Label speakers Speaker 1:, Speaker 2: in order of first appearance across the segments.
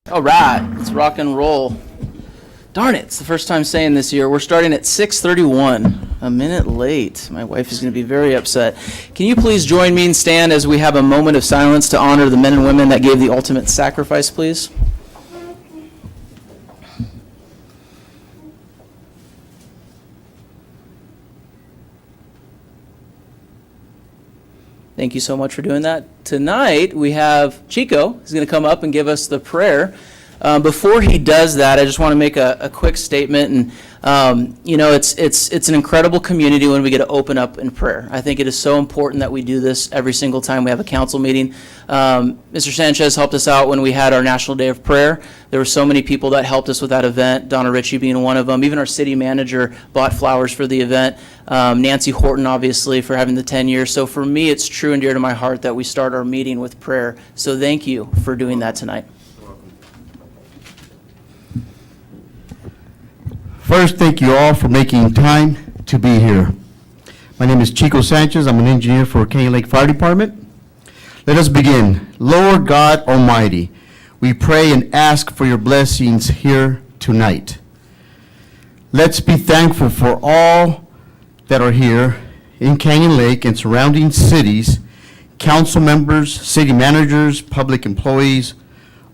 Speaker 1: All right, let's rock and roll. Darn it, it's the first time saying this year. We're starting at 6:31, a minute late. My wife is going to be very upset. Can you please join me and stand as we have a moment of silence to honor the men and women that gave the ultimate sacrifice, please? Thank you so much for doing that. Tonight, we have Chico, who's going to come up and give us the prayer. Before he does that, I just want to make a quick statement. And, it's an incredible community when we get to open up in prayer. I think it is so important that we do this every single time we have a council meeting. Mr. Sanchez helped us out when we had our National Day of Prayer. There were so many people that helped us with that event, Donna Ritchie being one of them. Even our city manager bought flowers for the event. Nancy Horton, obviously, for having the 10 years. So for me, it's true and dear to my heart that we start our meeting with prayer. So thank you for doing that tonight.
Speaker 2: First, thank you all for making time to be here. My name is Chico Sanchez. I'm an engineer for Canyon Lake Fire Department. Let us begin. Lord God Almighty, we pray and ask for your blessings here tonight. Let's be thankful for all that are here in Canyon Lake and surrounding cities, council members, city managers, public employees,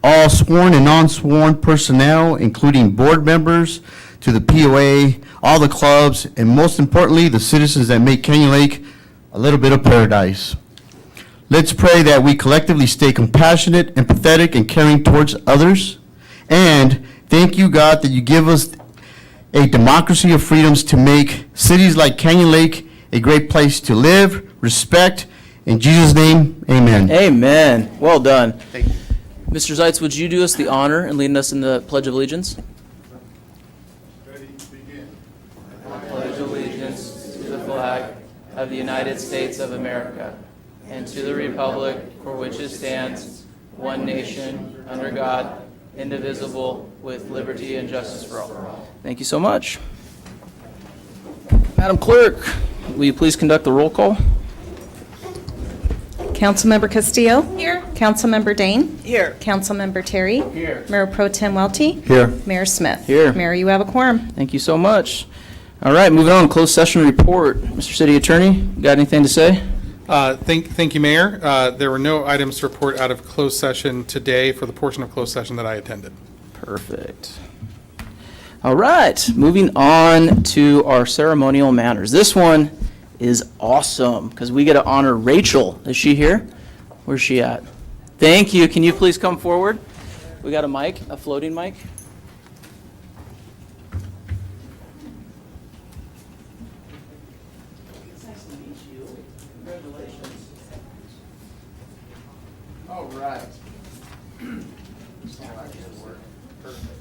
Speaker 2: all sworn and non-sworn personnel, including board members, to the POA, all the clubs, and most importantly, the citizens that make Canyon Lake a little bit of paradise. Let's pray that we collectively stay compassionate, empathetic, and caring towards others. And thank you, God, that you give us a democracy of freedoms to make cities like Canyon Lake a great place to live, respect. In Jesus' name, amen.
Speaker 1: Amen. Well done.
Speaker 2: Thank you.
Speaker 1: Mr. Zeitz, would you do us the honor and lead us in the Pledge of Allegiance? Pledge allegiance to the flag of the United States of America and to the republic for which it stands, one nation, under God, indivisible, with liberty and justice for all. Thank you so much. Madam Clerk, will you please conduct the roll call?
Speaker 3: Councilmember Castillo. Here. Councilmember Dane.
Speaker 1: Here.
Speaker 3: Councilmember Terry.
Speaker 1: Here.
Speaker 3: Mayor Pro Tem Welty.
Speaker 2: Here.
Speaker 3: Mayor Smith.
Speaker 1: Here.
Speaker 3: Mayor, you have a quorum.
Speaker 1: Thank you so much. All right, moving on, closed session report. Mr. City Attorney, you got anything to say?
Speaker 4: Thank you, Mayor. There were no items to report out of closed session today for the portion of closed session that I attended.
Speaker 1: Perfect. All right, moving on to our ceremonial manners. This one is awesome because we get to honor Rachel. Is she here? Where's she at? Thank you. Can you please come forward? We got a mic, a floating mic. It's nice to meet you. Congratulations. All right. Perfect.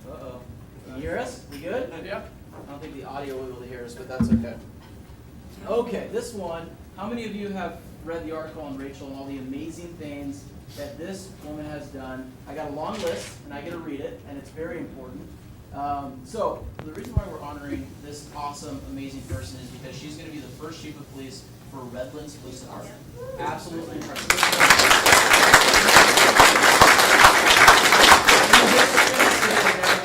Speaker 1: Uh-oh. Can you hear us? We good? Yeah. I don't think the audio will be able to hear us, but that's okay. Okay, this one, how many of you have read the article on Rachel and all the amazing things that this woman has done? I got a long list, and I get to read it, and it's very important. So, the reason why we're honoring this awesome, amazing person is because she's going to be the first chief of police for Redlands Police Department. Absolutely incredible.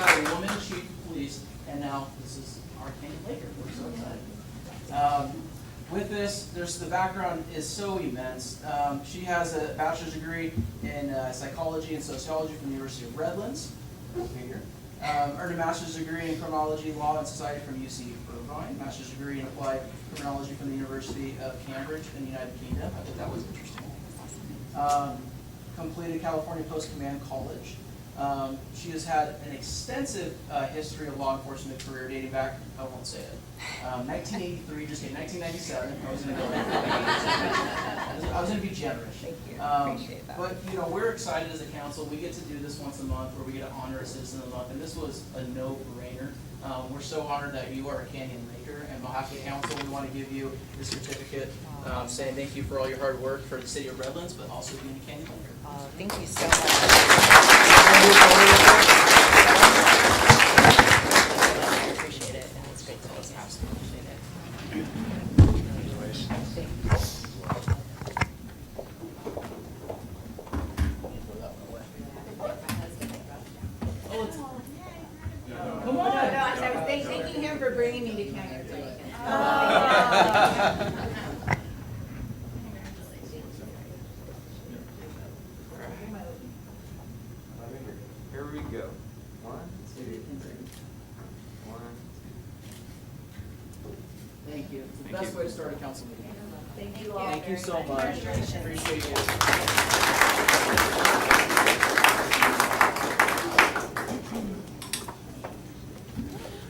Speaker 1: A woman chief of police, and now this is our Canyon Laker. We're so excited. With this, the background is so immense. She has a bachelor's degree in psychology and sociology from the University of Redlands. Here. Earned a master's degree in criminology, law, and society from UC Irvine. Master's degree in applied criminology from the University of Cambridge in the United Kingdom. I thought that was interesting. Completed California Post Command College. She has had an extensive history of law enforcement career dating back, I won't say it, 1983, just kidding, 1997. I was going to be generous.
Speaker 3: Thank you. Appreciate that.
Speaker 1: But, we're excited as a council. We get to do this once a month where we get to honor a citizen of the month, and this was a no-brainer. We're so honored that you are a Canyon Laker, and on behalf of the council, we want to give you this certificate saying thank you for all your hard work for the city of Redlands, but also being a Canyon Laker.
Speaker 3: Thank you so much.
Speaker 5: I appreciate it. It's great to meet you. Appreciate it.
Speaker 1: Come on.
Speaker 3: I was thanking him for bringing me to Canyon Lake.
Speaker 5: Here we go. One, two, one,
Speaker 1: Thank you. It's the best way to start a council meeting.
Speaker 3: Thank you all.
Speaker 1: Thank you so much. Appreciate you.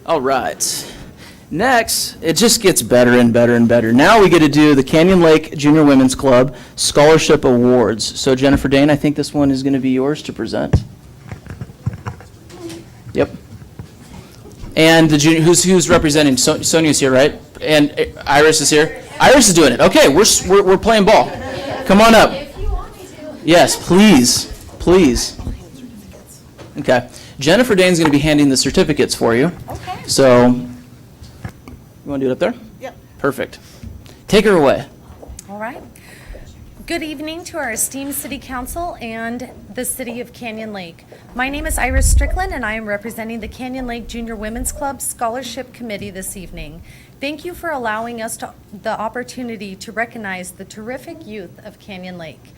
Speaker 1: All right. Next, it just gets better and better and better. Now we get to do the Canyon Lake Junior Women's Club Scholarship Awards. So Jennifer Dane, I think this one is going to be yours to present. Yep. And the junior, who's representing? Sonia's here, right? And Iris is here. Iris is doing it. Okay, we're playing ball. Come on up.
Speaker 6: If you want me to.
Speaker 1: Yes, please, please. Okay. Jennifer Dane's going to be handing the certificates for you.
Speaker 6: Okay.
Speaker 1: So, you want to do it up there?
Speaker 6: Yep.
Speaker 1: Perfect. Take her away.
Speaker 6: All right. Good evening to our esteemed City Council and the City of Canyon Lake. My name is Iris Strickland, and I am representing the Canyon Lake Junior Women's Club Scholarship Committee this evening. Thank you for allowing us the opportunity to recognize the terrific youth of Canyon Lake.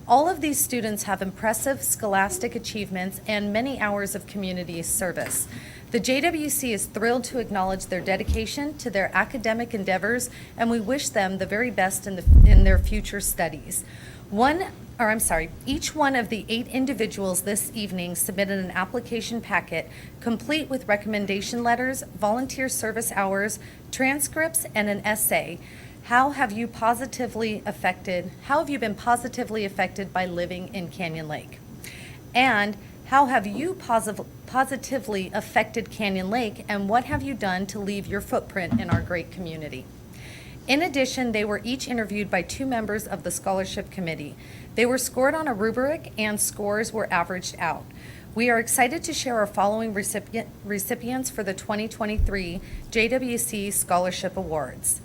Speaker 6: All of these students have impressive scholastic achievements and many hours of community service. The JWC is thrilled to acknowledge their dedication to their academic endeavors, and we wish them the very best in their future studies. Each one of the 8 individuals this evening submitted an application packet complete with recommendation letters, volunteer service hours, transcripts, and an essay. How have you been positively affected by living in Canyon Lake? And how have you positively affected Canyon Lake, and what have you done to leave your footprint in our great community? In addition, they were each interviewed by 2 members of the scholarship committee. They were scored on a rubric, and scores were averaged out. We are excited to share our following recipients for the 2023 JWC Scholarship Awards.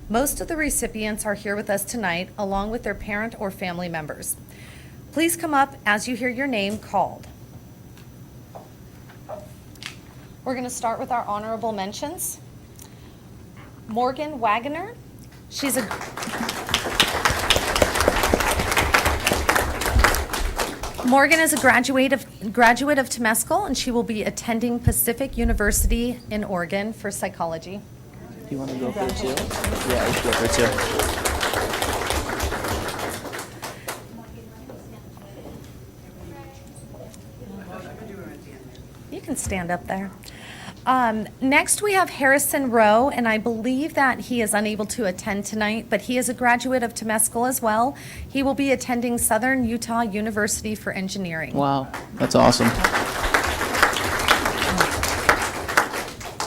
Speaker 6: Most of the recipients are here with us tonight, along with their parent or family members. Please come up as you hear your name called. We're going to start with our honorable mentions. Morgan Wagoner. She's a Morgan is a graduate of Temescal, and she will be attending Pacific University in Oregon for psychology.
Speaker 1: Do you want to go for it too? Yeah, let's go for it too.
Speaker 6: You can stand up there. Next, we have Harrison Rowe, and I believe that he is unable to attend tonight, but he is a graduate of Temescal as well. He will be attending Southern Utah University for engineering.
Speaker 1: Wow, that's awesome.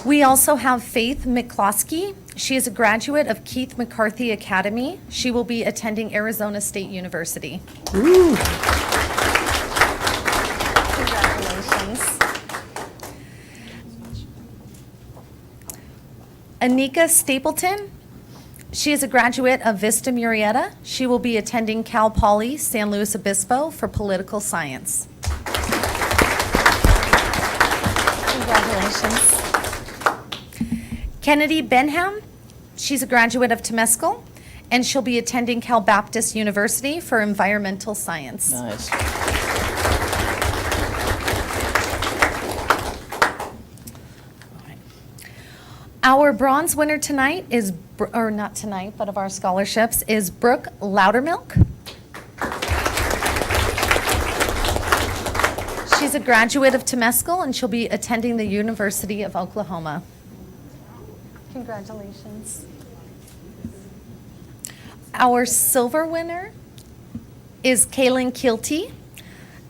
Speaker 6: We also have Faith McCloskey. She is a graduate of Keith McCarthy Academy. She will be attending Arizona State University. Congratulations. Anika Stapleton. She is a graduate of Vista Murrieta. She will be attending Cal Poly San Luis Obispo for political science. Congratulations. Kennedy Benham. She's a graduate of Temescal, and she'll be attending Cal Baptist University for environmental science.
Speaker 1: Nice.
Speaker 6: Our bronze winner tonight is, or not tonight, but of our scholarships, is Brooke Loudermilk. She's a graduate of Temescal, and she'll be attending the University of Oklahoma. Congratulations. Our silver winner is Kaylin Kilty,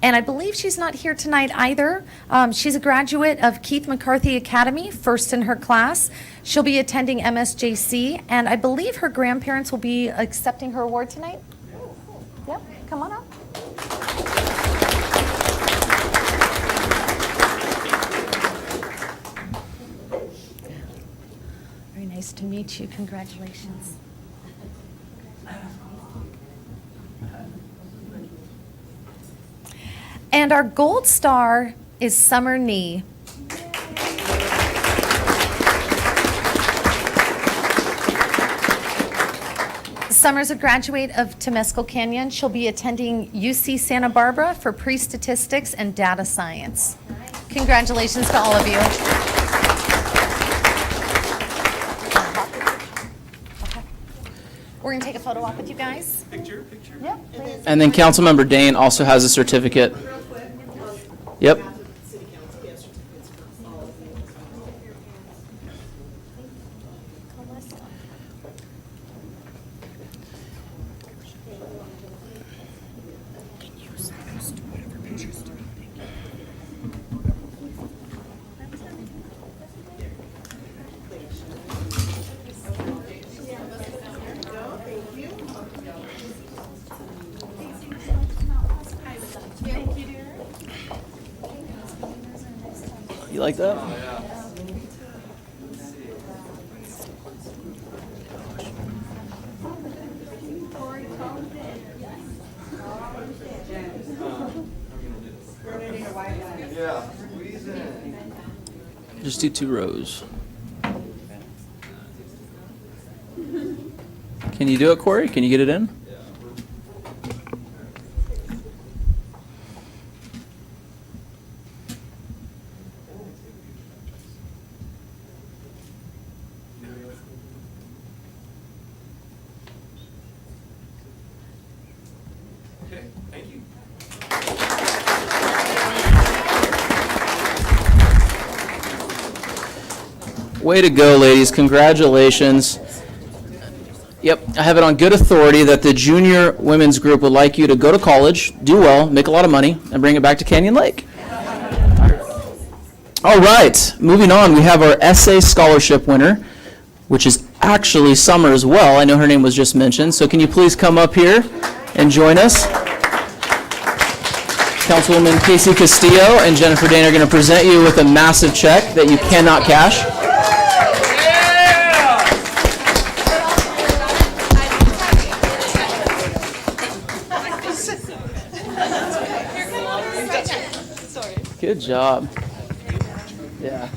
Speaker 6: and I believe she's not here tonight either. She's a graduate of Keith McCarthy Academy, first in her class. She'll be attending MSJC, and I believe her grandparents will be accepting her award tonight. Yep, come on up. Very nice to meet you. Congratulations. And our gold star is Summer Nee. Summer's a graduate of Temescal Canyon. She'll be attending UC Santa Barbara for pre-statistics and data science. Congratulations to all of you. We're going to take a photo op with you guys. Picture. Yeah, please.
Speaker 1: And then Councilmember Dane also has a certificate. Yep. You like that?
Speaker 5: Yeah, squeeze in.
Speaker 1: Just do 2 rows. Can you do it, Corey? Can you get it in?
Speaker 5: Okay, thank you.
Speaker 1: Way to go, ladies. Congratulations. Yep, I have it on good authority that the junior women's group would like you to go to college, do well, make a lot of money, and bring it back to Canyon Lake. All right, moving on, we have our essay scholarship winner, which is actually Summer as well. I know her name was just mentioned, so can you please come up here and join us? Councilwoman Casey Castillo and Jennifer Dane are going to present you with a massive check that you cannot cash. Good job. Yeah.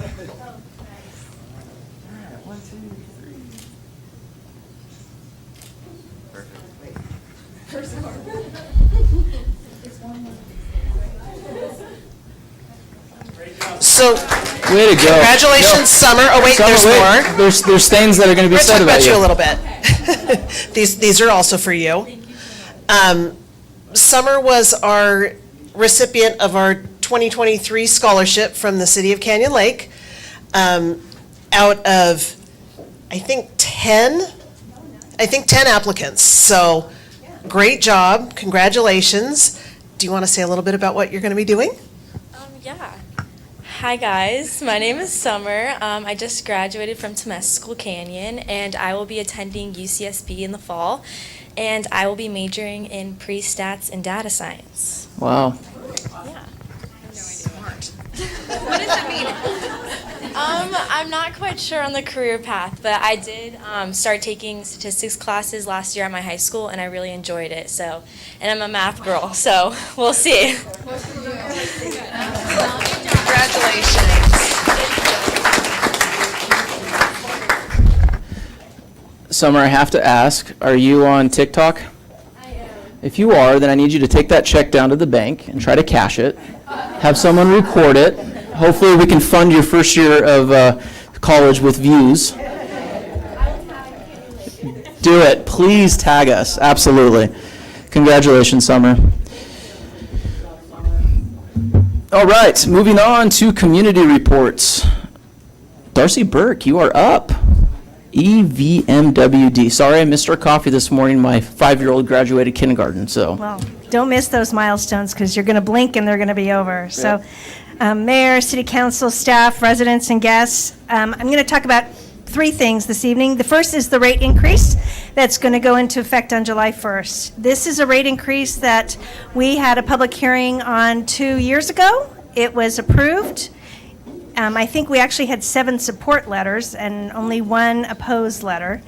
Speaker 7: So,
Speaker 1: Way to go.
Speaker 7: congratulations, Summer. Oh, wait,
Speaker 1: Summer,
Speaker 7: there's
Speaker 1: wait.
Speaker 7: more.
Speaker 1: There's things that are going to be
Speaker 7: We're
Speaker 1: said
Speaker 7: going to talk
Speaker 1: about
Speaker 7: about you a
Speaker 1: you.
Speaker 7: little bit. These are also for you. Summer was our recipient of our 2023 scholarship from the City of Canyon Lake. Out of, I think 10 applicants. So, great job. Congratulations. Do you want to say a little bit about what you're going to be doing?
Speaker 8: Yeah. Hi, guys. My name is Summer. I just graduated from Temescal Canyon, and I will be attending UCSB in the fall, and I will be majoring in pre-stats and data science.
Speaker 1: Wow.
Speaker 8: Yeah. What does that mean? I'm not quite sure on the career path, but I did start taking statistics classes last year at my high school, and I really enjoyed it. So, and I'm a math girl, so we'll see.
Speaker 7: Congratulations.
Speaker 1: Summer, I have to ask, are you on TikTok? I am. If you are, then I need you to take that check down to the bank and try to cash it. Have someone record it. Hopefully we can fund your first year of college with views. Do it. Please tag us. Absolutely. Congratulations, Summer. All right, moving on to community reports. Darcy Burke, you are up. EVMWD. Sorry I missed our coffee this morning. My 5-year-old graduated kindergarten, so.
Speaker 9: Well, don't miss those milestones because you're going to blink and they're going to be over. So, Mayor, City Council, staff, residents, and guests, I'm going to talk about 3 things this evening. The first is the rate increase that's going to go into effect on July 1st. This is a rate increase that we had a public hearing on 2 years ago. It was approved. I think we actually had 7 support letters and only 1 opposed letter.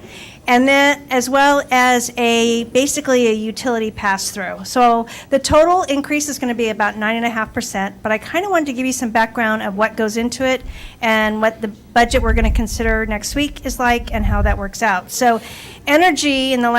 Speaker 9: and then as well as basically a utility pass-through. So the total increase is going to be about 9.5%, but I kind of wanted to give you some background of what goes into it and what the budget we're going to consider next week is like and how that works out. So energy in the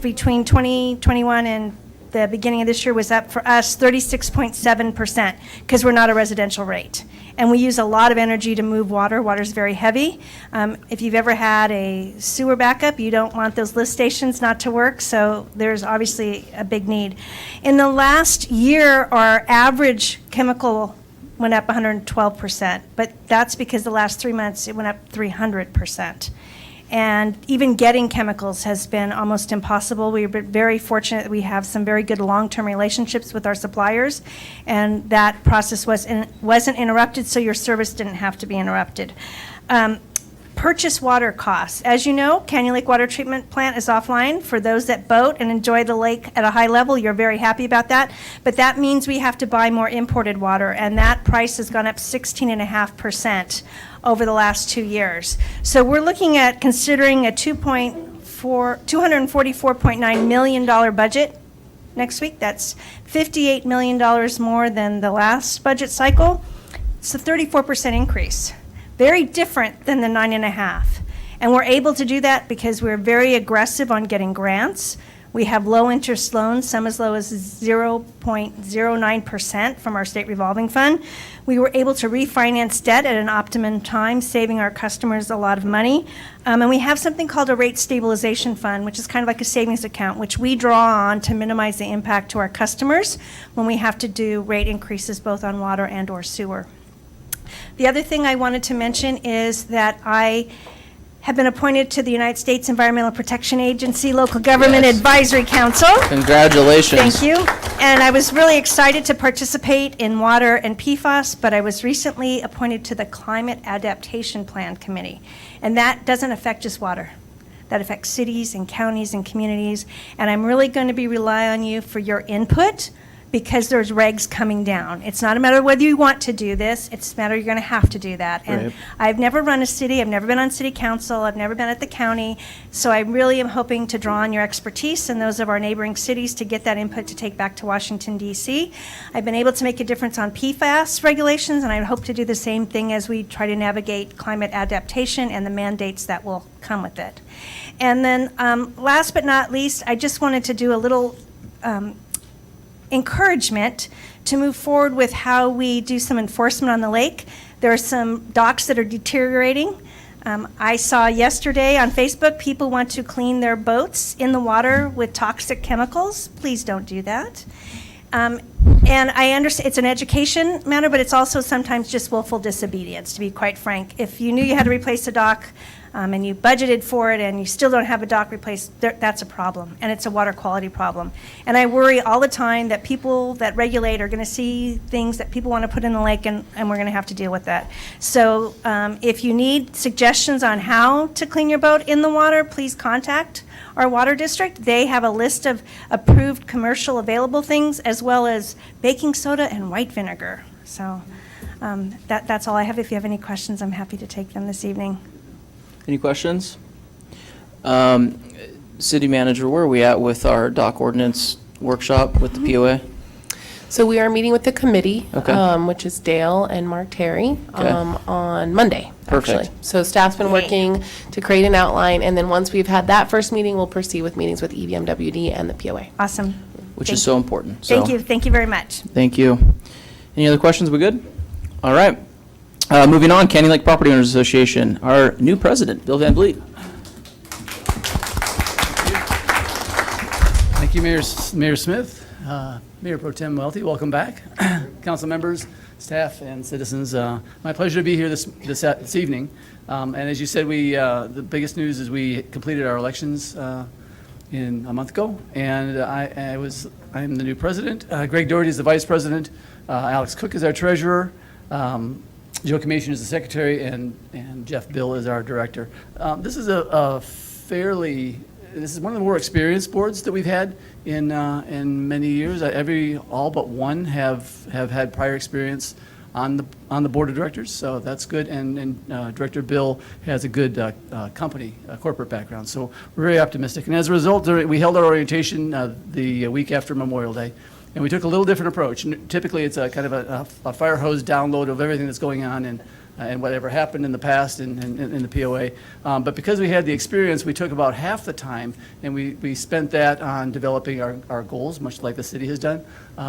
Speaker 9: between 2021 and the beginning of this year was up for us 36.7% because we're not a residential rate. And we use a lot of energy to move water. Water's very heavy. If you've ever had a sewer backup, you don't want those lift stations not to work, so there's obviously a big need. In the last year, our average chemical went up 112%, but that's because the last 3 months it went up 300%. And even getting chemicals has been almost impossible. We've been very fortunate that we have some very good long-term relationships with our suppliers, and that process wasn't interrupted, so your service didn't have to be interrupted. Purchase water costs. As you know, Canyon Lake Water Treatment Plant is offline. For those that boat and enjoy the lake at a high level, you're very happy about that. But that means we have to buy more imported water, and that price has gone up 16.5% over the last 2 years. So we're looking at considering a $244.9 million budget next week. That's $58 million more than the last budget cycle. It's a 34% increase. Very different than the 9.5. And we're able to do that because we're very aggressive on getting grants. We have low-interest loans, some as low as 0.09% from our state revolving fund. We were able to refinance debt at an optimum time, saving our customers a lot of money. And we have something called a rate stabilization fund, which is kind of like a savings account, which we draw on to minimize the impact to our customers when we have to do rate increases both on water and or sewer. The other thing I wanted to mention is that I have been appointed to the United States Environmental Protection Agency Local Government
Speaker 1: Yes.
Speaker 9: Advisory Council.
Speaker 1: Congratulations.
Speaker 9: Thank you. And I was really excited to participate in water and PFAS, but I was recently appointed to the Climate Adaptation Plan Committee. And that doesn't affect just water. That affects cities and counties and communities. And I'm really going to be relying on you for your input because there's regs coming down. It's not a matter of whether you want to do this, it's a matter you're gonna have to do that. And
Speaker 1: Right.
Speaker 9: I've never run a city, I've never been on city council, I've never been at the county, so I really am hoping to draw on your expertise and those of our neighboring cities to get that input to take back to Washington, D.C. I've been able to make a difference on PFAS regulations, and I hope to do the same thing as we try to navigate climate adaptation and the mandates that will come with it. And then last but not least, I just wanted to do a little encouragement to move forward with how we do some enforcement on the lake. There are some docks that are deteriorating. I saw yesterday on Facebook, people want to clean their boats in the water with toxic chemicals. Please don't do that. And I understand it's an education matter, but it's also sometimes just willful disobedience, to be quite frank. If you knew you had to replace a dock and you budgeted for it and you still don't have a dock replaced, that's a problem, and it's a water quality problem. And I worry all the time that people that regulate are going to see things that people want to put in the lake, and we're going to have to deal with that. So if you need suggestions on how to clean your boat in the water, please contact our water district. They have a list of approved commercial available things, as well as baking soda and white vinegar. So that's all I have. If you have any questions, I'm happy to take them this evening.
Speaker 1: Any questions? City manager, where are we at with our dock ordinance workshop with the POA?
Speaker 10: So we are meeting with the committee,
Speaker 1: Okay.
Speaker 10: which is Dale and Mark Terry,
Speaker 1: Okay.
Speaker 10: on Monday,
Speaker 1: Perfect.
Speaker 10: actually. So staff's been working to create an outline, and then once we've had that first meeting, we'll proceed with meetings with EVMWD and the POA.
Speaker 9: Awesome.
Speaker 1: Which is so important.
Speaker 9: Thank
Speaker 1: So,
Speaker 9: you. Thank you very much.
Speaker 1: Thank you. Any other questions? We good? All right. Moving on, Canyon Lake Property Owners Association, our new president, Bill Van Vliet.
Speaker 11: Thank you, Mayor Smith. Mayor Pro Tem Welty, welcome back. Council members, staff, and citizens, my pleasure to be here this evening. And as you said, the biggest news is we completed our elections in a month ago, and I'm the new president. Greg Doherty is the vice president. Alex Cook is our treasurer. Joe Commission is the secretary, and Jeff Bill is our director. This is this is one of the more experienced boards that we've had in many years. All but one have had prior experience on the board of directors, so that's good. And Director Bill has a good corporate background, so we're very optimistic. And as a result, we held our orientation the week after Memorial Day, and we took a little different approach. Typically, it's a kind of a fire hose download of everything that's going on and whatever happened in the past in the POA. But because we had the experience, we took about half the time, and we spent that on developing our goals, much like the city has done,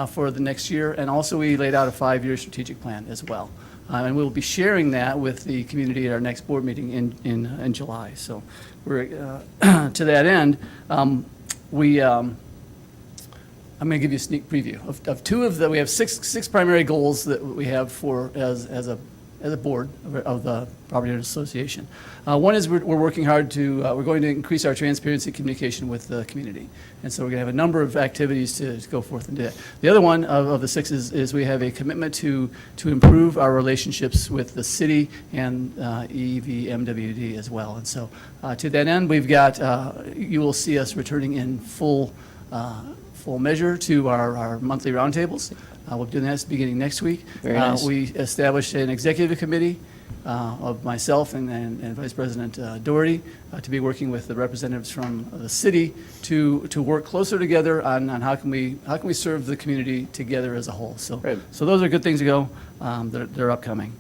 Speaker 11: for the next year. And also, we laid out a 5-year strategic plan as well. And we'll be sharing that with the community at our next board meeting in July. So we're, to that end, I'm going to give you a sneak preview of two of the, we have six primary goals that we have for as a board of the Property Owners Association. One is we're working hard to, we're going to increase our transparency communication with the community. And so we're going to have a number of activities to go forth and do that. The other one of the six is we have a commitment to improve our relationships with the city and EVMWD as well. And so to that end, we've got, you will see us returning in full measure to our monthly roundtables. We'll be doing that beginning next week.
Speaker 1: Very nice.
Speaker 11: We established an executive committee of myself and Vice President Doherty to be working with the representatives from the city to work closer together on how can we serve the community together as a whole. So,
Speaker 1: Right.
Speaker 11: so those are good things to go. They're upcoming.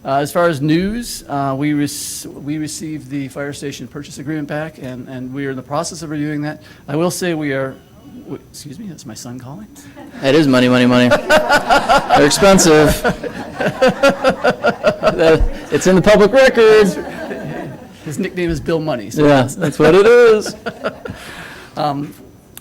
Speaker 11: As far as news, we received the fire station purchase agreement back, and we are in the process of reviewing that. I will say excuse me, that's my son calling.
Speaker 1: It is money. They're expensive. It's in the public record.
Speaker 11: His nickname is Bill Money. So
Speaker 1: Yeah, that's what it is.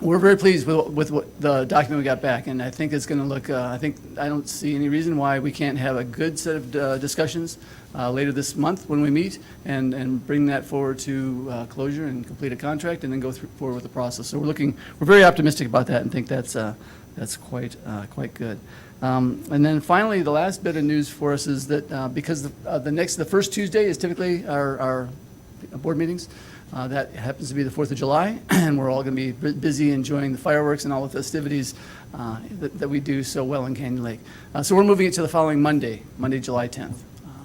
Speaker 11: We're very pleased with what the document we got back, and I think it's going to look, I don't see any reason why we can't have a good set of discussions later this month when we meet and bring that forward to closure and complete a contract and then go forward with the process. So we're very optimistic about that and think that's quite good. And then finally, the last bit of news for us is that because the first Tuesday is typically our board meetings, that happens to be the 4th of July, and we're all going to be busy enjoying the fireworks and all the festivities that we do so well in Canyon Lake. So we're moving it to the following Monday, July 10th,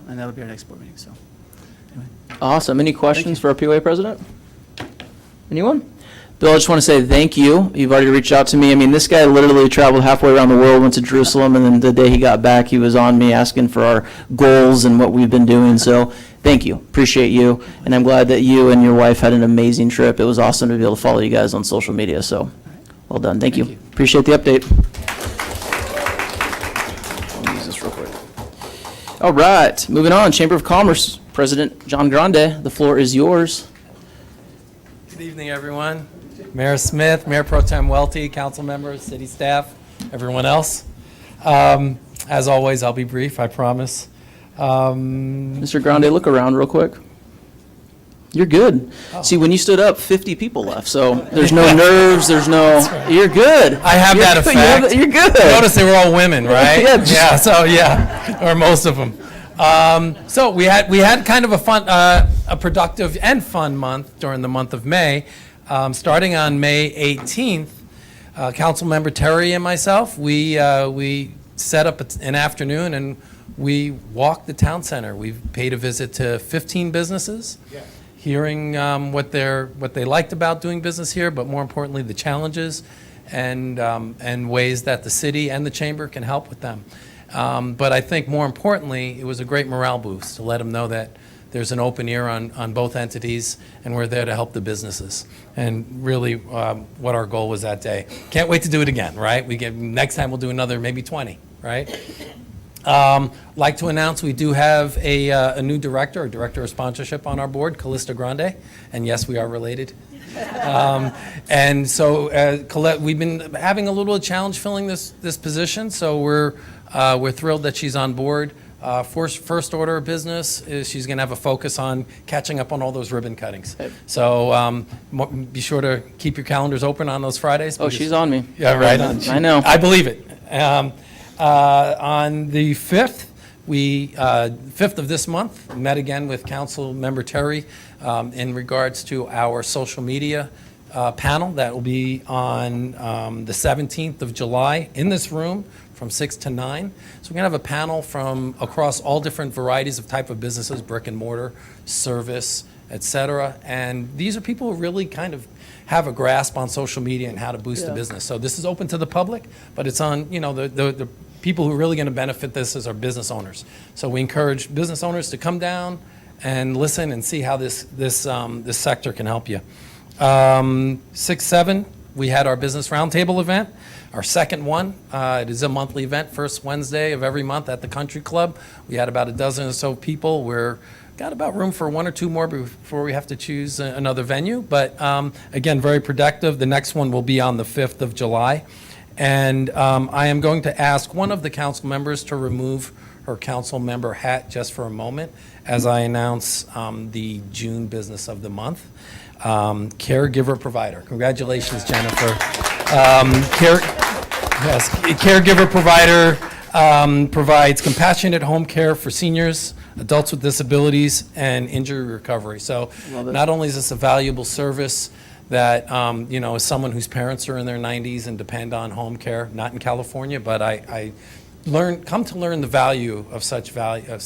Speaker 11: and that'll be our next board meeting. So, anyway.
Speaker 1: Awesome. Any questions for our POA president? Anyone? Bill, I just want to say thank you. You've already reached out to me. I mean, this guy literally traveled halfway around the world, went to Jerusalem, and then the day he got back, he was on me asking for our goals and what we've been doing. So thank you. Appreciate you. And I'm glad that you and your wife had an amazing trip. It was awesome to be able to follow you guys on social media. So well done. Thank you. Appreciate the update. I'll use this real quick. All right. Moving on. Chamber of Commerce, President John Grande, the floor is yours.
Speaker 12: Good evening, everyone. Mayor Smith, Mayor Pro Tem Welty, council members, city staff, everyone else. As always, I'll be brief, I promise.
Speaker 1: Mr. Grande, look around real quick. You're good. See, when you stood up, 50 people left, so there's no nerves, there's no, you're good.
Speaker 12: I have
Speaker 1: You're
Speaker 12: that
Speaker 1: good.
Speaker 12: effect.
Speaker 1: You're good.
Speaker 12: Notice they were all women, right?
Speaker 1: Yeah,
Speaker 12: or most of them. So we had kind of a fun, a productive and fun month during the month of May. Starting on May 18th, Councilmember Terry and myself, we set up an afternoon and we walked the town center. We paid a visit to 15 businesses, hearing what they liked about doing business here, but more importantly, the challenges and ways that the city and the chamber can help with them. But I think more importantly, it was a great morale boost to let them know that there's an open ear on both entities, and we're there to help the businesses. And really, what our goal was that day. Can't wait to do it again, right? Next time we'll do another, maybe 20, right? Like to announce we do have a new director of sponsorship on our board, Callista Grande, and yes, we are related. And so Colette, we've been having a little challenge filling this position, so we're thrilled that she's on board. First order of business is she's going to have a focus on catching up on all those ribbon cuttings. So be sure to keep your calendars open on those Fridays.
Speaker 1: Oh, she's on me.
Speaker 12: Yeah, right on.
Speaker 1: I know.
Speaker 12: I believe it. On the 5th, 5th of this month, met again with Council Member Terry in regards to our social media panel that will be on the 17th of July in this room from 6 to 9. So we're going to have a panel from across all different varieties of type of businesses, brick and mortar, service, et cetera. And these are people who really kind of have a grasp on social media and how to boost the business. So this is open to the public, but it's on, the people who are really going to benefit this is our business owners. So we encourage business owners to come down and listen and see how this sector can help you. 6, 7, we had our business roundtable event, our second one. It is a monthly event, first Wednesday of every month at the Country Club. We had about a dozen or so people. We're got about room for 1 or 2 more before we have to choose another venue. But again, very productive. The next one will be on the 5th of July. And I am going to ask one of the council members to remove her council member hat just for a moment as I announce the June business of the month. Caregiver provider. Congratulations, Jennifer. Caregiver provider provides compassionate home care for seniors, adults with disabilities, and injury recovery. So not only is this a valuable service that, as someone whose parents are in their 90s and depend on home care, not in California, but I come to learn the value of such a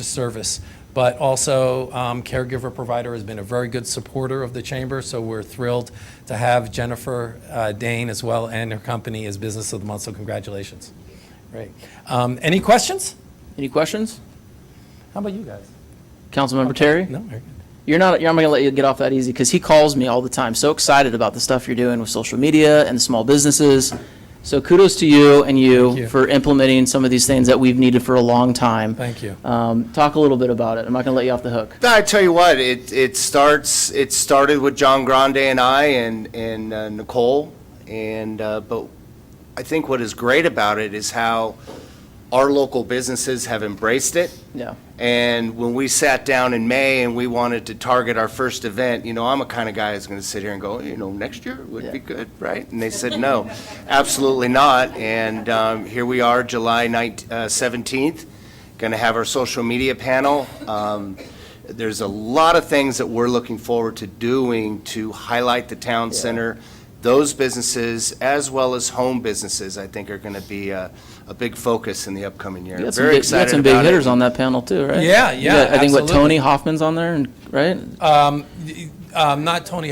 Speaker 12: service. But also, Caregiver Provider has been a very good supporter of the Chamber, so we're thrilled to have Jennifer Dane as well and her company as Business of the Month, so congratulations. Great. Any questions?
Speaker 1: Any questions?
Speaker 12: How about you guys?
Speaker 1: Councilmember Terry?
Speaker 12: No? Very good.
Speaker 1: I'm not going to let you get off that easy because he calls me all the time, so excited about the stuff you're doing with social media and the small businesses. So kudos to you and you for implementing some of these things that we've needed for a long time.
Speaker 12: Thank you.
Speaker 1: Talk a little bit about it. I'm not going to let you off the hook.
Speaker 5: I tell you what, it started with John Grande and I and Nicole, but I think what is great about it is how our local businesses have embraced it.
Speaker 1: Yeah.
Speaker 5: And when we sat down in May and we wanted to target our first event, I'm a kind of guy who's going to sit here and go, next year would be good, right? And they said, no, absolutely not. And here we are, July 17th, going to have our social media panel. There's a lot of things that we're looking forward to doing to highlight the town center. Those businesses, as well as home businesses, I think are going to be a big focus in the upcoming year.
Speaker 1: You got
Speaker 5: Very excited
Speaker 1: some big
Speaker 5: about
Speaker 1: hitters
Speaker 5: it.
Speaker 1: on that panel too, right?
Speaker 12: Yeah,
Speaker 1: You got, I think
Speaker 12: absolutely.
Speaker 1: Tony Hoffman's on there, right?
Speaker 12: Not Tony.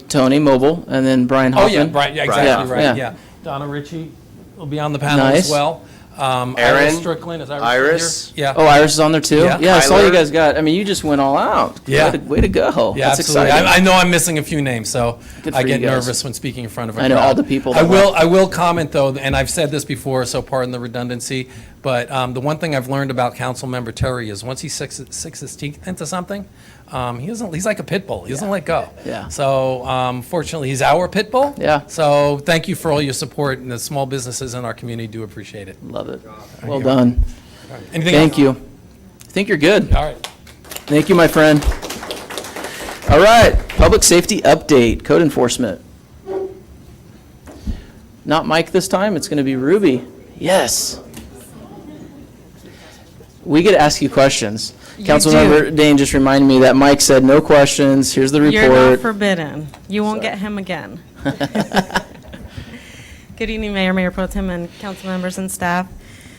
Speaker 1: Tony Mobile, and then Brian
Speaker 12: Oh,
Speaker 1: Hoffman.
Speaker 12: yeah, right, yeah, exactly,
Speaker 1: Yeah,
Speaker 12: right,
Speaker 1: yeah.
Speaker 12: yeah. Donna Ritchie will be on the panel
Speaker 1: Nice.
Speaker 12: as well.
Speaker 5: Aaron,
Speaker 12: Iris Strickland, is
Speaker 5: Iris.
Speaker 12: here? Yeah.
Speaker 1: Oh, Iris is on there too?
Speaker 12: Yeah.
Speaker 1: Yeah, I saw
Speaker 5: Tyler.
Speaker 1: you guys got, you just went all out.
Speaker 12: Yeah.
Speaker 1: Way to go.
Speaker 12: Yeah,
Speaker 1: That's
Speaker 12: absolutely.
Speaker 1: exciting.
Speaker 12: I know I'm missing a few names, so
Speaker 1: Good
Speaker 12: I
Speaker 1: for
Speaker 12: get
Speaker 1: you guys.
Speaker 12: nervous when speaking in front of a
Speaker 1: I know
Speaker 12: crowd.
Speaker 1: all the people
Speaker 12: I
Speaker 1: that
Speaker 12: will comment though, and I've said this before, so pardon the redundancy, but the one thing I've learned about Councilmember Terry is once he sinks his teeth into something, he's like a pit bull. He doesn't let go.
Speaker 1: Yeah.
Speaker 12: So fortunately, he's our pit bull.
Speaker 1: Yeah.
Speaker 12: So thank you for all your support, and the small businesses in our community do appreciate it.
Speaker 1: Love it. Well done.
Speaker 12: Anything
Speaker 1: Thank
Speaker 12: else?
Speaker 1: you. I think you're good.
Speaker 12: All right.
Speaker 1: Thank you, my friend. All right, public safety update, code enforcement. Not Mike this time, it's going to be Ruby. Yes. We get to ask you questions. Councilmember Dane just reminded me that Mike said no questions, here's the
Speaker 13: You're not
Speaker 1: report.
Speaker 13: forbidden. You won't get him again. Good evening, Mayor, Mayor Pro Tem, and council members and staff.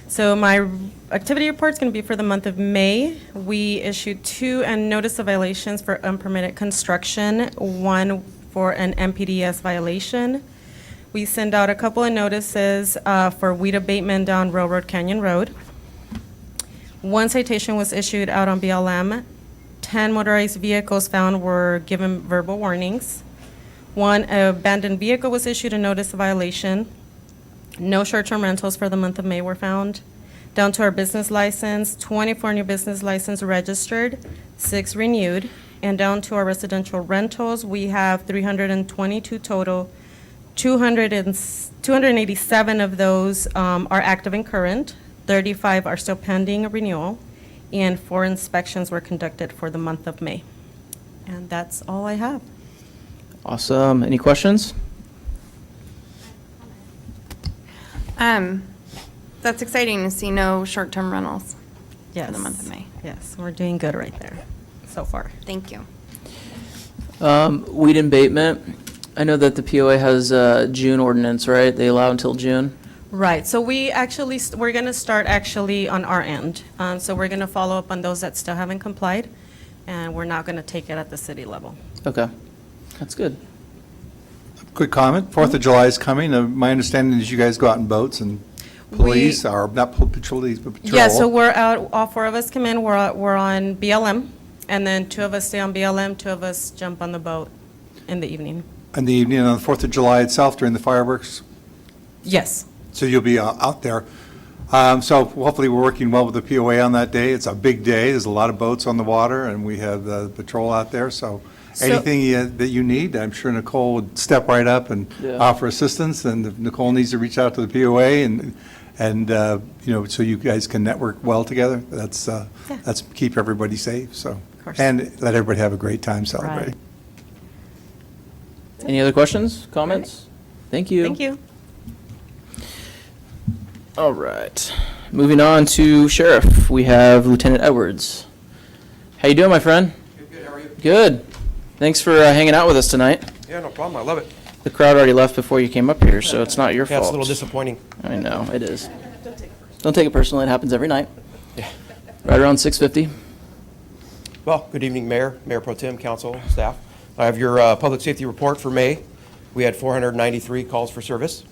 Speaker 13: So my activity report is going to be for the month of May. We issued 2 notice of violations for unpermitted construction, 1 for an MPDS violation. We send out a couple of notices for weed abatement down Railroad Canyon Road. 1 citation was issued out on BLM. 10 motorized vehicles found were given verbal warnings. 1 abandoned vehicle was issued a notice of violation. No short-term rentals for the month of May were found. Down to our business license, 24 new business license registered, 6 renewed. And down to our residential rentals, we have 322 total. 287 of those are active and current. 35 are still pending renewal. And 4 inspections were conducted for the month of May. And that's all I have.
Speaker 1: Awesome. Any questions?
Speaker 14: That's exciting to see no short-term rentals
Speaker 13: Yes.
Speaker 14: for the month of May.
Speaker 13: Yes, we're doing good right there so far.
Speaker 14: Thank you.
Speaker 1: Weed abatement. I know that the POA has a June ordinance, right? They allow until June.
Speaker 13: Right, so we're going to start actually on our end. So we're going to follow up on those that still haven't complied, and we're not going to take it at the city level.
Speaker 1: Okay, that's good.
Speaker 15: Quick comment, 4th of July is coming. My understanding is you guys go out in boats and police, or not police, but patrol.
Speaker 13: Yeah, so we're out, all four of us come in, we're on BLM, and then two of us stay on BLM, two of us jump on the boat in the evening.
Speaker 15: In the evening on the 4th of July itself during the fireworks,
Speaker 13: Yes.
Speaker 15: so you'll be out there. So hopefully we're working well with the POA on that day. It's a big day. There's a lot of boats on the water, and we have the patrol out there, so anything that you need, I'm sure Nicole would step right up and
Speaker 1: Yeah.
Speaker 15: offer assistance, and if Nicole needs to reach out to the POA and so you guys can network well together, that's keep everybody safe, so.
Speaker 13: course.
Speaker 15: And let everybody have a great time celebrating.
Speaker 1: Any other questions, comments? Thank you.
Speaker 13: Thank you.
Speaker 1: All right. Moving on to Sheriff, we have Lieutenant Edwards. How you doing, my friend?
Speaker 16: Good, how are you?
Speaker 1: Good. Thanks for hanging out with us tonight.
Speaker 16: Yeah, no problem, I love it.
Speaker 1: The crowd already left before you came up here, so it's not your
Speaker 16: Yeah,
Speaker 1: fault.
Speaker 16: it's a little disappointing.
Speaker 1: I know, it is. Don't take it personally, it happens every night.
Speaker 16: Yeah.
Speaker 1: Right around 6:50.
Speaker 16: Well, good evening, Mayor, Mayor Pro Tem, Council, staff. I have your public safety report for May. We had 493 calls for service.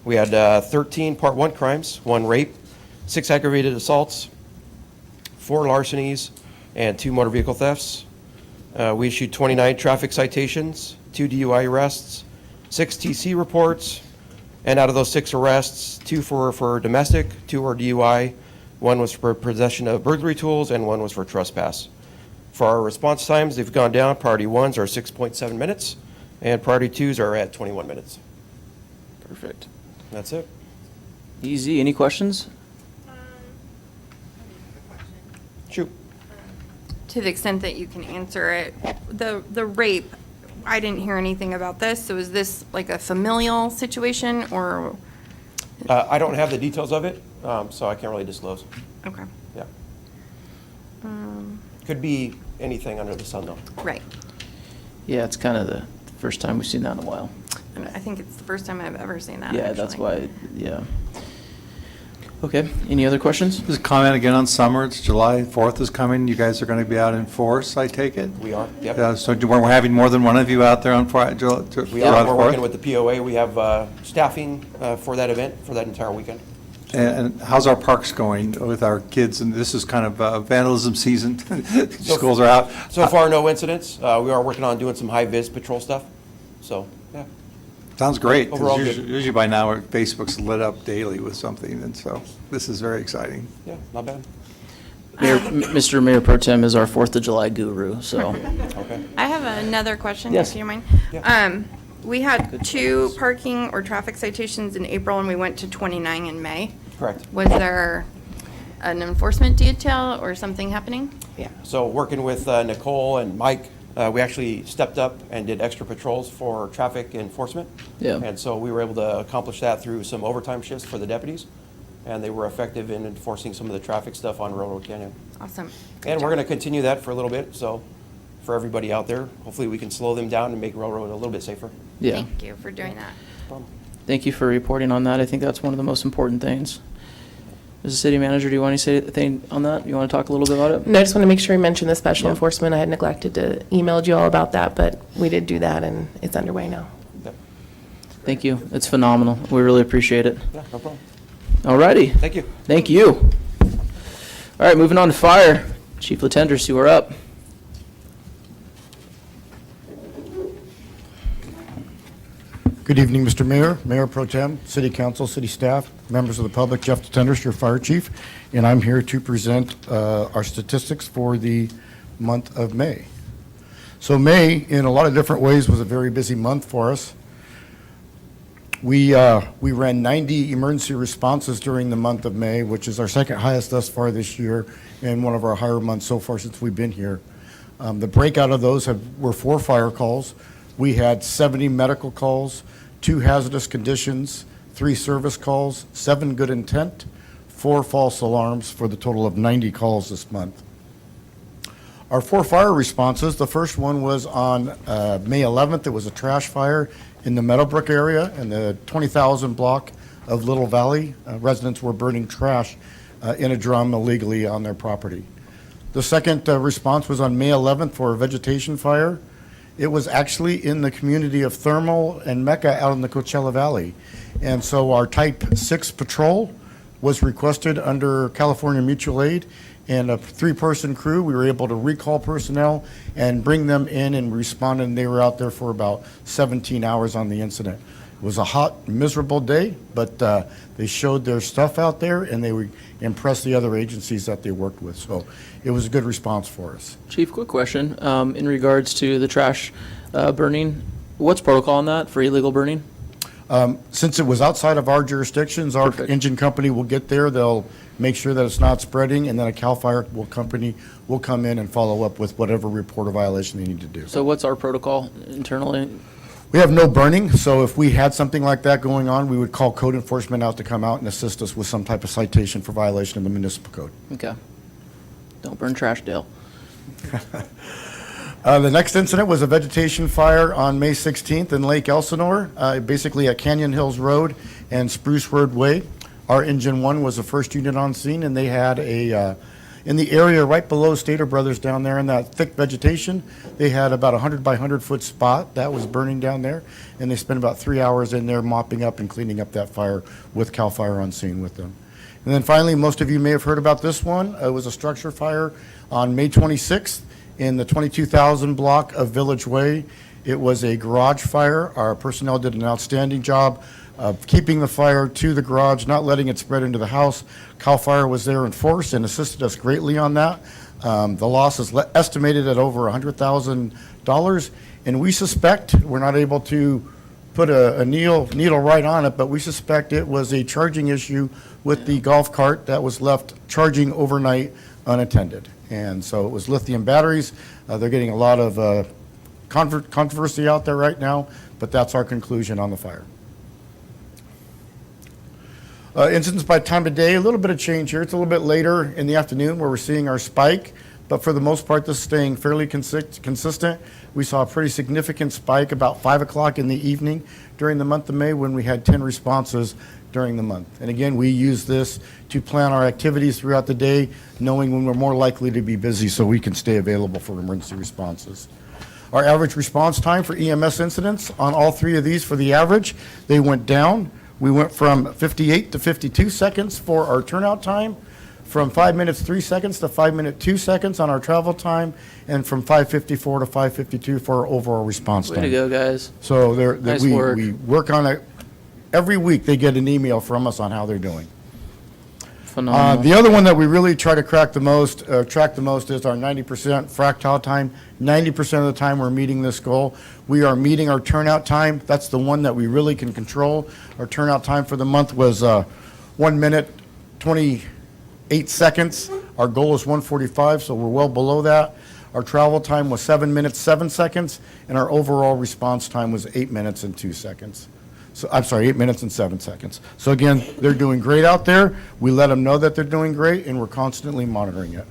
Speaker 16: We had 13 Part 1 crimes, 1 rape, 6 aggravated assaults, 4 larcenies, and 2 motor vehicle thefts. We issued 29 traffic citations, 2 DUI arrests, 6 TC reports, and out of those 6 arrests, 2 for domestic, 2 were DUI, 1 was for possession of burglary tools, and 1 was for trespass. For our response times, they've gone down. Priority 1s are 6.7 minutes, and priority 2s are at 21 minutes.
Speaker 1: Perfect.
Speaker 16: That's it.
Speaker 1: Easy. Any questions?
Speaker 16: Shoot.
Speaker 14: To the extent that you can answer it, the rape, I didn't hear anything about this. So is this like a familial situation or?
Speaker 16: I don't have the details of it, so I can't really disclose.
Speaker 14: Okay.
Speaker 16: Yeah. Could be anything under the sun, though.
Speaker 14: Right.
Speaker 1: Yeah, it's kind of the first time we've seen that in a while.
Speaker 14: And I think it's the first time I've ever seen that.
Speaker 1: Yeah, that's
Speaker 14: actually.
Speaker 1: why, yeah. Okay, any other questions?
Speaker 15: Just a comment again on summer, it's July 4th is coming, you guys are going to be out in force, I take it?
Speaker 16: We are, yep.
Speaker 15: So we're having more than one of you out there on July
Speaker 16: We are. We're
Speaker 15: 4th?
Speaker 16: working with the POA. We have staffing for that event, for that entire weekend.
Speaker 15: And how's our parks going with our kids? And this is kind of vandalism season. Schools are out.
Speaker 16: So far, no incidents. We are working on doing some high-vis patrol stuff. So, yeah.
Speaker 15: Sounds great. 'Cause
Speaker 16: Overall, good.
Speaker 15: usually by now, our Facebook's lit up daily with something, and so this is very exciting.
Speaker 16: Yeah, not bad.
Speaker 1: Mr. Mayor Pro Tem is our 4th of July guru, so.
Speaker 16: Okay.
Speaker 14: I have another question,
Speaker 1: Yes.
Speaker 14: if you don't mind.
Speaker 16: Yeah.
Speaker 14: We had 2 parking or traffic citations in April, and we went to 29 in May.
Speaker 16: Correct.
Speaker 14: Was there an enforcement detail or something happening?
Speaker 16: Yeah. So working with Nicole and Mike, we actually stepped up and did extra patrols for traffic enforcement.
Speaker 1: Yeah.
Speaker 16: And so we were able to accomplish that through some overtime shifts for the deputies, and they were effective in enforcing some of the traffic stuff on Railroad Canyon.
Speaker 14: Awesome.
Speaker 16: And we're going to continue that for a little bit, so for everybody out there, hopefully we can slow them down and make Railroad a little bit safer.
Speaker 1: Yeah.
Speaker 14: Thank you for doing that.
Speaker 1: Thank you for reporting on that. I think that's one of the most important things. As a city manager, do you want to say anything on that? You want to talk a little bit about it?
Speaker 10: No, I just want to make sure we mention the special
Speaker 1: Yeah.
Speaker 10: enforcement. I had neglected to email you all about that, but we did do that, and it's underway now.
Speaker 16: Yep.
Speaker 1: Thank you. It's phenomenal. We really appreciate it.
Speaker 16: Yeah, no problem.
Speaker 1: All righty.
Speaker 16: Thank you.
Speaker 1: Thank you. All right, moving on to fire. Chief Latendresse, you are up.
Speaker 17: Good evening, Mr. Mayor, Mayor Pro Tem, City Council, City Staff, members of the public. Jeff Latendresse, your Fire Chief, and I'm here to present our statistics for the month of May. So May, in a lot of different ways, was a very busy month for us. We ran 90 emergency responses during the month of May, which is our second highest thus far this year and one of our higher months so far since we've been here. The breakout of those were 4 fire calls. We had 70 medical calls, 2 hazardous conditions, 3 service calls, 7 good intent, 4 false alarms for the total of 90 calls this month. Our 4 fire responses, the first one was on May 11th. It was a trash fire in the Meadowbrook area in the 20,000 block of Little Valley. Residents were burning trash in a drum illegally on their property. The second response was on May 11th for a vegetation fire. It was actually in the community of Thermal and Mecca out in the Coachella Valley. And so our Type 6 patrol was requested under California Mutual Aid, and a 3-person crew. We were able to recall personnel and bring them in and respond, and they were out there for about 17 hours on the incident. It was a hot, miserable day, but they showed their stuff out there, and they impressed the other agencies that they worked with. So it was a good response for us.
Speaker 1: Chief, quick question. In regards to the trash burning, what's protocol on that for illegal burning?
Speaker 17: Since it was outside of our jurisdictions, our
Speaker 1: Perfect.
Speaker 17: engine company will get there, they'll make sure that it's not spreading, and then a CAL FIRE company will come in and follow up with whatever report or violation they need to do.
Speaker 1: So what's our protocol internally?
Speaker 17: We have no burning, so if we had something like that going on, we would call code enforcement out to come out and assist us with some type of citation for violation of the municipal code.
Speaker 1: Okay. Don't burn trash, Dale.
Speaker 17: The next incident was a vegetation fire on May 16th in Lake Elsinore, basically at Canyon Hills Road and Spruce Road Way. Our Engine 1 was the first unit on scene, and they had in the area right below Stater Brothers down there in that thick vegetation, they had about a 100 by 100 foot spot that was burning down there, and they spent about 3 hours in there mopping up and cleaning up that fire with CAL FIRE on scene with them. And then finally, most of you may have heard about this one. It was a structure fire on May 26th in the 22,000 block of Village Way. It was a garage fire. Our personnel did an outstanding job of keeping the fire to the garage, not letting it spread into the house. CAL FIRE was there in force and assisted us greatly on that. The loss is estimated at over $100,000, and we suspect, we're not able to put a needle right on it, but we suspect it was a charging issue with the golf cart that was left charging overnight unattended. And so it was lithium batteries. They're getting a lot of controversy out there right now, but that's our conclusion on the fire. Incidents by time of day, a little bit of change here. It's a little bit later in the afternoon where we're seeing our spike, but for the most part, this is staying fairly consistent. We saw a pretty significant spike about 5 o'clock in the evening during the month of May when we had 10 responses during the month. And again, we use this to plan our activities throughout the day, knowing when we're more likely to be busy so we can stay available for emergency responses. Our average response time for EMS incidents, on all 3 of these for the average, they went down. We went from 58 to 52 seconds for our turnout time, from 5 minutes 3 seconds to 5 minutes 2 seconds on our travel time, and from 5:54 to 5:52 for our overall response time.
Speaker 1: Way to go, guys.
Speaker 17: So
Speaker 1: Nice work.
Speaker 17: we work on it. Every week they get an email from us on how they're doing.
Speaker 1: Phenomenal.
Speaker 17: The other one that we really try to track the most is our 90% fractile time. 90% of the time we're meeting this goal. We are meeting our turnout time. That's the one that we really can control. Our turnout time for the month was 1 minute, 28 seconds. Our goal is 1:45, so we're well below that. Our travel time was 7 minutes, 7 seconds, and our overall response time was 8 minutes and 2 seconds. So, I'm sorry, 8 minutes and 7 seconds. So again, they're doing great out there. We let them know that they're doing great, and we're constantly monitoring it.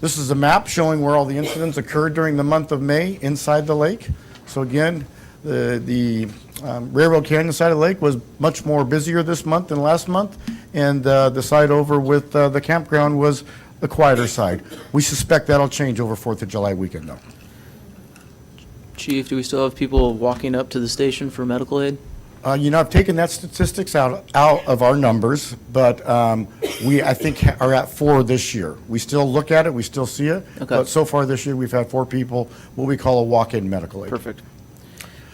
Speaker 17: This is a map showing where all the incidents occurred during the month of May inside the lake. So again, the Railroad Canyon side of the lake was much more busier this month than last month, and the side over with the campground was the quieter side. We suspect that'll change over 4th of July weekend, though.
Speaker 1: Chief, do we still have people walking up to the station for medical aid?
Speaker 17: I've taken that statistics out of our numbers, but we, I think, are at 4 this year. We still look at it, we still see it,
Speaker 1: Okay.
Speaker 17: but so far this year, we've had 4 people, what we call a walk-in medical aid.
Speaker 1: Perfect.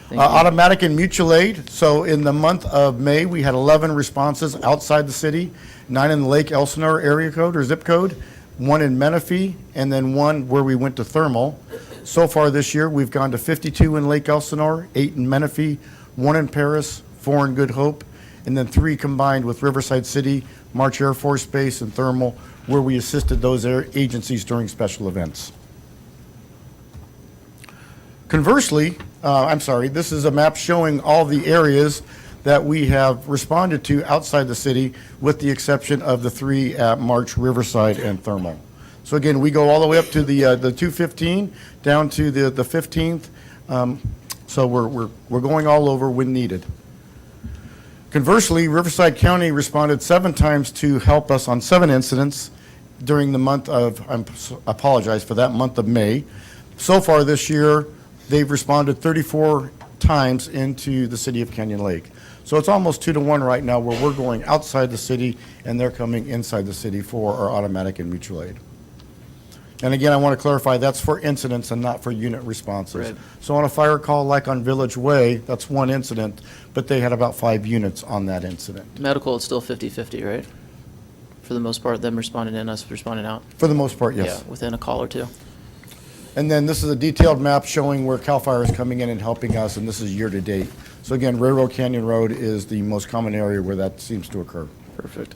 Speaker 1: Thank you.
Speaker 17: Automatic and mutual aid, so in the month of May, we had 11 responses outside the city, 9 in the Lake Elsinore area code or zip code, 1 in Menifee, and then 1 where we went to Thermal. So far this year, we've gone to 52 in Lake Elsinore, 8 in Menifee, 1 in Paris, 4 in Good Hope, and then 3 combined with Riverside City, March Air Force Base, and Thermal, where we assisted those agencies during special events. Conversely, this is a map showing all the areas that we have responded to outside the city, with the exception of the 3 at March, Riverside, and Thermal. So again, we go all the way up to the 215, down to the 15th. So we're going all over when needed. Conversely, Riverside County responded 7 times to help us on 7 incidents during the month of, I apologize for that month of May. So far this year, they've responded 34 times into the city of Canyon Lake. So it's almost 2 to 1 right now where we're going outside the city and they're coming inside the city for our automatic and mutual aid. And again, I want to clarify, that's for incidents and not for unit responses.
Speaker 1: Right.
Speaker 17: So on a fire call like on Village Way, that's 1 incident, but they had about 5 units on that incident.
Speaker 1: Medical, it's still 50/50, right? For the most part, them responding in, us responding out?
Speaker 17: For the most part, yes.
Speaker 1: Yeah, within a call or two.
Speaker 17: And then this is a detailed map showing where CAL FIRE is coming in and helping us, and this is year-to-date. So again, Railroad Canyon Road is the most common area where that seems to occur.
Speaker 1: Perfect.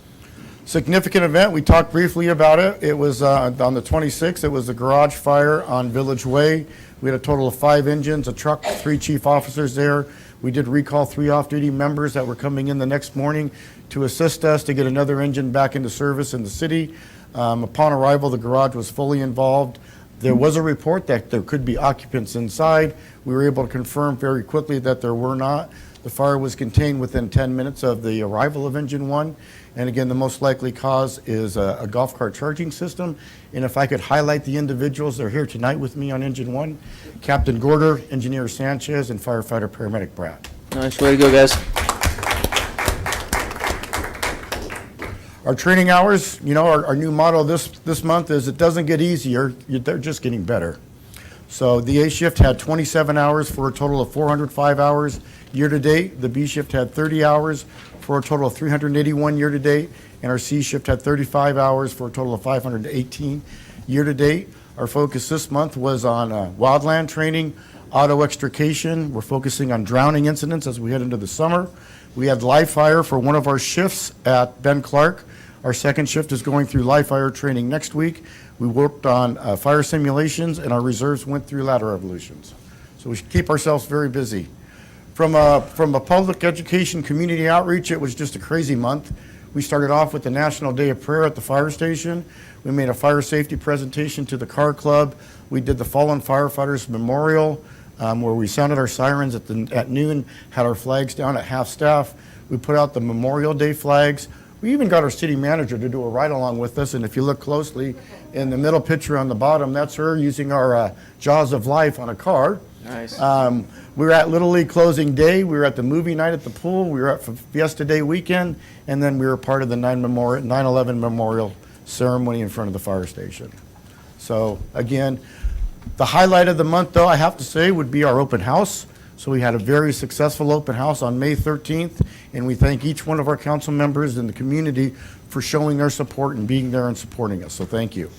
Speaker 17: Significant event, we talked briefly about it. It was on the 26th, it was the garage fire on Village Way. We had a total of 5 engines, a truck, 3 chief officers there. We did recall 3 off-duty members that were coming in the next morning to assist us to get another engine back into service in the city. Upon arrival, the garage was fully involved. There was a report that there could be occupants inside. We were able to confirm very quickly that there were not. The fire was contained within 10 minutes of the arrival of Engine 1. And again, the most likely cause is a golf cart charging system. And if I could highlight the individuals that are here tonight with me on Engine 1, Captain Gorder, Engineer Sanchez, and Firefighter Paramedic Pratt.
Speaker 1: Nice, way to go, guys.
Speaker 17: Our training hours, you know, our new motto this month is it doesn't get easier, they're just getting better. So the A shift had 27 hours for a total of 405 hours year-to-date. The B shift had 30 hours for a total of 381 year-to-date. And our C shift had 35 hours for a total of 518 year-to-date. Our focus this month was on wildland training, auto extrication. We're focusing on drowning incidents as we head into the summer. We had live fire for one of our shifts at Ben Clark. Our second shift is going through live fire training next week. We worked on fire simulations, and our reserves went through ladder evolutions. So we should keep ourselves very busy. From a public education community outreach, it was just a crazy month. We started off with the National Day of Prayer at the fire station. We made a fire safety presentation to the car club. We did the Fallen Firefighters Memorial, where we sounded our sirens at noon, had our flags down at half-staff. We put out the Memorial Day flags. We even got our city manager to do a ride-along with us, and if you look closely, in the middle picture on the bottom, that's her using our Jaws of Life on a car.
Speaker 1: Nice.
Speaker 17: We were at Little League closing day, we were at the movie night at the pool, we were at Fiesta Day weekend, and then we were part of the 9/11 Memorial ceremony in front of the fire station. So again, the highlight of the month, though, I have to say, would be our open house. So we had a very successful open house on May 13th, and we thank each one of our council members in the community for showing their support and being there and supporting us. So thank you.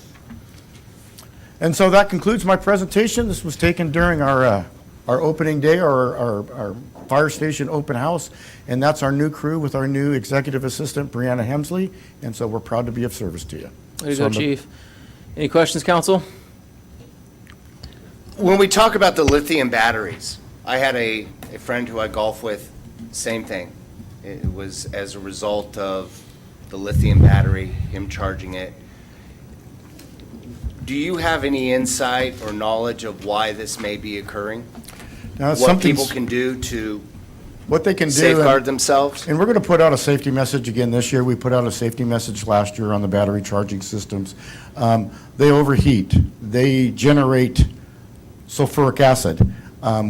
Speaker 17: And so that concludes my presentation. This was taken during our opening day, our fire station open house, and that's our new crew with our new executive assistant, Brianna Hemsley, and so we're proud to be of service to you.
Speaker 1: Way to go, Chief. Any questions, council?
Speaker 5: When we talk about the lithium batteries, I had a friend who I golf with, same thing. It was as a result of the lithium battery, him charging it. Do you have any insight or knowledge of why this may be occurring?
Speaker 17: Now,
Speaker 5: What people can do to
Speaker 17: what they can do,
Speaker 5: safeguard themselves?
Speaker 17: And we're going to put out a safety message again this year. We put out a safety message last year on the battery charging systems. They overheat. They generate sulfuric acid.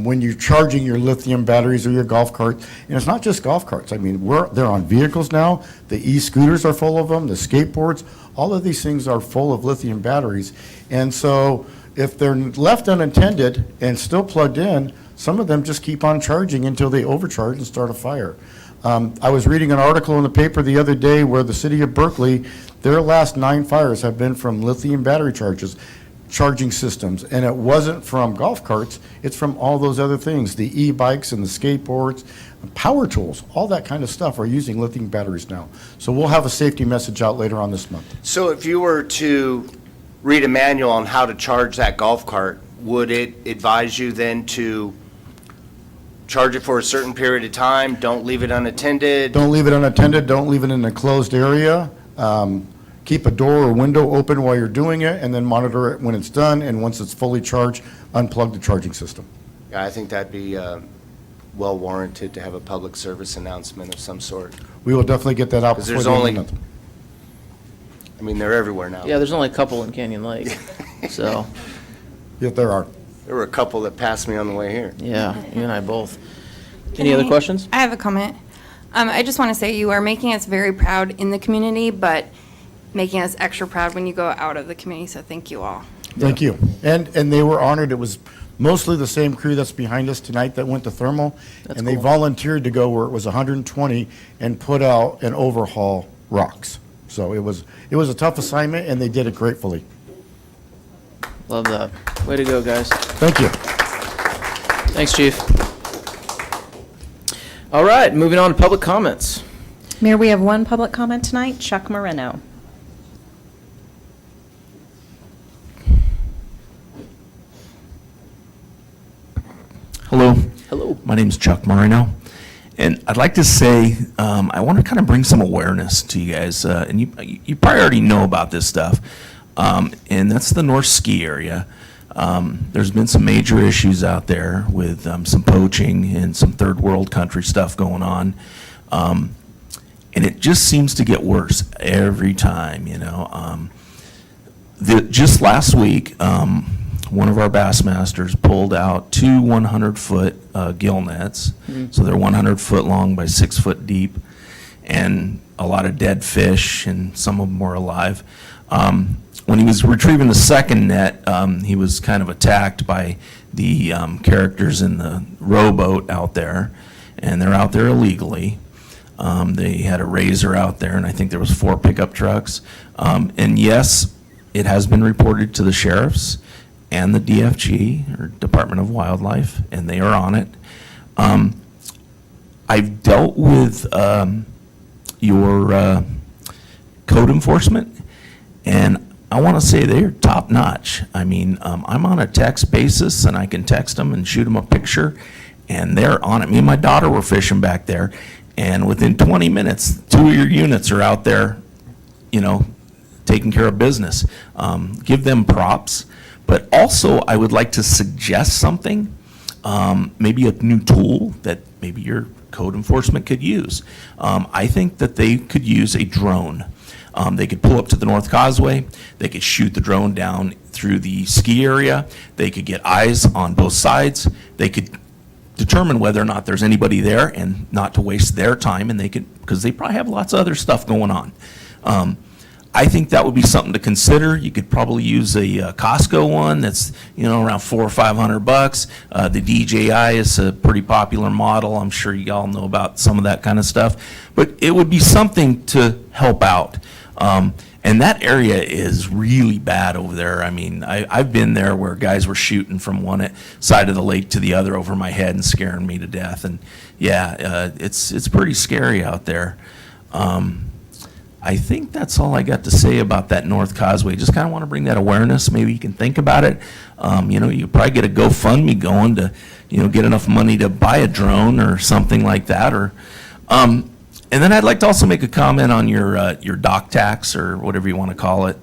Speaker 17: When you're charging your lithium batteries or your golf cart, and it's not just golf carts. I mean, they're on vehicles now. The e-scooters are full of them, the skateboards. All of these things are full of lithium batteries. And so if they're left unattended and still plugged in, some of them just keep on charging until they overcharge and start a fire. I was reading an article in the paper the other day where the city of Berkeley, their last 9 fires have been from lithium battery charging systems, and it wasn't from golf carts, it's from all those other things, the e-bikes and the skateboards, power tools, all that kind of stuff are using lithium batteries now. So we'll have a safety message out later on this month.
Speaker 5: So if you were to read a manual on how to charge that golf cart, would it advise you then to charge it for a certain period of time, don't leave it unattended?
Speaker 17: Don't leave it unattended, don't leave it in a closed area. Keep a door or window open while you're doing it, and then monitor it when it's done, and once it's fully charged, unplug the charging system.
Speaker 5: Yeah, I think that'd be well warranted to have a public service announcement of some sort.
Speaker 17: We will definitely get that out
Speaker 5: 'Cause
Speaker 17: before
Speaker 5: there's
Speaker 17: the end of
Speaker 5: only,
Speaker 17: the month.
Speaker 5: I mean, they're everywhere now.
Speaker 1: Yeah, there's only a couple in Canyon Lake, so,
Speaker 17: Yes, there are.
Speaker 5: There were a couple that passed me on the way here.
Speaker 1: yeah, you and I both. Any other questions?
Speaker 14: I have a comment. I just want to say you are making us very proud in the community, but making us extra proud when you go out of the community, so thank you all.
Speaker 17: Thank you. And they were honored. It was mostly the same crew that's behind us tonight that went to thermal.
Speaker 1: That's
Speaker 17: And they
Speaker 1: cool.
Speaker 17: volunteered to go where it was 120 and put out and overhaul rocks. So it was a tough assignment, and they did it gratefully.
Speaker 1: Love that. Way to go, guys.
Speaker 17: Thank you.
Speaker 1: Thanks, Chief. All right, moving on to public comments.
Speaker 18: Mayor, we have one public comment tonight, Chuck Moreno.
Speaker 19: Hello.
Speaker 1: Hello.
Speaker 19: My name's Chuck Moreno, and I'd like to say I want to kind of bring some awareness to you guys, and you probably already know about this stuff, and that's the North Ski area. There's been some major issues out there with some poaching and some third world country stuff going on, and it just seems to get worse every time, you know. Just last week, one of our Bassmasters pulled out two 100-foot gill nets. So they're 100 foot long by 6 foot deep, and a lot of dead fish, and some of them were alive. When he was retrieving the second net, he was kind of attacked by the characters in the rowboat out there, and they're out there illegally. They had a razor out there, and I think there was 4 pickup trucks. And yes, it has been reported to the sheriffs and the DFG, or Department of Wildlife, and they are on it. I've dealt with your code enforcement, and I want to say they're top notch. I mean, I'm on a text basis, and I can text them and shoot them a picture, and they're on it. Me and my daughter were fishing back there, and within 20 minutes, 2 of your units are out there, you know, taking care of business. Give them props. But also, I would like to suggest something, maybe a new tool that maybe your code enforcement could use. I think that they could use a drone. They could pull up to the North Causeway, they could shoot the drone down through the ski area, they could get eyes on both sides, they could determine whether or not there's anybody there and not to waste their time, and they could, because they probably have lots of other stuff going on. I think that would be something to consider. You could probably use a Costco one that's, you know, around $400 or $500. The DJI is a pretty popular model. I'm sure y'all know about some of that kind of stuff. But it would be something to help out. And that area is really bad over there. I mean, I've been there where guys were shooting from one side of the lake to the other over my head and scaring me to death. And yeah, it's pretty scary out there. I think that's all I got to say about that North Causeway. Just kind of want to bring that awareness. Maybe you can think about it. You know, you probably get a GoFundMe going to, you know, get enough money to buy a drone or something like that. Or, and then I'd like to also make a comment on your dock tax or whatever you want to call it.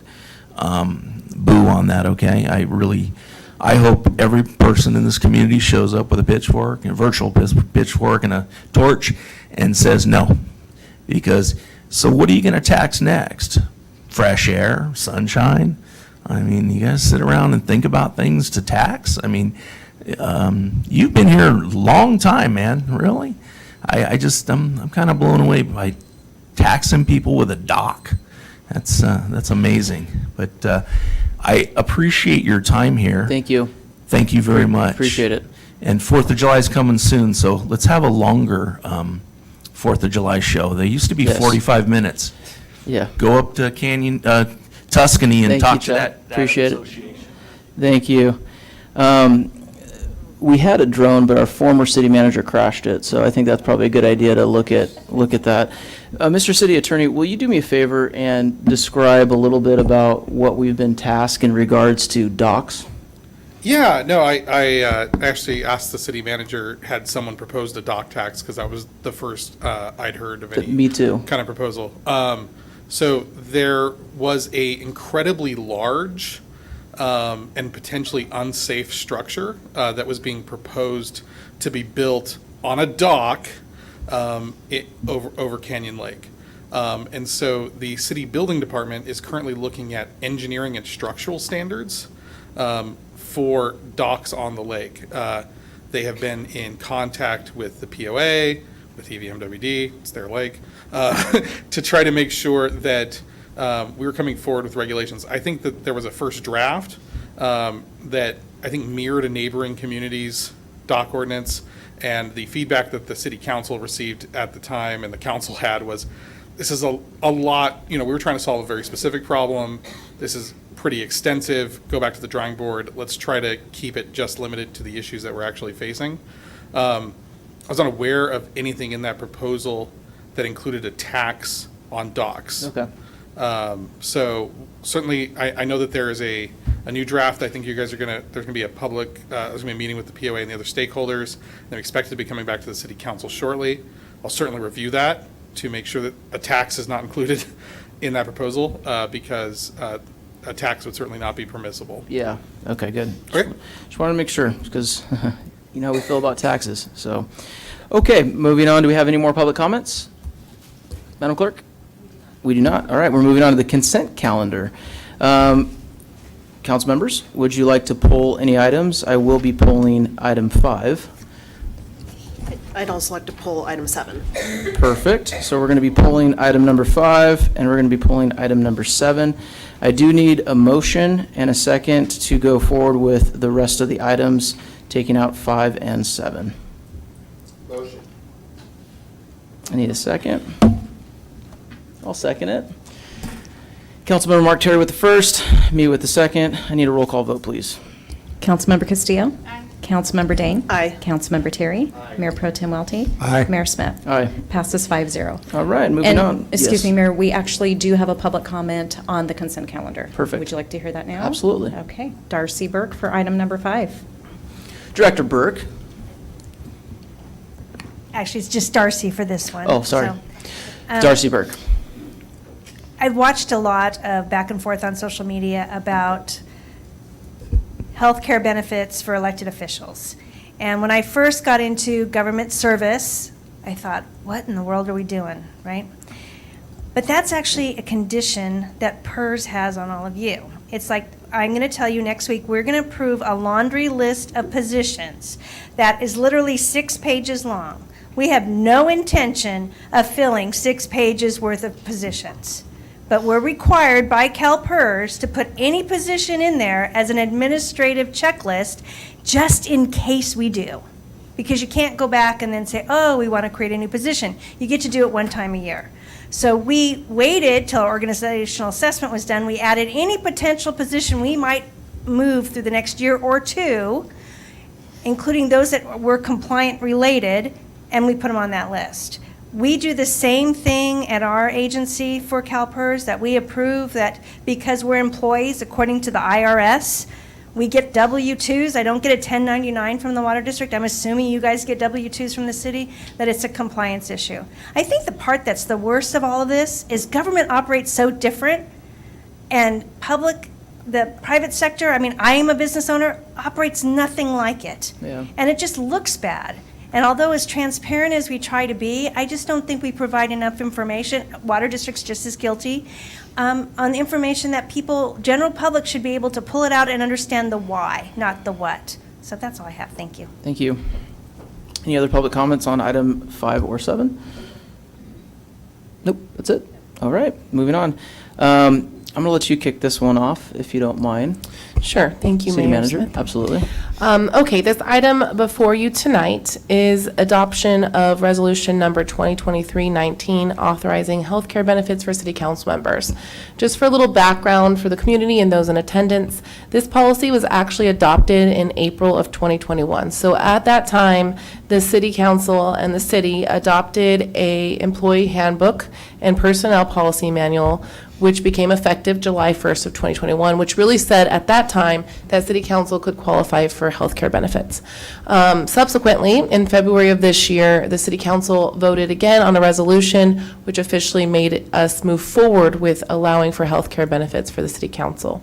Speaker 19: Boo on that, okay? I hope every person in this community shows up with a pitchfork, a virtual pitchfork and a torch and says no. Because so what are you going to tax next? Fresh air, sunshine? I mean, you guys sit around and think about things to tax? I mean, you've been here a long time, man, really? I'm kind of blown away by taxing people with a dock. That's amazing. But I appreciate your time here.
Speaker 1: Thank you.
Speaker 19: Thank you very much.
Speaker 1: Appreciate it.
Speaker 19: And 4th of July is coming soon, so let's have a longer 4th of July show. They used to be
Speaker 1: Yes.
Speaker 19: 45 minutes.
Speaker 1: Yeah.
Speaker 19: Go up to Tuscany and
Speaker 1: Thank
Speaker 19: talk
Speaker 1: you,
Speaker 19: to
Speaker 1: Chuck.
Speaker 19: that
Speaker 1: Appreciate it.
Speaker 19: association.
Speaker 1: Thank you. We had a drone, but our former city manager crashed it, so I think that's probably a good idea to look at that. Mr. City Attorney, will you do me a favor and describe a little bit about what we've been tasked in regards to docks?
Speaker 4: Yeah, no, I actually asked the city manager, had someone proposed a dock tax, because that was the first I'd heard of any
Speaker 1: Me too.
Speaker 4: kind of proposal. So there was a incredibly large and potentially unsafe structure that was being proposed to be built on a dock over Canyon Lake. And so the city building department is currently looking at engineering and structural standards for docks on the lake. They have been in contact with the POA, with EVMWD, it's their lake, to try to make sure that we were coming forward with regulations. I think that there was a first draft that I think mirrored a neighboring community's dock ordinance, and the feedback that the city council received at the time and the council had was, this is a lot, we were trying to solve a very specific problem. This is pretty extensive. Go back to the drawing board. Let's try to keep it just limited to the issues that we're actually facing. I was unaware of anything in that proposal that included a tax on docks.
Speaker 1: Okay.
Speaker 4: So certainly, I know that there is a new draft. I think you guys there's going to be a public, there's going to be a meeting with the POA and the other stakeholders. They're expected to be coming back to the city council shortly. I'll certainly review that to make sure that a tax is not included in that proposal, because a tax would certainly not be permissible.
Speaker 1: Yeah, okay, good.
Speaker 4: Great.
Speaker 1: Just wanted to make sure, because you know how we feel about taxes, so. Okay, moving on, do we have any more public comments? Madam Clerk? We do not. All right, we're moving on to the consent calendar. Council members, would you like to pull any items? I will be pulling item 5.
Speaker 7: I'd also like to pull item 7.
Speaker 1: Perfect. So we're going to be pulling item number 5, and we're going to be pulling item number 7. I do need a motion and a second to go forward with the rest of the items, taking out 5 and 7.
Speaker 5: Motion.
Speaker 1: I need a second. I'll second it. Councilmember Mark Terry with the first, me with the second. I need a roll call vote, please.
Speaker 18: Councilmember Castillo?
Speaker 14: Aye.
Speaker 18: Councilmember Dane?
Speaker 7: Aye.
Speaker 18: Councilmember Terry? Mayor Pro Tem Welty?
Speaker 15: Aye.
Speaker 18: Mayor Smith?
Speaker 1: Aye.
Speaker 18: Passes 5-0.
Speaker 1: All right, moving on.
Speaker 18: Excuse
Speaker 1: Yes.
Speaker 18: me, Mayor, we actually do have a public comment on the consent calendar.
Speaker 1: Perfect.
Speaker 18: Would you like to hear that now?
Speaker 1: Absolutely.
Speaker 18: Okay. Darcy Burke for item number 5.
Speaker 1: Director Burke.
Speaker 9: Actually, it's just Darcy for this one.
Speaker 1: Oh, sorry.
Speaker 9: So,
Speaker 1: Darcy Burke.
Speaker 9: I've watched a lot of back and forth on social media about healthcare benefits for elected officials. And when I first got into government service, I thought, what in the world are we doing, right? But that's actually a condition that PERS has on all of you. It's like, I'm going to tell you next week, we're going to approve a laundry list of positions that is literally 6 pages long. We have no intention of filling 6 pages worth of positions. But we're required by CalPERS to put any position in there as an administrative checklist just in case we do. Because you can't go back and then say, oh, we want to create a new position. You get to do it one time a year. So we waited till our organizational assessment was done. We added any potential position we might move through the next year or two, including those that were compliant related, and we put them on that list. We do the same thing at our agency for CalPERS, that we approve that because we're employees, according to the IRS, we get W-2s. I don't get a 1099 from the water district. I'm assuming you guys get W-2s from the city, that it's a compliance issue. I think the part that's the worst of all of this is government operates so different, and the private sector, I mean, I am a business owner, operates nothing like it.
Speaker 1: Yeah.
Speaker 9: And it just looks bad. And although as transparent as we try to be, I just don't think we provide enough information. Water district's just as guilty on the information that people, general public, should be able to pull it out and understand the why, not the what. So that's all I have. Thank you.
Speaker 1: Thank you. Any other public comments on item 5 or 7? Nope, that's it. All right, moving on. I'm going to let you kick this one off, if you don't mind.
Speaker 10: Sure, thank you,
Speaker 1: City
Speaker 10: Mayor
Speaker 1: Manager,
Speaker 10: Smith.
Speaker 1: absolutely.
Speaker 10: Okay, this item before you tonight is adoption of resolution number 2023-19, authorizing healthcare benefits for city council members. Just for a little background for the community and those in attendance, this policy was actually adopted in April of 2021. So at that time, the city council and the city adopted a employee handbook and personnel policy manual, which became effective July 1st of 2021, which really said at that time that City Council could qualify for health care benefits. Subsequently, in February of this year, the City Council voted again on a resolution which officially made us move forward with allowing for health care benefits for the City Council.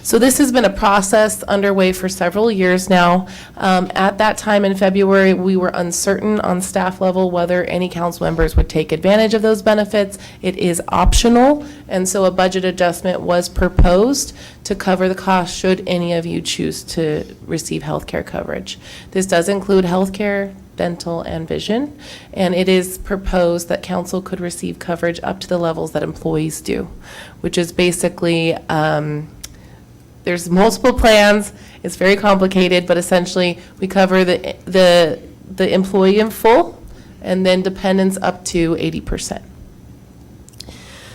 Speaker 10: So this has been a process underway for several years now. At that time in February, we were uncertain on staff level whether any council members would take advantage of those benefits. It is optional, and so a budget adjustment was proposed to cover the cost should any of you choose to receive health care coverage. This does include health care, dental, and vision, and it is proposed that council could receive coverage up to the levels that employees do, which is basically there's multiple plans. It's very complicated, but essentially we cover the employee in full, and then dependents up to 80%.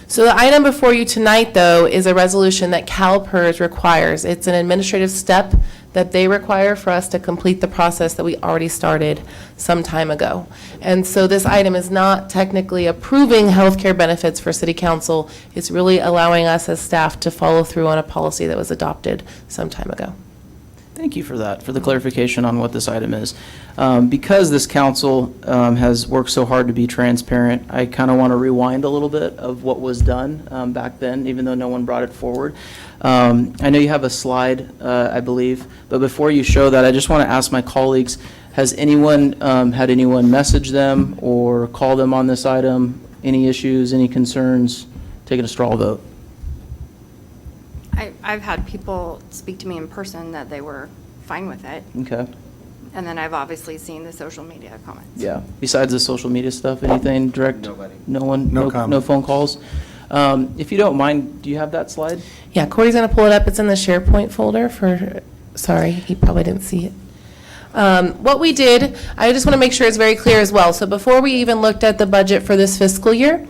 Speaker 10: So the item before you tonight, though, is a resolution that CalPERS requires. It's an administrative step that they require for us to complete the process that we already started some time ago. And so this item is not technically approving health care benefits for City Council. It's really allowing us as staff to follow through on a policy that was adopted some time ago.
Speaker 1: Thank you for that, for the clarification on what this item is. Because this council has worked so hard to be transparent, I kind of want to rewind a little bit of what was done back then, even though no one brought it forward. I know you have a slide, I believe, but before you show that, I just want to ask my colleagues, has anyone had anyone message them or call them on this item? Any issues, any concerns? Taking a straw vote.
Speaker 14: I've had people speak to me in person that they were fine with it.
Speaker 1: Okay.
Speaker 14: And then I've obviously seen the social media comments.
Speaker 1: Yeah. Besides the social media stuff, anything direct?
Speaker 5: Nobody.
Speaker 1: No one?
Speaker 15: No comment.
Speaker 1: No phone calls? If you don't mind, do you have that slide?
Speaker 10: Yeah, Corey's going to pull it up. It's in the SharePoint folder for, sorry, he probably didn't see it. What we did, I just want to make sure it's very clear as well. So before we even looked at the budget for this fiscal year,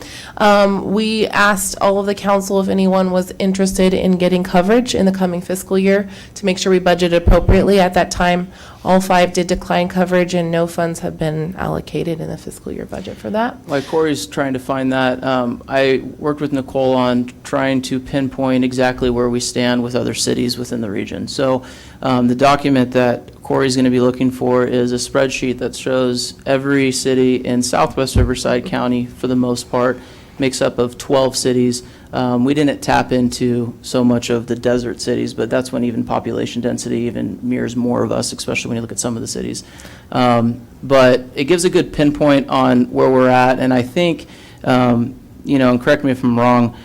Speaker 10: we asked all of the council if anyone was interested in getting coverage in the coming fiscal year to make sure we budgeted appropriately. At that time, all 5 did decline coverage, and no funds have been allocated in the fiscal year budget for that.
Speaker 1: While Corey's trying to find that, I worked with Nicole on trying to pinpoint exactly where we stand with other cities within the region. So the document that Corey's going to be looking for is a spreadsheet that shows every city in Southwest Riverside County, for the most part, makes up of 12 cities. We didn't tap into so much of the desert cities, but that's when even population density even mirrors more of us, especially when you look at some of the cities. But it gives a good pinpoint on where we're at, and I think, and correct me if I'm wrong,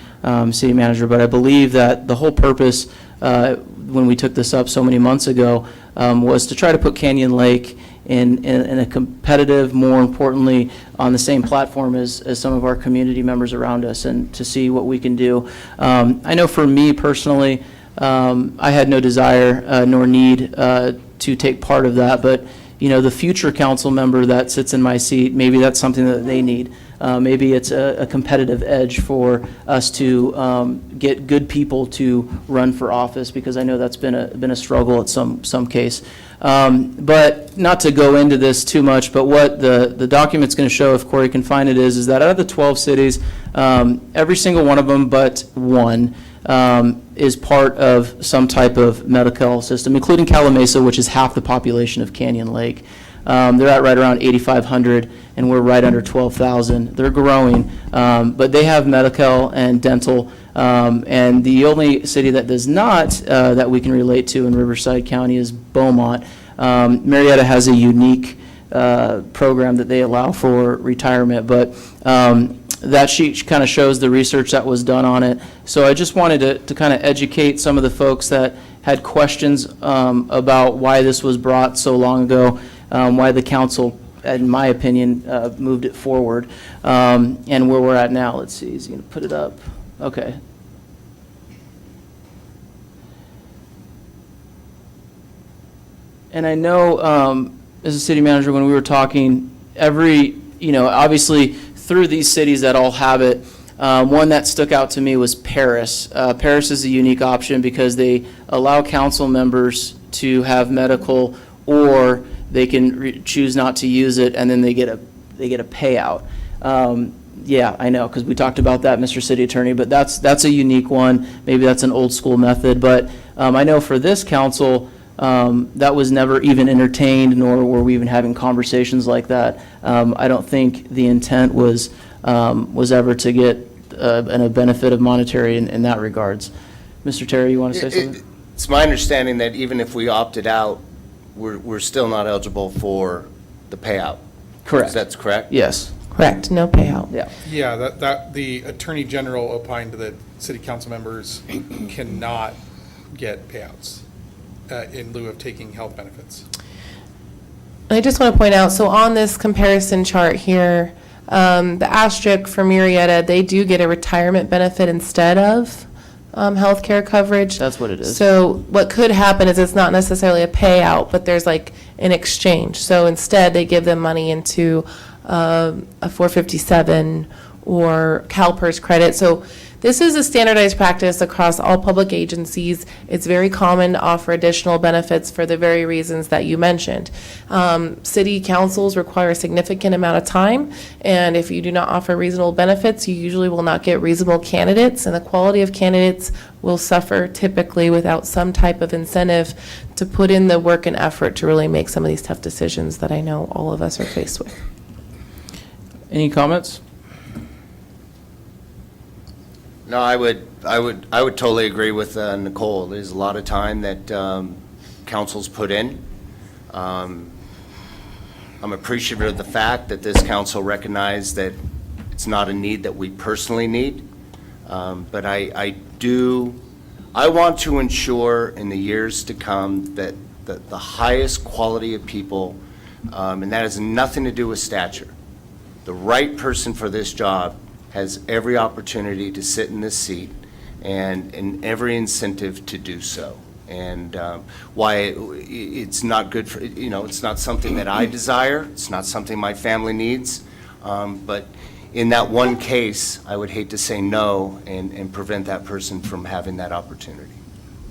Speaker 1: City Manager, but I believe that the whole purpose when we took this up so many months ago was to try to put Canyon Lake in a competitive, more importantly, on the same platform as some of our community members around us, and to see what we can do. I know for me personally, I had no desire nor need to take part of that, but the future council member that sits in my seat, maybe that's something that they need. Maybe it's a competitive edge for us to get good people to run for office, because I know that's been a struggle at some case. But not to go into this too much, but what the document's going to show, if Corey can find it, is that out of the 12 cities, every single one of them but one is part of some type of medical system, including Calimesa, which is half the population of Canyon Lake. They're at right around 8,500, and we're right under 12,000. They're growing, but they have medical and dental, and the only city that does not, that we can relate to in Riverside County, is Beaumont. Marietta has a unique program that they allow for retirement, but that sheet kind of shows the research that was done on it. So I just wanted to kind of educate some of the folks that had questions about why this was brought so long ago, why the council, in my opinion, moved it forward, and where we're at now. Let's see, is he going to put it up? Okay. And I know, as a city manager, when we were talking, obviously through these cities that all have it, one that stuck out to me was Paris. Paris is a unique option because they allow council members to have medical, or they can choose not to use it, and then they get a payout. Yeah, I know, because we talked about that, Mr. City Attorney, but that's a unique one. Maybe that's an old school method, but I know for this council, that was never even entertained, nor were we even having conversations like that. I don't think the intent was ever to get a benefit of monetary in that regards. Mr. Terry, you want to say something?
Speaker 5: It's my understanding that even if we opted out, we're still not eligible for the payout.
Speaker 1: Correct.
Speaker 5: That's correct?
Speaker 1: Yes.
Speaker 10: Correct, no payout.
Speaker 1: Yeah.
Speaker 4: Yeah, that the Attorney General opined that city council members cannot get payouts in lieu of taking health benefits.
Speaker 10: I just want to point out, so on this comparison chart here, the asterisk for Marietta, they do get a retirement benefit instead of healthcare coverage.
Speaker 1: That's what it is.
Speaker 10: So what could happen is it's not necessarily a payout, but there's like an exchange. So instead, they give them money into a 457 or CalPERS credit. So this is a standardized practice across all public agencies. It's very common to offer additional benefits for the very reasons that you mentioned. City councils require a significant amount of time, and if you do not offer reasonable benefits, you usually will not get reasonable candidates, and the quality of candidates will suffer typically without some type of incentive to put in the work and effort to really make some of these tough decisions that I know all of us are faced with.
Speaker 1: Any comments?
Speaker 5: No, I would totally agree with Nicole. There's a lot of time that councils put in. I'm appreciative of the fact that this council recognized that it's not a need that we personally need. But I want to ensure in the years to come that the highest quality of people, and that has nothing to do with stature, the right person for this job has every opportunity to sit in this seat and every incentive to do so. And why it's not good for, it's not something that I desire, it's not something my family needs, but in that one case, I would hate to say no and prevent that person from having that opportunity.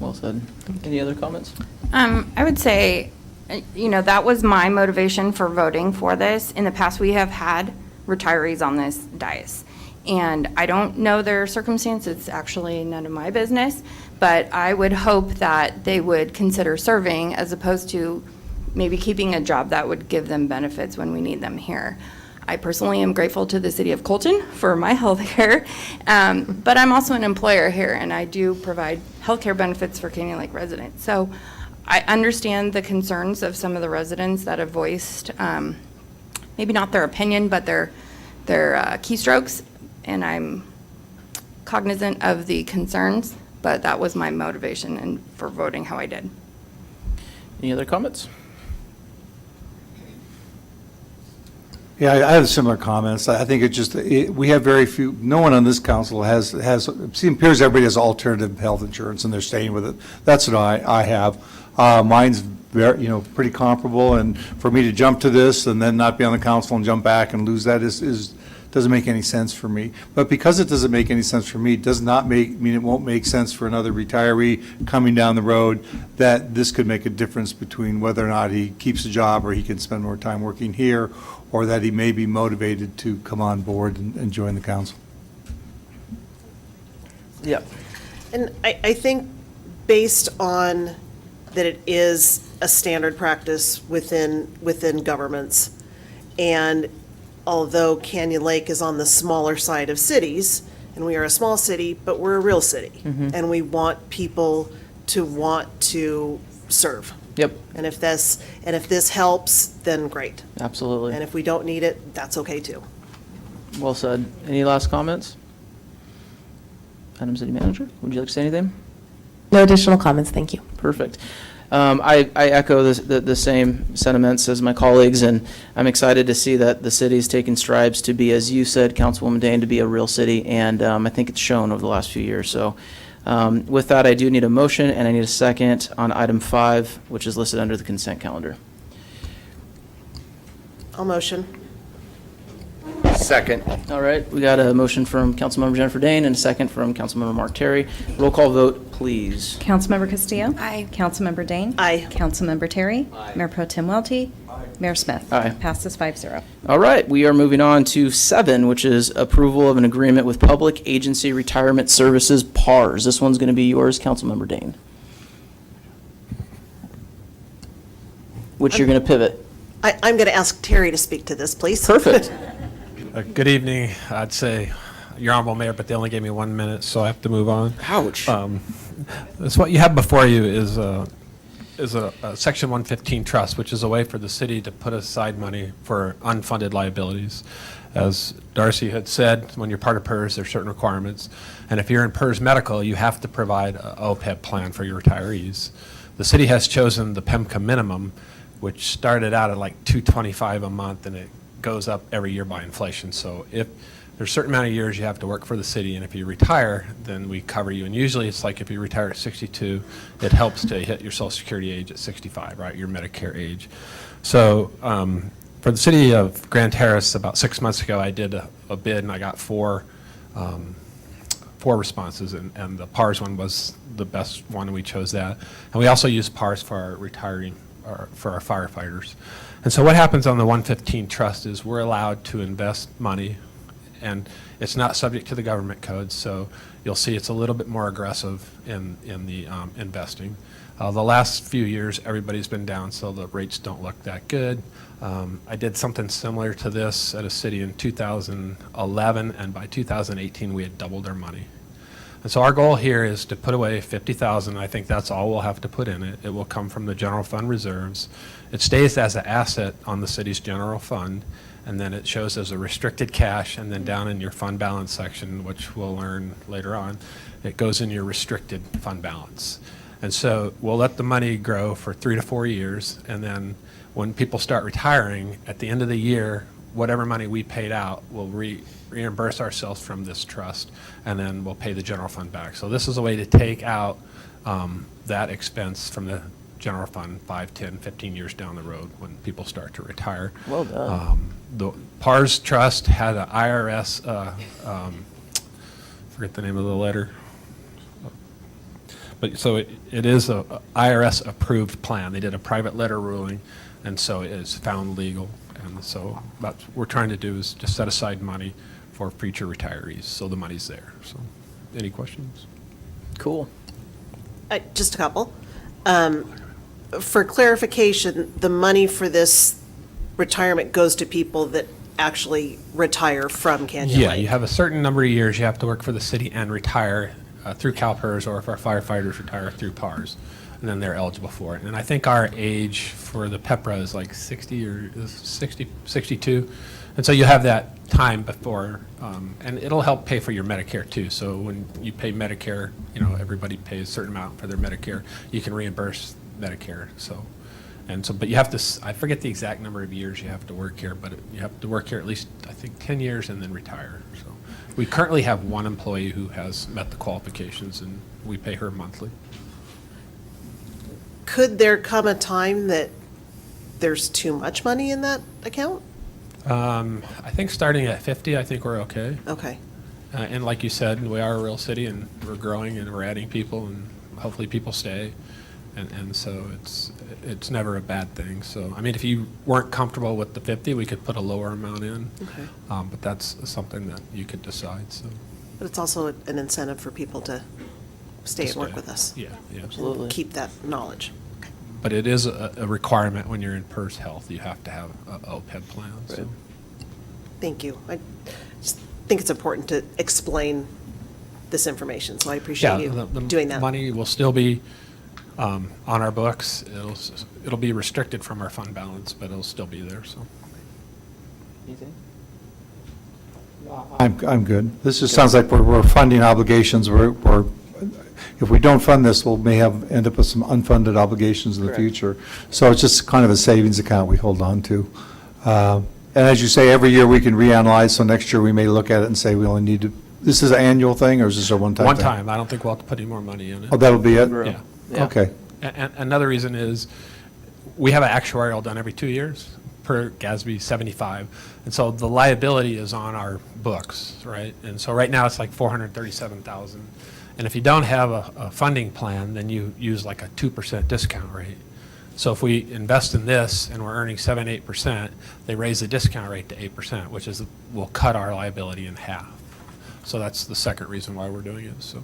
Speaker 1: Well said. Any other comments?
Speaker 14: I would say, that was my motivation for voting for this. In the past, we have had retirees on this dais. And I don't know their circumstances, it's actually none of my business, but I would hope that they would consider serving as opposed to maybe keeping a job that would give them benefits when we need them here. I personally am grateful to the city of Colton for my health care, but I'm also an employer here and I do provide health care benefits for Canyon Lake residents. So I understand the concerns of some of the residents that have voiced, maybe not their opinion, but their keystrokes. And I'm cognizant of the concerns, but that was my motivation for voting how I did.
Speaker 1: Any other comments?
Speaker 15: Yeah, I have similar comments. I think we have very few, no one on this council has, it appears everybody has alternative health insurance and they're staying with it. That's what I have. Mine's very, pretty comparable, and for me to jump to this and then not be on the council and jump back and lose that doesn't make any sense for me. But because it doesn't make any sense for me, it does not mean it won't make sense for another retiree coming down the road, that this could make a difference between whether or not he keeps a job or he can spend more time working here, or that he may be motivated to come on board and join the council.
Speaker 1: Yep.
Speaker 7: And I think based on that it is a standard practice within governments, and although Canyon Lake is on the smaller side of cities, and we are a small city, but we're a real city. And we want people to want to serve.
Speaker 1: Yep.
Speaker 7: And if this helps, then great.
Speaker 1: Absolutely.
Speaker 7: And if we don't need it, that's okay too.
Speaker 1: Well said. Any last comments? Madam City Manager, would you like to say anything?
Speaker 10: No additional comments, thank you.
Speaker 1: Perfect. I echo the same sentiments as my colleagues, and I'm excited to see that the city is taking strides to be, as you said, Councilwoman Dane, to be a real city, and I think it's shown over the last few years. So with that, I do need a motion, and I need a second on item 5, which is listed under the consent calendar.
Speaker 7: I'll motion.
Speaker 5: Second.
Speaker 1: All right, we got a motion from Councilmember Jennifer Dane and a second from Councilmember Mark Terry. Roll call vote, please.
Speaker 18: Councilmember Castillo?
Speaker 14: Aye.
Speaker 18: Councilmember Dane?
Speaker 7: Aye.
Speaker 18: Councilmember Terry? Aye. Mayor Pro Tem Welty? Aye. Mayor Smith.
Speaker 1: Aye.
Speaker 18: Passes 5-0.
Speaker 1: All right, we are moving on to 7, which is approval of an agreement with Public Agency Retirement Services, PARS. This one's going to be yours, Councilmember Dane. Which you're going to pivot.
Speaker 7: I'm going to ask Terry to speak to this, please.
Speaker 1: Perfect.
Speaker 20: Good evening. I'd say, Your Honorable Mayor, but they only gave me 1 minute, so I have to move on.
Speaker 1: Ouch.
Speaker 20: That's what you have before you is a Section 115 trust, which is a way for the city to put aside money for unfunded liabilities. As Darcy had said, when you're part of PERS, there's certain requirements. And if you're in PERS Medical, you have to provide a OPEB plan for your retirees. The city has chosen the PEMCA minimum, which started out at like $225 a month, and it goes up every year by inflation. So if there's a certain amount of years you have to work for the city, and if you retire, then we cover you. And usually it's like if you retire at 62, it helps to hit your Social Security age at 65, right, your Medicare age. So for the city of Grand Terrace, about 6 months ago, I did a bid, and I got four responses, and the PARS one was the best one, and we chose that. And we also use PARS for our retiring, or for our firefighters. And so what happens on the 115 trust is we're allowed to invest money, and it's not subject to the government code, so you'll see it's a little bit more aggressive in the investing. The last few years, everybody's been down, so the rates don't look that good. I did something similar to this at a city in 2011, and by 2018, we had doubled our money. And so our goal here is to put away $50,000. I think that's all we'll have to put in it. It will come from the general fund reserves. It stays as an asset on the city's general fund, and then it shows as a restricted cash, and then down in your fund balance section, which we'll learn later on, it goes in your restricted fund balance. And so we'll let the money grow for 3 to 4 years, and then when people start retiring, at the end of the year, whatever money we paid out, we'll reimburse ourselves from this trust, and then we'll pay the general fund back. So this is a way to take out that expense from the general fund 5, 10, 15 years down the road when people start to retire.
Speaker 1: Well done.
Speaker 20: The PARS Trust had an IRS, forget the name of the letter, but so it is a IRS approved plan. They did a private letter ruling, and so it is found legal. And so what we're trying to do is just set aside money for future retirees, so the money's there. So, any questions?
Speaker 1: Cool.
Speaker 7: Just a couple. For clarification, the money for this retirement goes to people that actually retire from Canyon Lake?
Speaker 20: Yeah, you have a certain number of years you have to work for the city and retire through CalPERS, or if our firefighters retire through PARS, and then they're eligible for it. And I think our age for the PEPRA is like 60 or 60, 62. And so you have that time before, and it'll help pay for your Medicare too. So when you pay Medicare, you know, everybody pays a certain amount for their Medicare. You can reimburse Medicare. So, but you have to, I forget the exact number of years you have to work here, but you have to work here at least, I think, 10 years and then retire. So we currently have one employee who has met the qualifications, and we pay her monthly.
Speaker 7: Could there come a time that there's too much money in that account?
Speaker 20: I think starting at 50, I think we're okay.
Speaker 7: Okay.
Speaker 20: And like you said, we are a real city, and we're growing, and we're adding people, and hopefully people stay. And so it's never a bad thing. So, I mean, if you weren't comfortable with the 50, we could put a lower amount in.
Speaker 7: Okay.
Speaker 20: But that's something that you could decide, so.
Speaker 7: But it's also an incentive for people to stay and work with us.
Speaker 20: Yeah, yeah.
Speaker 1: Absolutely.
Speaker 7: Keep that knowledge.
Speaker 20: But it is a requirement when you're in PERS Health, you have to have a OPEB plan, so.
Speaker 7: Thank you. I just think it's important to explain this information, so I appreciate you doing that.
Speaker 20: The money will still be on our books. It'll be restricted from our fund balance, but it'll still be there, so.
Speaker 15: I'm good. This just sounds like we're funding obligations. If we don't fund this, end up with some unfunded obligations in the future. So it's just kind of a savings account we hold on to. And as you say, every year we can reanalyze, so next year we may look at it and say we only need to, this is an annual thing, or is this a one-time thing?
Speaker 20: One time. I don't think we'll have to put any more money in it.
Speaker 15: Oh, that'll be it?
Speaker 20: Yeah.
Speaker 15: Okay.
Speaker 20: And another reason is we have an actuarial done every 2 years per GASB 75. And so the liability is on our books, right? And so right now it's like $437,000. And if you don't have a funding plan, then you use like a 2% discount rate. So if we invest in this and we're earning 7, 8%, they raise the discount rate to 8%, which will cut our liability in half. So that's the second reason why we're doing it, so.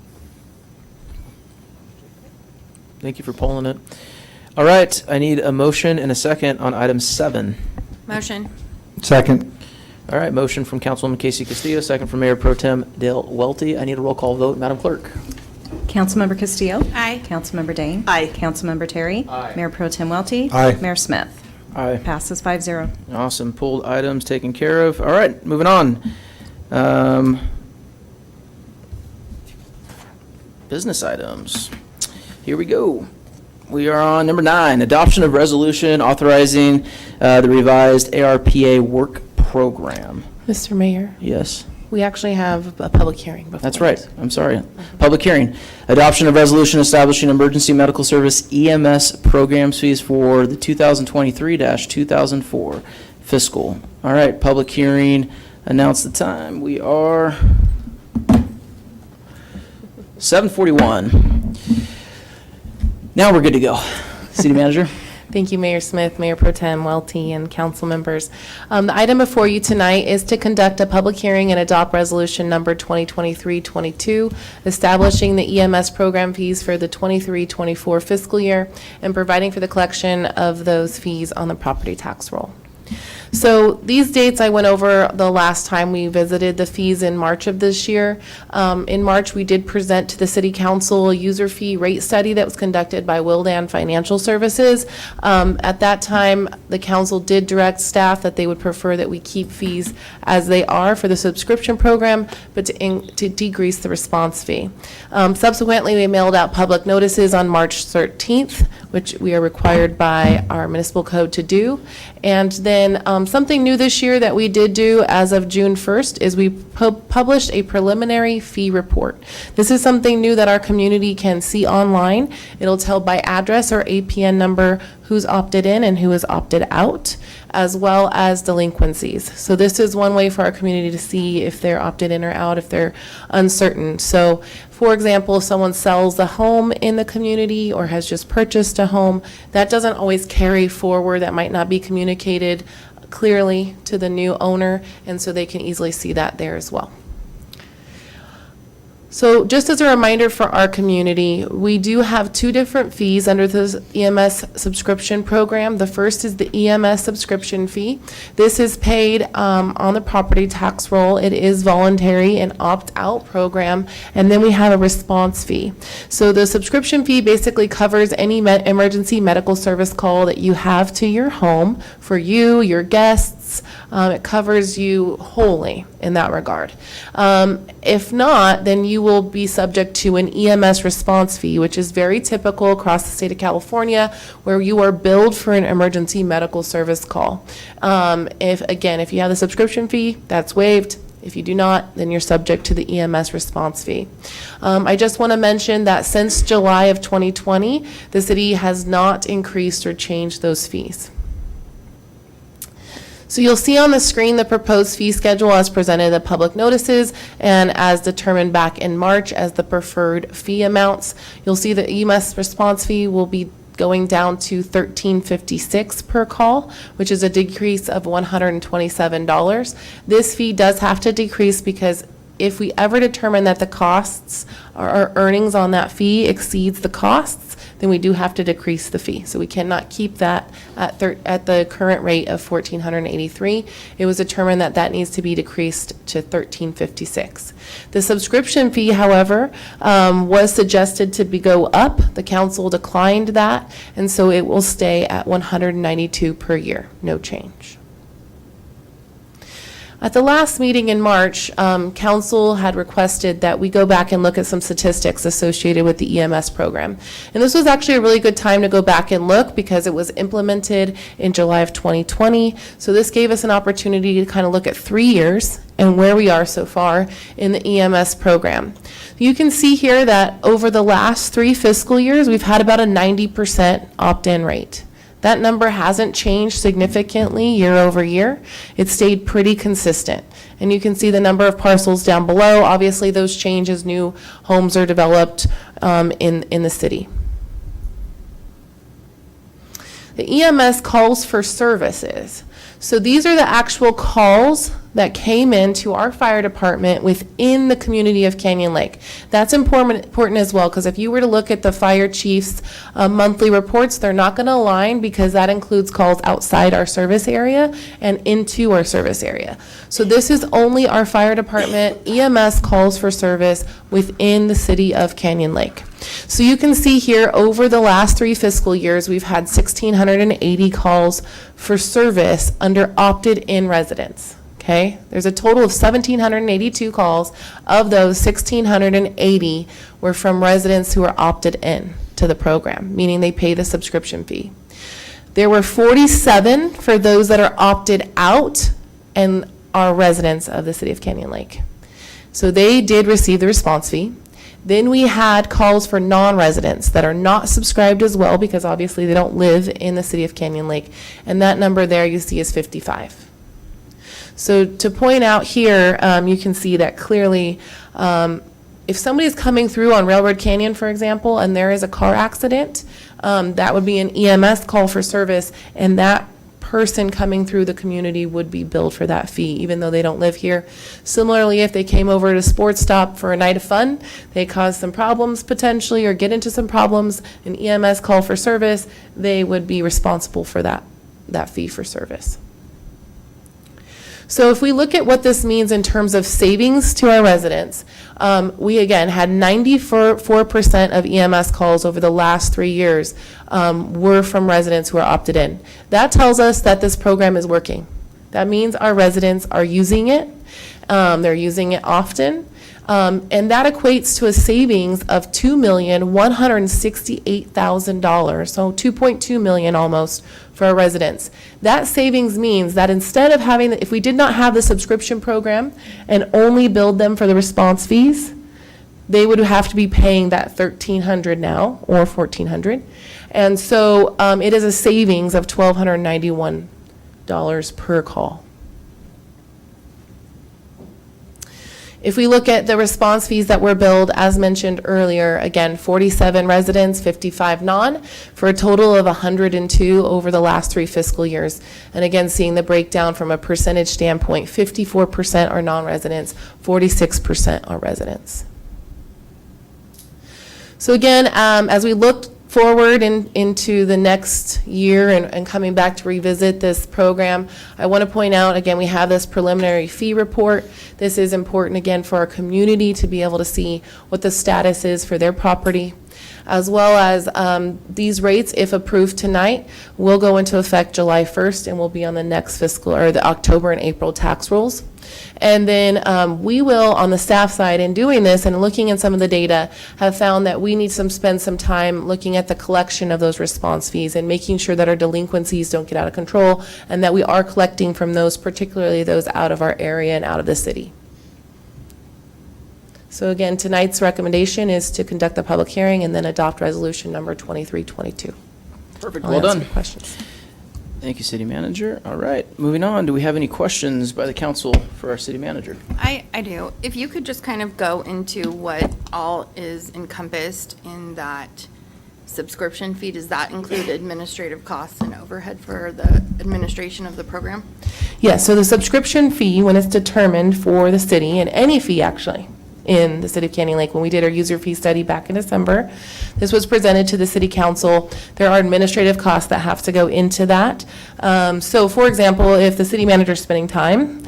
Speaker 1: Thank you for pulling it. All right, I need a motion and a second on item 7.
Speaker 14: Motion.
Speaker 15: Second.
Speaker 1: All right, motion from Councilwoman Casey Castillo, second from Mayor Pro Tem Dale Welty. I need a roll call vote. Madam Clerk?
Speaker 18: Councilmember Castillo.
Speaker 3: Aye.
Speaker 18: Councilmember Dane.
Speaker 7: Aye.
Speaker 18: Councilmember Terry.
Speaker 1: Aye.
Speaker 18: Mayor Pro Tem Welty.
Speaker 15: Aye.
Speaker 18: Mayor Smith.
Speaker 1: Aye.
Speaker 18: Passes 5-0.
Speaker 1: Awesome, pulled items taken care of. All right, moving on. Business items. Here we go. We are on number 9, adoption of resolution authorizing the revised ARPA work program.
Speaker 10: Mr. Mayor,
Speaker 1: Yes,
Speaker 10: we actually have a public hearing before.
Speaker 1: that's right. I'm sorry. Public hearing. Adoption of resolution establishing emergency medical service EMS programs fees for the 2023-2004 fiscal. All right, public hearing. Announce the time. We are 7:41. Now we're good to go. City Manager?
Speaker 10: Thank you, Mayor Smith, Mayor Pro Tem Welty, and council members. The item before you tonight is to conduct a public hearing and adopt resolution number 2023-22, establishing the EMS program fees for the 23-24 fiscal year and providing for the collection of those fees on the property tax roll. So these dates I went over the last time we visited the fees in March of this year. In March, we did present to the City Council a user fee rate study that was conducted by Wildan Financial Services. At that time, the council did direct staff that they would prefer that we keep fees as they are for the subscription program, but to decrease the response fee. Subsequently, we mailed out public notices on March 13th, which we are required by our municipal code to do. And then something new this year that we did do as of June 1st is we published a preliminary fee report. This is something new that our community can see online. It'll tell by address or APN number who's opted in and who is opted out, as well as delinquencies. So this is one way for our community to see if they're opted in or out, if they're uncertain. So, for example, if someone sells a home in the community or has just purchased a home, that doesn't always carry forward. That might not be communicated clearly to the new owner, and so they can easily see that there as well. So just as a reminder for our community, we do have 2 different fees under the EMS subscription program. The first is the EMS subscription fee. This is paid on the property tax roll. It is voluntary and opt-out program. And then we have a response fee. So the subscription fee basically covers any emergency medical service call that you have to your home for you, your guests. It covers you wholly in that regard. If not, then you will be subject to an EMS response fee, which is very typical across the state of California, where you are billed for an emergency medical service call. If you have the subscription fee, that's waived. If you do not, then you're subject to the EMS response fee. I just want to mention that since July of 2020, the city has not increased or changed those fees. So you'll see on the screen the proposed fee schedule as presented in the public notices and as determined back in March as the preferred fee amounts. You'll see the EMS response fee will be going down to $13.56 per call, which is a decrease of $127. This fee does have to decrease because if we ever determine that the costs or our earnings on that fee exceeds the costs, then we do have to decrease the fee. So we cannot keep that at the current rate of $1,483. It was determined that that needs to be decreased to $13.56. The subscription fee, however, was suggested to go up. The council declined that, and so it will stay at $192 per year, no change. At the last meeting in March, council had requested that we go back and look at some statistics associated with the EMS program. And this was actually a really good time to go back and look because it was implemented in July of 2020. So this gave us an opportunity to kind of look at 3 years and where we are so far in the EMS program. You can see here that over the last 3 fiscal years, we've had about a 90% opt-in rate. That number hasn't changed significantly year over year. It stayed pretty consistent. And you can see the number of parcels down below. Obviously, those change as new homes are developed in the city. The EMS calls for services. So these are the actual calls that came into our fire department within the community of Canyon Lake. That's important as well, because if you were to look at the fire chief's monthly reports, they're not going to align because that includes calls outside our service area and into our service area. So this is only our fire department EMS calls for service within the city of Canyon Lake. So you can see here, over the last 3 fiscal years, we've had 1,680 calls for service under opted-in residents. Okay, there's a total of 1,782 calls. Of those, 1,680 were from residents who are opted in to the program, meaning they pay the subscription fee. There were 47 for those that are opted out and are residents of the city of Canyon Lake. So they did receive the response fee. Then we had calls for non-residents that are not subscribed as well, because obviously they don't live in the city of Canyon Lake. And that number there you see is 55. So to point out here, you can see that clearly, if somebody is coming through on Railroad Canyon, for example, and there is a car accident, that would be an EMS call for service, and that person coming through the community would be billed for that fee, even though they don't live here. Similarly, if they came over to Sports Stop for a night of fun, they cause some problems potentially, or get into some problems, an EMS call for service, they would be responsible for that fee for service. So if we look at what this means in terms of savings to our residents, we again had 94% of EMS calls over the last 3 years were from residents who are opted in. That tells us that this program is working. That means our residents are using it. They're using it often. And that equates to a savings of $2,168,000, so $2.2 million almost for our residents. That savings means that instead of having, if we did not have the subscription program and only billed them for the response fees, they would have to be paying that $1,300 now, or $1,400. And so it is a savings of $1,291 per call. If we look at the response fees that were billed, as mentioned earlier, again, 47 residents, 55 non, for a total of 102 over the last 3 fiscal years. And again, seeing the breakdown from a percentage standpoint, 54% are non-residents, 46% are residents. So again, as we look forward into the next year and coming back to revisit this program, I want to point out, again, we have this preliminary fee report. This is important, again, for our community to be able to see what the status is for their property, as well as these rates, if approved tonight, will go into effect July 1st and will be on the next fiscal, or the October and April tax rolls. And then we will, on the staff side, in doing this and looking at some of the data, have found that we need to spend some time looking at the collection of those response fees and making sure that our delinquencies don't get out of control, and that we are collecting from those, particularly those out of our area and out of the city. So again, tonight's recommendation is to conduct the public hearing and then adopt resolution number 2322.
Speaker 1: Perfect,
Speaker 10: I'll
Speaker 1: well
Speaker 10: answer
Speaker 1: done.
Speaker 10: questions.
Speaker 1: Thank you, City Manager. All right, moving on. Do we have any questions by the council for our City Manager?
Speaker 14: I do. If you could just kind of go into what all is encompassed in that subscription fee, does that include administrative costs and overhead for the administration of the program?
Speaker 10: Yes, so the subscription fee, when it's determined for the city, and any fee actually, in the city of Canyon Lake, when we did our user fee study back in December, this was presented to the city council. There are administrative costs that have to go into that. So for example, if the city manager is spending time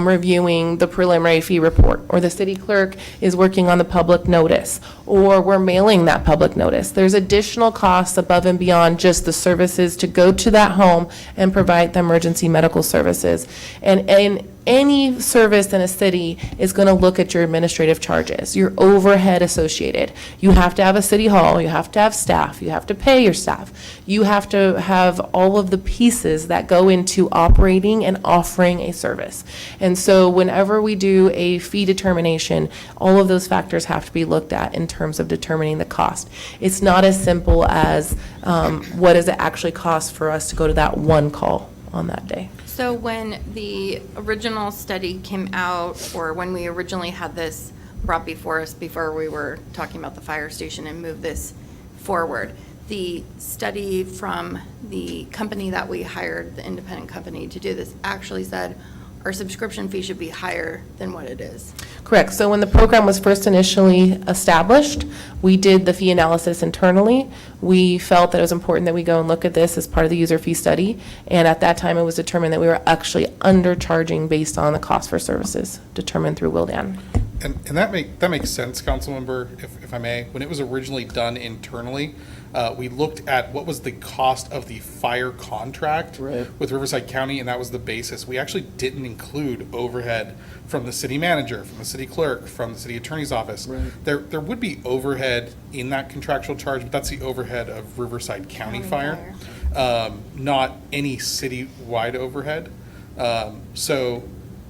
Speaker 10: reviewing the preliminary fee report, or the city clerk is working on the public notice, or we're mailing that public notice, there's additional costs above and beyond just the services to go to that home and provide the emergency medical services. And any service in a city is going to look at your administrative charges, your overhead associated. You have to have a city hall, you have to have staff, you have to pay your staff, you have to have all of the pieces that go into operating and offering a service. And so whenever we do a fee determination, all of those factors have to be looked at in terms of determining the cost. It's not as simple as what does it actually cost for us to go to that one call on that day.
Speaker 14: So when the original study came out, or when we originally had this brought before us, before we were talking about the fire station and moved this forward, the study from the company that we hired, the independent company to do this, actually said our subscription fee should be higher than what it is.
Speaker 10: Correct. So when the program was first initially established, we did the fee analysis internally. We felt that it was important that we go and look at this as part of the user fee study. And at that time, it was determined that we were actually undercharging based on the cost for services determined through Wildan.
Speaker 4: And that makes sense, Councilmember, if I may. When it was originally done internally, we looked at what was the cost of the fire contract with Riverside County, and that was the basis. We actually didn't include overhead from the city manager, from the city clerk, from the city attorney's office. There would be overhead in that contractual charge, but that's the overhead of Riverside County Fire, not any city-wide overhead. So,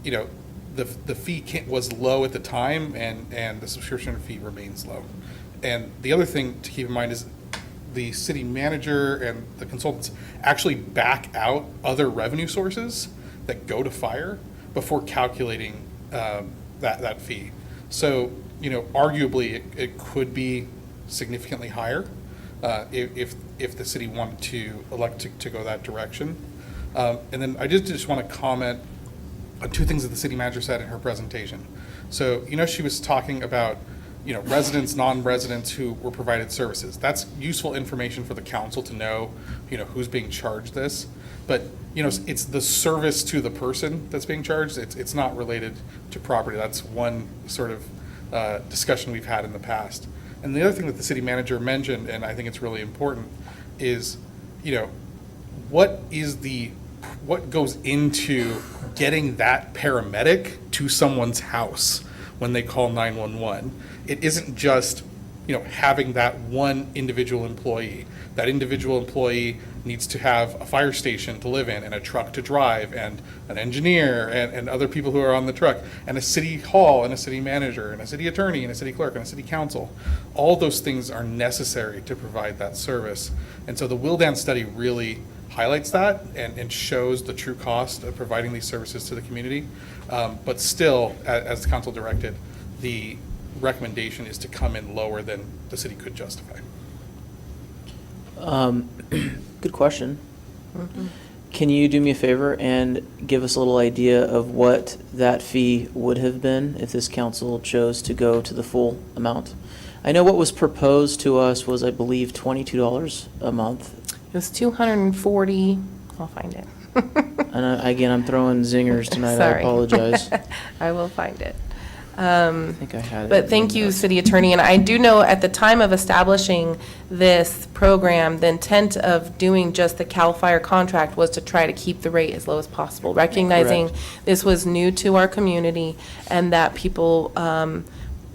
Speaker 4: you know, the fee was low at the time, and the subscription fee remains low. And the other thing to keep in mind is the city manager and the consultants actually back out other revenue sources that go to fire before calculating that fee. So, you know, arguably it could be significantly higher if the city wanted to elect to go that direction. And then I just want to comment on two things that the city manager said in her presentation. So, you know, she was talking about, you know, residents, non-residents who were provided services. That's useful information for the council to know, you know, who's being charged this. But, you know, it's the service to the person that's being charged. It's not related to property. That's one sort of discussion we've had in the past. And the other thing that the city manager mentioned, and I think it's really important, is, you know, what goes into getting that paramedic to someone's house when they call 911. It isn't just, you know, having that one individual employee. That individual employee needs to have a fire station to live in, and a truck to drive, and an engineer, and other people who are on the truck, and a city hall, and a city manager, and a city attorney, and a city clerk, and a city council. All those things are necessary to provide that service. And so the Wildan study really highlights that and shows the true cost of providing these services to the community. But still, as the council directed, the recommendation is to come in lower than the city could justify.
Speaker 1: Good question. Can you do me a favor and give us a little idea of what that fee would have been if this council chose to go to the full amount? I know what was proposed to us was, I believe, $22 a month.
Speaker 10: It was 240, I'll find it.
Speaker 1: And again, I'm throwing zingers tonight. I
Speaker 10: Sorry.
Speaker 1: apologize.
Speaker 10: I will find it.
Speaker 1: I think I had it.
Speaker 10: But thank you, City Attorney. And I do know at the time of establishing this program, the intent of doing just the CAL FIRE contract was to try to keep the rate as low as possible, recognizing
Speaker 1: Correct.
Speaker 10: this was new to our community and that people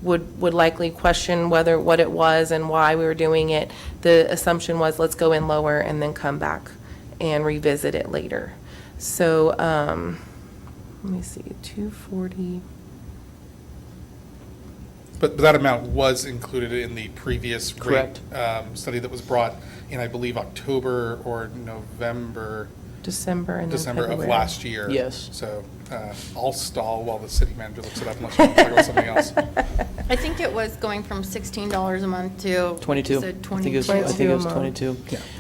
Speaker 10: would likely question what it was and why we were doing it. The assumption was, let's go in lower and then come back and revisit it later. So, let me see, 240.
Speaker 4: But that amount was included in the previous rate
Speaker 1: Correct.
Speaker 4: study that was brought in, I believe, October or November.
Speaker 10: December and then
Speaker 4: December of
Speaker 10: February.
Speaker 4: last year.
Speaker 1: Yes.
Speaker 4: So I'll stall while the city manager looks it up unless you want to talk about something else.
Speaker 14: I think it was going from $16 a month to.
Speaker 1: 22.
Speaker 14: you said
Speaker 1: I think it was
Speaker 10: 22 a month.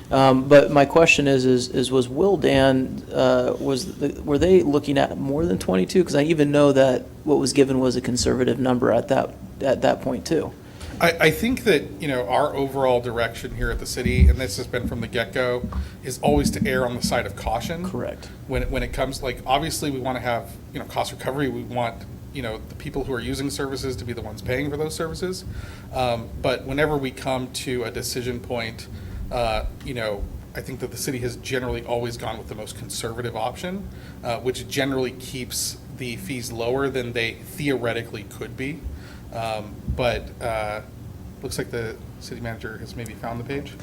Speaker 1: 22. But my question is was Wildan, were they looking at more than 22? Because I even know that what was given was a conservative number at that point too.
Speaker 4: I think that, you know, our overall direction here at the city, and this has been from the get-go, is always to err on the side of caution.
Speaker 1: Correct.
Speaker 4: When it comes, like, obviously, we want to have, you know, cost recovery. We want, you know, the people who are using services to be the ones paying for those services. But whenever we come to a decision point, you know, I think that the city has generally always gone with the most conservative option, which generally keeps the fees lower than they theoretically could be. But looks like the city manager has maybe found the page.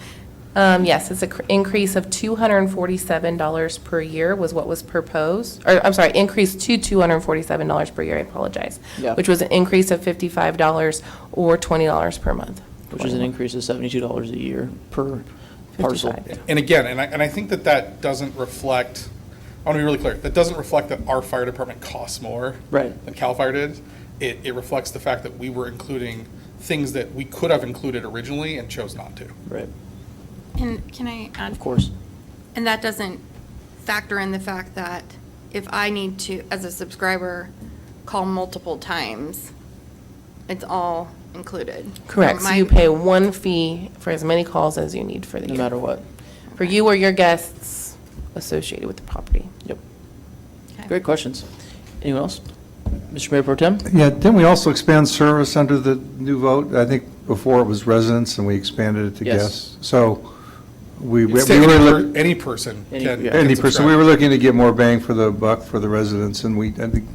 Speaker 10: Yes, it's an increase of $247 per year was what was proposed, or I'm sorry, increase to $247 per year, I apologize.
Speaker 1: Yeah.
Speaker 10: Which was an increase of $55 or $20 per month.
Speaker 1: Which is an increase of $72 a year per parcel.
Speaker 10: 55.
Speaker 4: And again, and I think that doesn't reflect, I want to be really clear, that doesn't reflect that our fire department costs more than CAL FIRE did. It reflects the fact that we were including things that we could have included originally and chose not to.
Speaker 1: Right.
Speaker 14: And can I add?
Speaker 1: Of course.
Speaker 14: And that doesn't factor in the fact that if I need to, as a subscriber, call multiple times, it's all included.
Speaker 10: Correct, so
Speaker 14: My-
Speaker 10: you pay one fee for as many calls as you need for the
Speaker 1: No
Speaker 10: year.
Speaker 1: matter what.
Speaker 10: For you or your guests associated with the property.
Speaker 1: Yep. Great questions. Anyone else? Mr. Mayor Pro Tem?
Speaker 15: Yeah, didn't we also expand service under the new vote? I think before it was residents and we expanded it to
Speaker 1: Yes.
Speaker 15: guests. So we
Speaker 4: It's
Speaker 15: were looking.
Speaker 4: any person
Speaker 1: Any-
Speaker 4: can.
Speaker 1: yeah.
Speaker 4: can
Speaker 15: Any person,
Speaker 4: subscribe.
Speaker 15: we were looking to get more bang for the buck for the residents, and I think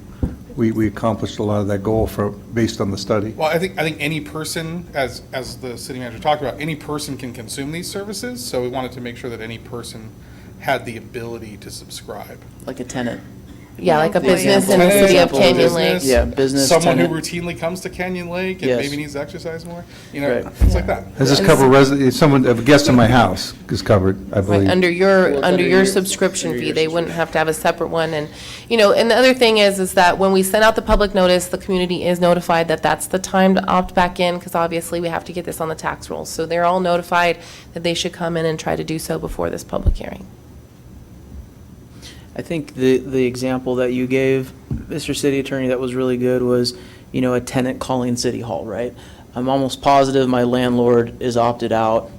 Speaker 15: we accomplished a lot of that goal based on the study.
Speaker 4: Well, I think any person, as the city manager talked about, any person can consume these services, so we wanted to make sure that any person had the ability to subscribe.
Speaker 1: Like a tenant.
Speaker 10: Yeah, like a
Speaker 14: Employee.
Speaker 10: business in the
Speaker 4: Tenant,
Speaker 10: city of
Speaker 4: or
Speaker 10: Canyon
Speaker 4: business,
Speaker 10: Lake.
Speaker 1: Yeah, business,
Speaker 4: Someone who
Speaker 1: tenant.
Speaker 4: routinely comes to Canyon Lake and
Speaker 1: Yes.
Speaker 4: maybe needs to exercise more,
Speaker 1: Right.
Speaker 4: things like that.
Speaker 15: Does this cover a guest in my house is covered, I
Speaker 10: Right,
Speaker 15: believe.
Speaker 10: under
Speaker 1: Well,
Speaker 10: your,
Speaker 1: it's
Speaker 10: under
Speaker 1: under
Speaker 10: your
Speaker 1: your-
Speaker 10: subscription
Speaker 1: under
Speaker 10: fee,
Speaker 1: your
Speaker 10: they wouldn't have to have a separate one, and, and the other thing is that when we send out the public notice, the community is notified that that's the time to opt back in, because obviously we have to get this on the tax rolls, so they're all notified that they should come in and try to do so before this public hearing.
Speaker 1: I think the example that you gave, Mr. City Attorney, that was really good was, a tenant calling City Hall, right? I'm almost positive my landlord is opted out.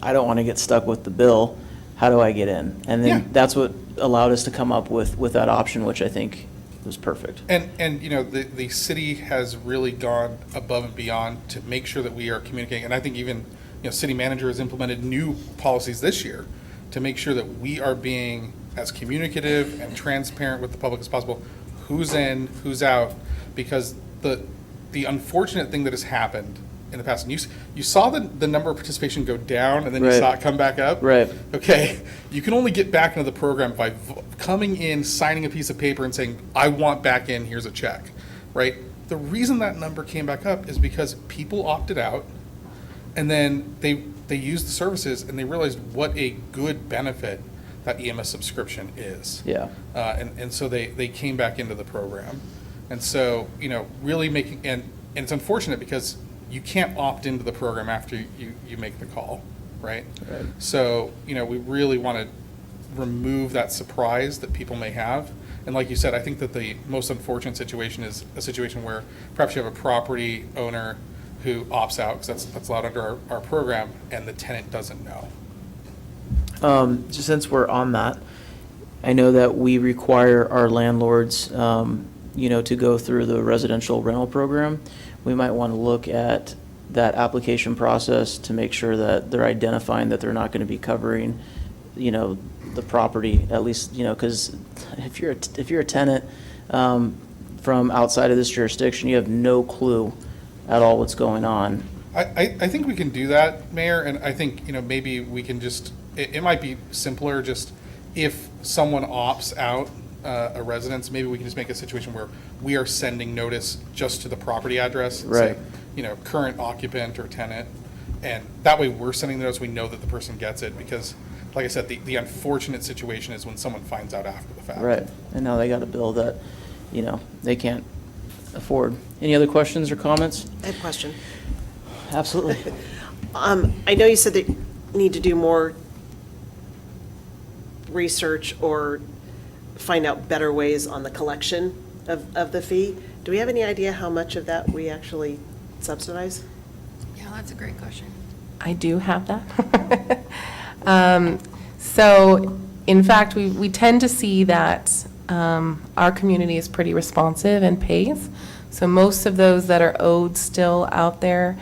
Speaker 1: I don't want to get stuck with the bill. How do I get in? And
Speaker 4: Yeah.
Speaker 1: then that's what allowed us to come up with that option, which I think was perfect.
Speaker 4: And the city has really gone above and beyond to make sure that we are communicating, and I think even, city manager has implemented new policies this year to make sure that we are being as communicative and transparent with the public as possible, who's in, who's out, because the unfortunate thing that has happened in the past, and you saw the number of participation go down, and then you
Speaker 1: Right.
Speaker 4: saw it come back up.
Speaker 1: Right.
Speaker 4: Okay, you can only get back into the program by coming in, signing a piece of paper and saying, I want back in, here's a check, right? The reason that number came back up is because people opted out, and then they used the services, and they realized what a good benefit that EMS subscription is.
Speaker 1: Yeah.
Speaker 4: And so they came back into the program. And so, really making, and it's unfortunate because you can't opt into the program after you make the call, right?
Speaker 1: Right.
Speaker 4: So, we really want to remove that surprise that people may have. And like you said, I think that the most unfortunate situation is a situation where perhaps you have a property owner who opts out, because that's allowed under our program, and the tenant doesn't know.
Speaker 1: Just since we're on that, I know that we require our landlords, to go through the residential rental program. We might want to look at that application process to make sure that they're identifying that they're not going to be covering, the property, at least, because if you're a tenant from outside of this jurisdiction, you have no clue at all what's going on.
Speaker 4: I think we can do that, Mayor, and I think, maybe we can just, it might be simpler, just if someone opts out a residence, maybe we can just make a situation where we are sending notice just to the property address. and say,
Speaker 1: Right.
Speaker 4: Current occupant or tenant, and that way we're sending the notice, we know that the person gets it, because, like I said, the unfortunate situation is when someone finds out after the fact.
Speaker 1: Right, and now they got a bill that, they can't afford. Any other questions or comments?
Speaker 7: I have a question.
Speaker 1: Absolutely.
Speaker 7: I know you said that you need to do more research or find out better ways on the collection of the fee. Do we have any idea how much of that we actually subsidize?
Speaker 14: Yeah, that's a great question.
Speaker 10: I do have that. So, in fact, we tend to see that our community is pretty responsive and pays. So most of those that are owed still out there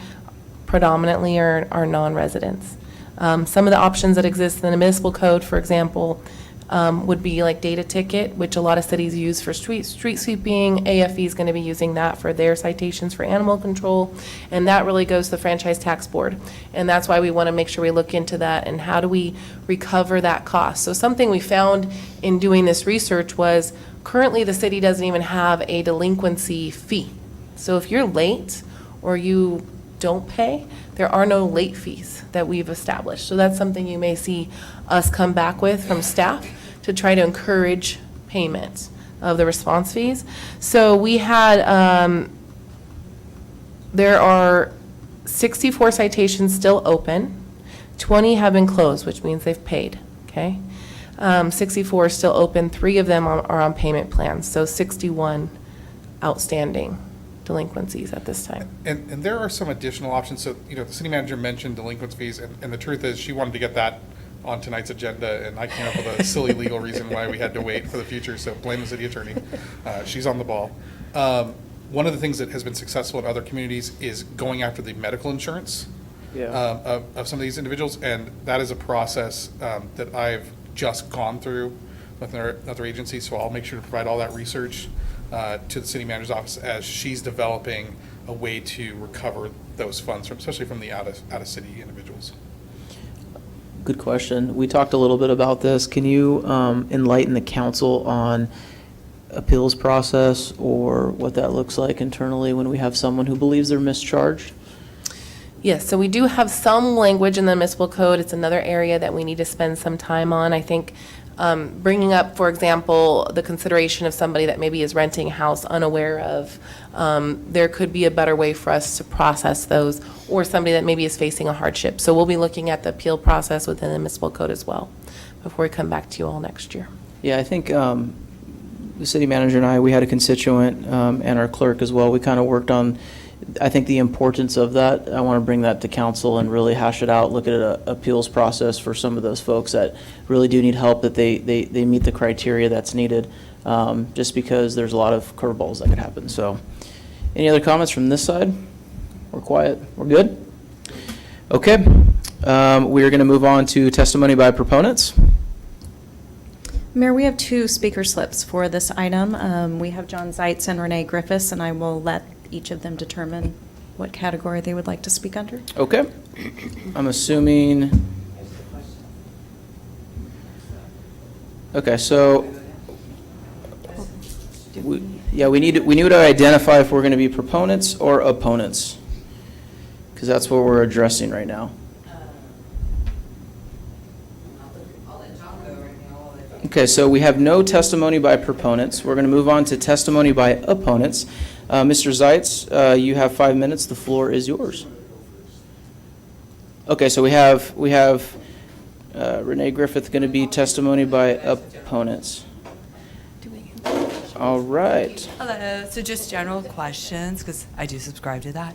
Speaker 10: predominantly are non-residents. Some of the options that exist in the municipal code, for example, would be like data ticket, which a lot of cities use for street sweeping. AFE is going to be using that for their citations for animal control, and that really goes to the franchise tax board. And that's why we want to make sure we look into that and how do we recover that cost. So something we found in doing this research was currently the city doesn't even have a delinquency fee. So if you're late or you don't pay, there are no late fees that we've established. So that's something you may see us come back with from staff to try to encourage payment of the response fees. So we had, there are 64 citations still open. 20 have been closed, which means they've paid, okay? 64 are still open, 3 of them are on payment plans, so 61 outstanding delinquencies at this time.
Speaker 4: And there are some additional options. So, the city manager mentioned delinquency fees, and the truth is, she wanted to get that on tonight's agenda, and I came up with a silly legal reason why we had to wait for the future, so blame the city attorney. She's on the ball. One of the things that has been successful in other communities is going after the medical insurance of some of these individuals, and that is a process that I've just gone through with another agency, so I'll make sure to provide all that research to the city manager's office as she's developing a way to recover those funds, especially from the out-of-city individuals.
Speaker 1: Good question. We talked a little bit about this. Can you enlighten the council on appeals process or what that looks like internally when we have someone who believes they're mischarged?
Speaker 10: Yes, so we do have some language in the municipal code. It's another area that we need to spend some time on. I think bringing up, for example, the consideration of somebody that maybe is renting a house unaware of, there could be a better way for us to process those, or somebody that maybe is facing a hardship. So we'll be looking at the appeal process within the municipal code as well before we come back to you all next year.
Speaker 1: Yeah, I think the city manager and I, we had a constituent and our clerk as well. We kind of worked on, I think, the importance of that. I want to bring that to council and really hash it out, look at an appeals process for some of those folks that really do need help, that they meet the criteria that's needed, just because there's a lot of curveballs that could happen. So any other comments from this side? We're quiet. We're good? Okay. We are going to move on to testimony by proponents.
Speaker 18: Mayor, we have 2 speaker slips for this item. We have John Zeitz and Renee Griffiths, and I will let each of them determine what category they would like to speak under.
Speaker 1: Okay. I'm assuming. Okay, so we need to identify if we're going to be proponents or opponents, because that's what we're addressing right now. Okay, so we have no testimony by proponents. We're going to move on to testimony by opponents. Mr. Zeitz, you have 5 minutes. The floor is yours. Okay, so we have Renee Griffith going to be testimony by opponents. All right.
Speaker 21: Hello. So just general questions, because I do subscribe to that.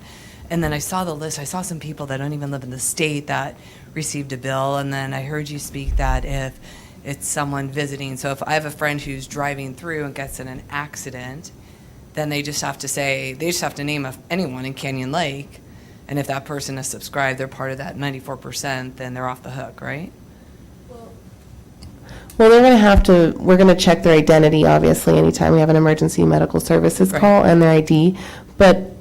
Speaker 21: And then I saw the list. I saw some people that don't even live in the state that received a bill. And then I heard you speak that if it's someone visiting. So if I have a friend who's driving through and gets in an accident, then they just have to name anyone in Canyon Lake. And if that person is subscribed, they're part of that 94%, then they're off the hook, right?
Speaker 10: Well, we're going to check their identity, obviously, anytime we have an emergency medical services call, and their ID. But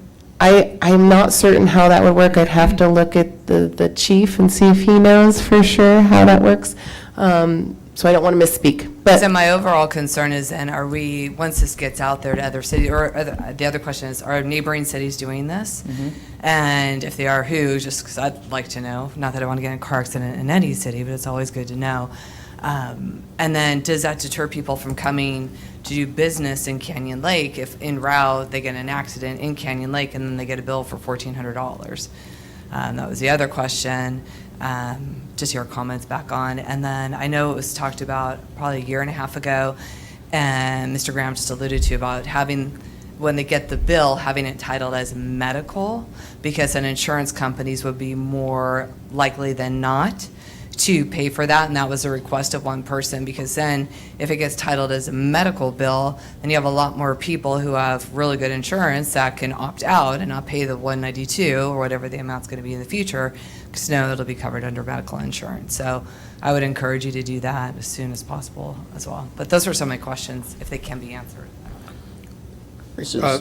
Speaker 10: I'm not certain how that would work. I'd have to look at the chief and see if he knows for sure how that works. So I don't want to misspeak. But
Speaker 21: So my overall concern is then, are we, once this gets out there to other cities, or the other question is, are neighboring cities doing this? And if they are, who? Just because I'd like to know. Not that I want to get in a car accident in any city, but it's always good to know. And then does that deter people from coming to do business in Canyon Lake if en route they get in an accident in Canyon Lake and then they get a bill for $1,400? That was the other question. Just your comments back on. And then I know it was talked about probably a year and a half ago, and Mr. Graham just alluded to about having, when they get the bill, having it titled as medical, because then insurance companies would be more likely than not to pay for that, and that was a request of one person, because then if it gets titled as a medical bill, then you have a lot more people who have really good insurance that can opt out and not pay the $192 or whatever the amount's going to be in the future, because no, it'll be covered under medical insurance. So I would encourage you to do that as soon as possible as well. But those are some of my questions, if they can be answered.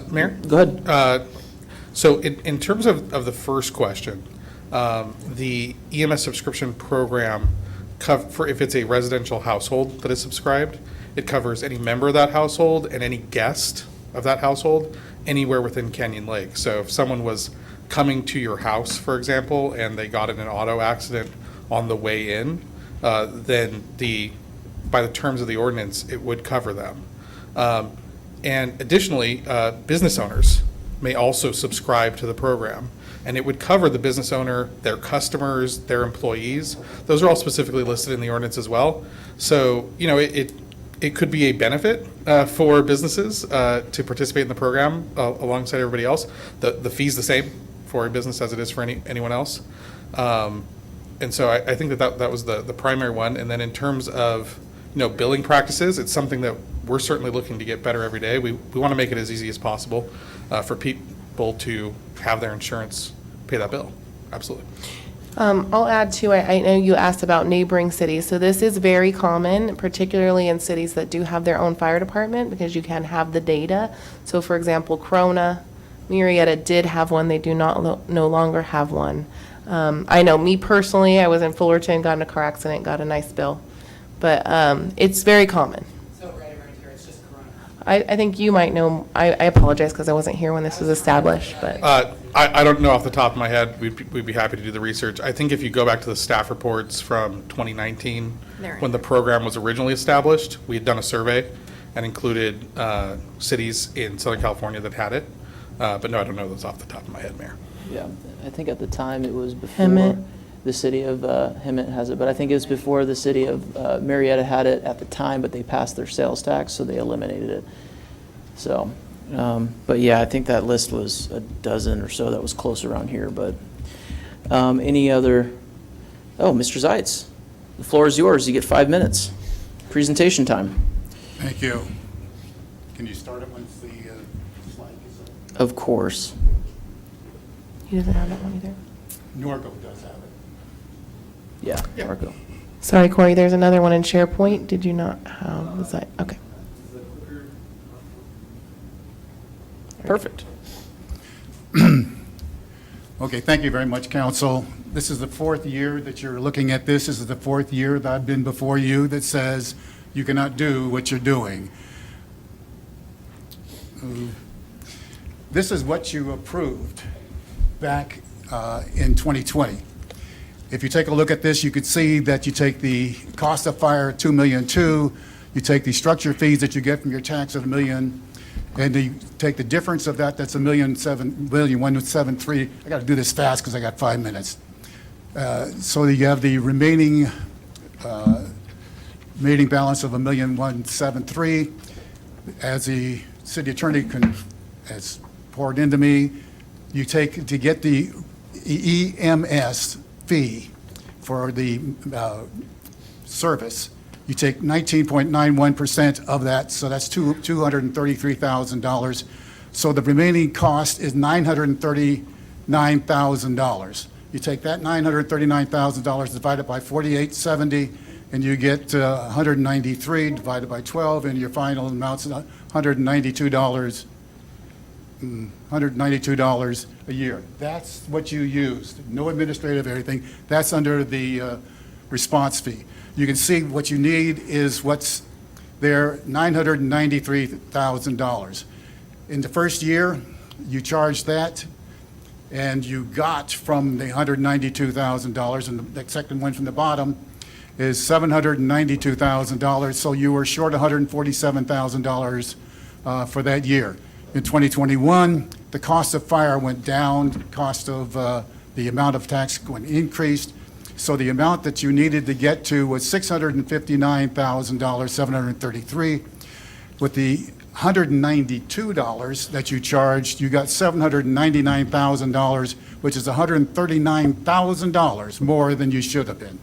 Speaker 4: Mayor?
Speaker 1: Go ahead.
Speaker 4: So in terms of the first question, the EMS subscription program, for if it's a residential household that is subscribed, it covers any member of that household and any guest of that household anywhere within Canyon Lake. So if someone was coming to your house, for example, and they got in an auto accident on the way in, then by the terms of the ordinance, it would cover them. And additionally, business owners may also subscribe to the program. and it would cover the business owner, their customers, their employees. Those are all specifically listed in the ordinance as well. So, you know, it could be a benefit for businesses to participate in the program alongside everybody else. The fee's the same for a business as it is for anyone else. And so I think that was the primary one. And then in terms of, you know, billing practices, it's something that we're certainly looking to get better every day. We want to make it as easy as possible for people to have their insurance pay that bill. Absolutely.
Speaker 10: I'll add too, I know you asked about neighboring cities, so this is very common, particularly in cities that do have their own fire department, because you can have the data. So for example, Corona, Marietta did have one, they do not no longer have one. I know me personally, I was in Fullerton, got in a car accident, got a nice bill, but it's very common.
Speaker 21: So right here, it's just Corona.
Speaker 10: I think you might know, I apologize because I wasn't here when this was established, but.
Speaker 4: I don't know off the top of my head. We'd be happy to do the research. I think if you go back to the staff reports from 2019, when the program was originally established, we had done a survey and included cities in Southern California that had it. But no, I don't know those off the top of my head, Mayor.
Speaker 1: Yeah, I think at the time it was before
Speaker 10: Hemet.
Speaker 1: the city of Hemet has it, but I think it was before the city of Marietta had it at the time, but they passed their sales tax, so they eliminated it. So, but yeah, I think that list was a dozen or so that was close around here, but any other, Mr. Zeitz, the floor is yours. You get 5 minutes. Presentation time.
Speaker 17: Thank you. Can you start it once the slide is up?
Speaker 1: Of course.
Speaker 10: He doesn't have that one either.
Speaker 17: Norco does have it.
Speaker 1: Yeah, Marco.
Speaker 10: Sorry, Corey, there's another one in SharePoint. Did you not have, was that, okay.
Speaker 1: Perfect.
Speaker 17: Okay, thank you very much, council. This is the fourth year that you're looking at this. This is the fourth year that I've been before you that says you cannot do what you're doing. This is what you approved back in 2020. If you take a look at this, you could see that you take the cost of fire, $2.2 million, you take the structure fees that you get from your tax of $1 million, and you take the difference of that, that's $1,173,000. I got to do this fast because I got 5 minutes. So you have the remaining balance of $1,173,000. As the city attorney has poured into me, you take to get the EMS fee for the service. You take 19.91% of that, so that's $233,000. So the remaining cost is $939,000. You take that $939,000 divided by 4870, and you get 193 divided by 12, and your final amount's $192 a year. That's what you used. No administrative or anything. That's under the response fee. You can see what you need is what's there, $993,000. In the first year, you charged that, and you got from the $192,000, and the second one from the bottom is $792,000, so you were short $147,000 for that year. In 2021, the cost of fire went down, the cost of the amount of tax increased, so the amount that you needed to get to was $659,733. With the $192 that you charged, you got $799,000, which is $139,000 more than you should have been.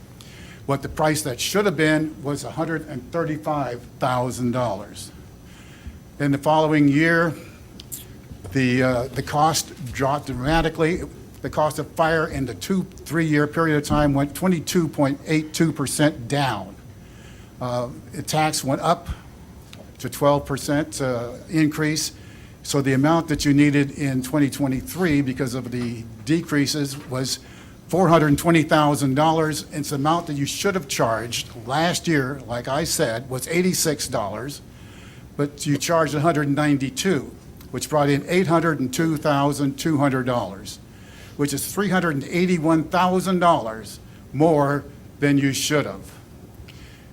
Speaker 17: What the price that should have been was $135,000. In the following year, the cost dropped dramatically. The cost of fire in the 2-3 year period of time went 22.82% down. The tax went up to 12% increase. So the amount that you needed in 2023 because of the decreases was $420,000. It's the amount that you should have charged last year, like I said, was $86, but you charged $192, which brought in $802,200, which is $381,000 more than you should have.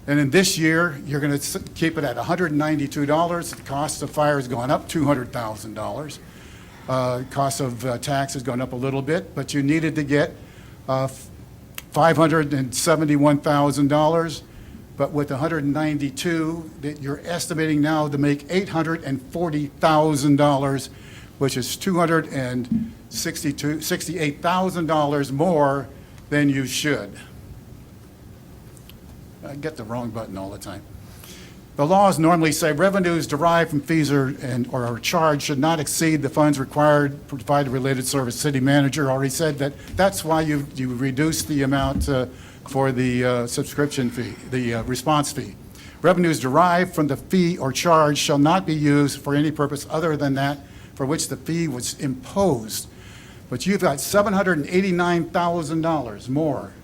Speaker 17: And in this year, you're going to keep it at $192. The cost of fire has gone up $200,000. Cost of tax has gone up a little bit, but you needed to get $571,000. But with 192, that you're estimating now to make $840,000, which is $268,000 more than you should. I get the wrong button all the time. The laws normally say revenues derived from fees or are charged should not exceed the funds required to provide a related service. City manager already said that. That's why you reduce the amount for the subscription fee, the response fee. Revenues derived from the fee or charge shall not be used for any purpose other than that for which the fee was imposed. But you've got $789,000 more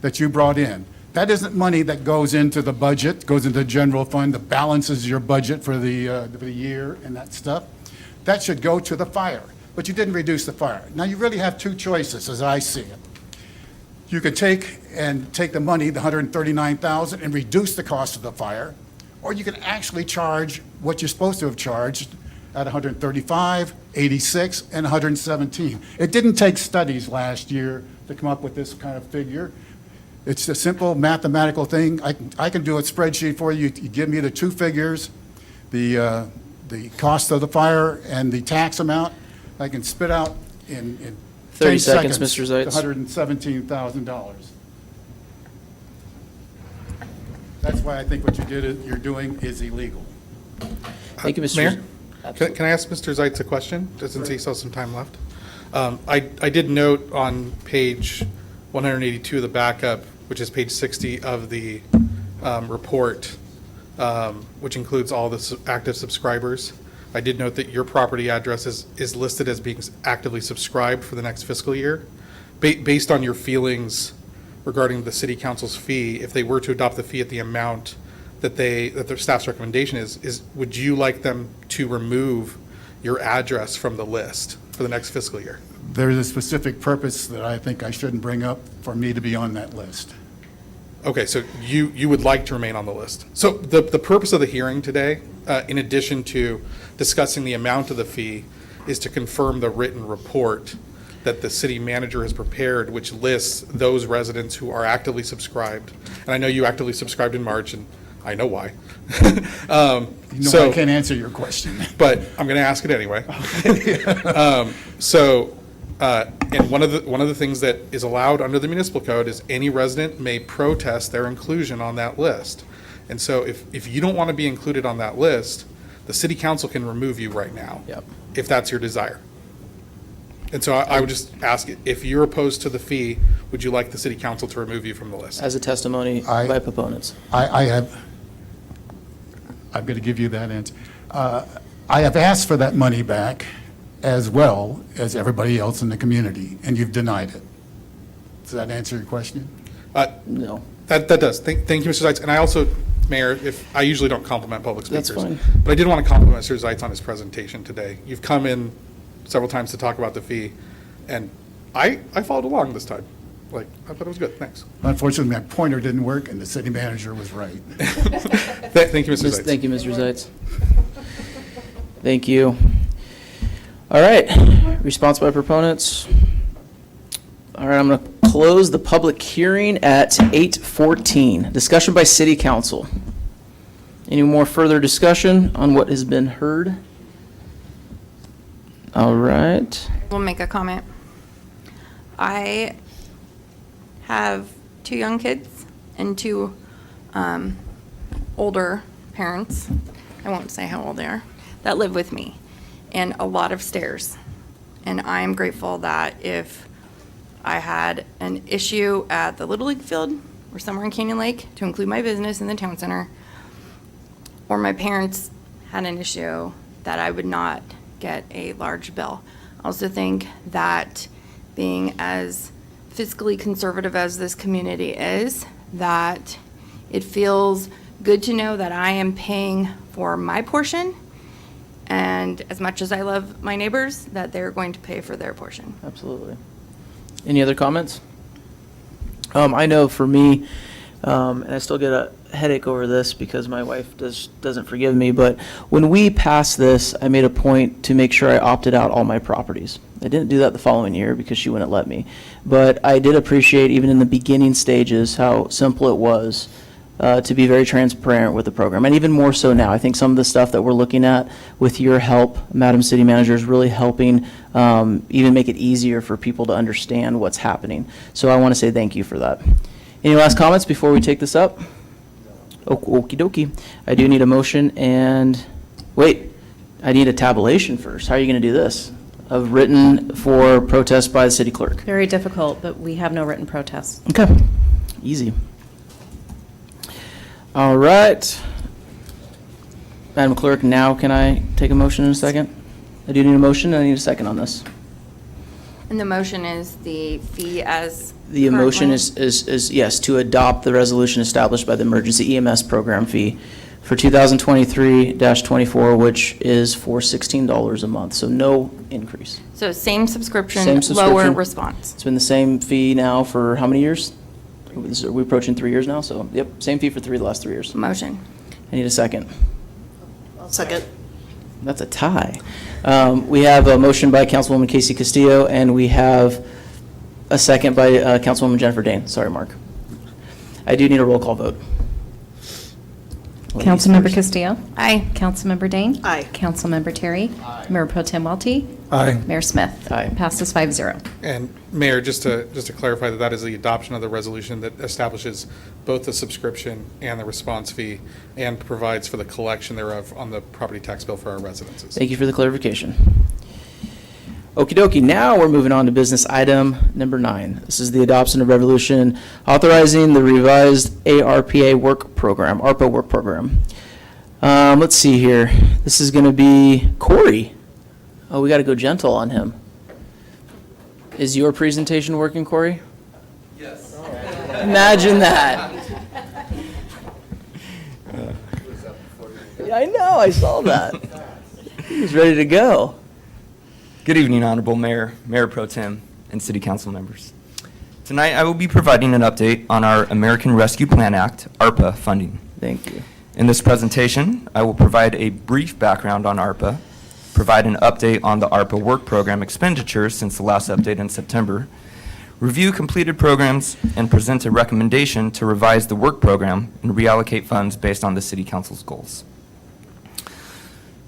Speaker 17: that you brought in. That isn't money that goes into the budget, goes into the general fund, that balances your budget for the year and that stuff. That should go to the fire, but you didn't reduce the fire. Now, you really have two choices, as I see it. You could take the money, the $139,000, and reduce the cost of the fire, or you can actually charge what you're supposed to have charged at $135, $86, and $117. It didn't take studies last year to come up with this kind of figure. It's a simple mathematical thing. I can do a spreadsheet for you. You give me the two figures, the cost of the fire and the tax amount. I can spit out in
Speaker 1: 30
Speaker 17: 10
Speaker 1: seconds, Mr. Zeitz.
Speaker 17: $117,000. That's why I think what you're doing is illegal.
Speaker 1: Thank you, Mr.
Speaker 4: Mayor, can I ask Mr. Zeitz a question, just since he still has some time left? I did note on page 182 of the backup, which is page 60 of the report, which includes all the active subscribers. I did note that your property address is listed as being actively subscribed for the next fiscal year. Based on your feelings regarding the city council's fee, if they were to adopt the fee at the amount that their staff's recommendation is, would you like them to remove your address from the list for the next fiscal year?
Speaker 17: There's a specific purpose that I think I shouldn't bring up for me to be on that list.
Speaker 4: Okay, so you would like to remain on the list. So the purpose of the hearing today, in addition to discussing the amount of the fee, is to confirm the written report that the city manager has prepared, which lists those residents who are actively subscribed. And I know you actively subscribed in March, and I know why.
Speaker 17: I can't answer your question.
Speaker 4: But I'm going to ask it anyway. And one of the things that is allowed under the municipal code is any resident may protest their inclusion on that list. And so if you don't want to be included on that list, the city council can remove you right now.
Speaker 1: Yep.
Speaker 4: If that's your desire. And so I would just ask, if you're opposed to the fee, would you like the city council to remove you from the list?
Speaker 1: As a testimony by proponents.
Speaker 17: I'm going to give you that answer. I have asked for that money back as well as everybody else in the community, and you've denied it. Does that answer your question?
Speaker 1: No.
Speaker 4: That does. Thank you, Mr. Zeitz. And I also, Mayor, I usually don't compliment public speakers.
Speaker 1: That's fine.
Speaker 4: But I did want to compliment Mr. Zeitz on his presentation today. You've come in several times to talk about the fee, and I followed along this time. I thought it was good. Thanks.
Speaker 17: Unfortunately, my pointer didn't work, and the city manager was right.
Speaker 4: Thank you, Mr. Zeitz.
Speaker 1: Thank you, Mr. Zeitz. Thank you. All right, response by proponents. All right, I'm going to close the public hearing at 8:14. Discussion by city council. Any more further discussion on what has been heard? All right.
Speaker 14: We'll make a comment. I have 2 young kids and 2 older parents, I won't say how old they are, that live with me, and a lot of stairs. And I'm grateful that if I had an issue at the Little League field or somewhere in Canyon Lake, to include my business in the town center, or my parents had an issue, that I would not get a large bill. I also think that being as fiscally conservative as this community is, that it feels good to know that I am paying for my portion, and as much as I love my neighbors, that they're going to pay for their portion.
Speaker 1: Absolutely. Any other comments? I know for me, and I still get a headache over this because my wife doesn't forgive me, but when we passed this, I made a point to make sure I opted out all my properties. I didn't do that the following year because she wouldn't let me. But I did appreciate, even in the beginning stages, how simple it was to be very transparent with the program, and even more so now. I think some of the stuff that we're looking at with your help, Madam City Manager, is really helping even make it easier for people to understand what's happening. So I want to say thank you for that. Any last comments before we take this up? Okie dokie. I do need a motion and, wait, I need a tabulation first. How are you going to do this? Of written for protest by the city clerk.
Speaker 18: Very difficult, but we have no written protests.
Speaker 1: Okay, easy. All right. Madam Clerk, now can I take a motion in a second? I do need a motion, and I need a second on this.
Speaker 14: And the motion is the fee as
Speaker 1: The motion
Speaker 14: currently-
Speaker 1: is, yes, to adopt the resolution established by the Emergency EMS Program fee for 2023-24, which is for $16 a month, so no increase.
Speaker 14: So same subscription,
Speaker 1: Same
Speaker 14: lower
Speaker 1: subscription.
Speaker 14: response.
Speaker 1: It's been the same fee now for how many years? We're approaching 3 years now, so, yep, same fee for the last 3 years.
Speaker 14: Motion.
Speaker 1: I need a second.
Speaker 7: I'll second.
Speaker 1: That's a tie. We have a motion by Councilwoman Casey Castillo, and we have a second by Councilwoman Jennifer Dane. Sorry, Mark. I do need a roll call vote. Ladies
Speaker 18: Councilmember
Speaker 1: first.
Speaker 18: Castillo?
Speaker 14: Aye.
Speaker 18: Councilmember Dane?
Speaker 7: Aye.
Speaker 18: Councilmember Terry? Mayor Pro Tem Welty?
Speaker 15: Aye.
Speaker 18: Mayor Smith?
Speaker 1: Aye.
Speaker 18: Passes 5-0.
Speaker 4: And Mayor, just to clarify that is the adoption of the resolution that establishes both the subscription and the response fee and provides for the collection thereof on the property tax bill for our residences.
Speaker 1: Thank you for the clarification. Okie dokie, now we're moving on to business item number 9. This is the adoption of resolution authorizing the revised ARPA work program, ARPA work program. Let's see here. This is going to be Corey. Oh, we got to go gentle on him. Is your presentation working, Corey? Yes. Imagine that. Yeah, I know, I saw that. He was ready to go.
Speaker 2: Good evening, Honorable Mayor, Mayor Pro Tem, and City Council members. Tonight, I will be providing an update on our American Rescue Plan Act, ARPA, funding.
Speaker 1: Thank you.
Speaker 2: In this presentation, I will provide a brief background on ARPA, provide an update on the ARPA work program expenditures since the last update in September, review completed programs, and present a recommendation to revise the work program and reallocate funds based on the City Council's goals.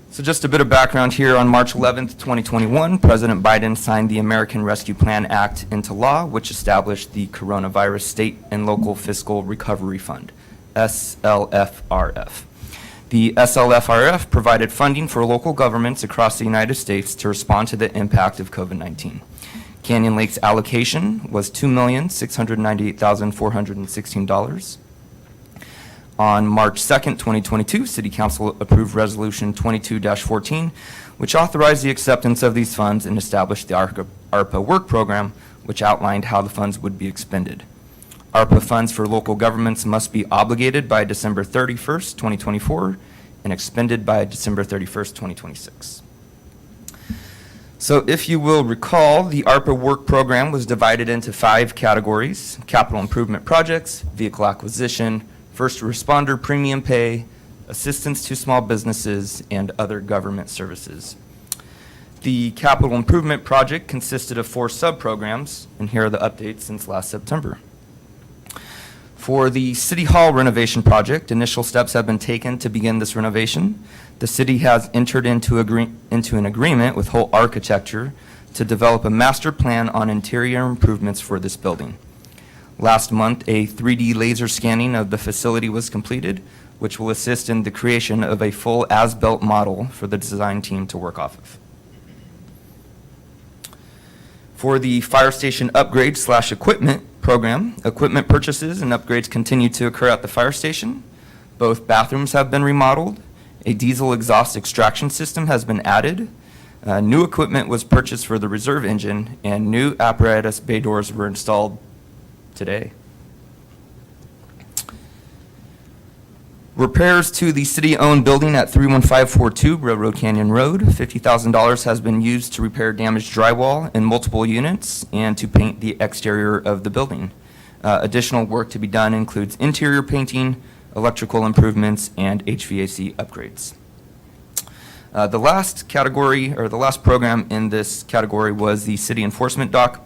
Speaker 2: So just a bit of background here. On March 11th, 2021, President Biden signed the American Rescue Plan Act into law, which established the Coronavirus State and Local Fiscal Recovery Fund, SLFRF. The SLFRF provided funding for local governments across the United States to respond to the impact of COVID-19. Canyon Lake's allocation was $2,698,416. On March 2nd, 2022, City Council approved Resolution 22-14, which authorized the acceptance of these funds and established the ARPA work program, which outlined how the funds would be expended. ARPA funds for local governments must be obligated by December 31st, 2024, and expended by December 31st, 2026. So if you will recall, the ARPA work program was divided into 5 categories: capital improvement projects, vehicle acquisition, first responder premium pay, assistance to small businesses, and other government services. The capital improvement project consisted of 4 sub-programs, and here are the updates since last September. For the City Hall renovation project, initial steps have been taken to begin this renovation. The city has entered into an agreement with Holt Architecture to develop a master plan on interior improvements for this building. Last month, a 3D laser scanning of the facility was completed, which will assist in the creation of a full as-built model for the design team to work off of. For the fire station upgrade/equipment program, equipment purchases and upgrades continue to occur at the fire station. Both bathrooms have been remodeled. A diesel exhaust extraction system has been added. New equipment was purchased for the reserve engine, and new apparatus bay doors were installed today. Repairs to the city-owned building at 31542 Railroad Canyon Road. $50,000 has been used to repair damaged drywall in multiple units and to paint the exterior of the building. Additional work to be done includes interior painting, electrical improvements, and HVAC upgrades. The last category, or the last program in this category, was the city enforcement dock.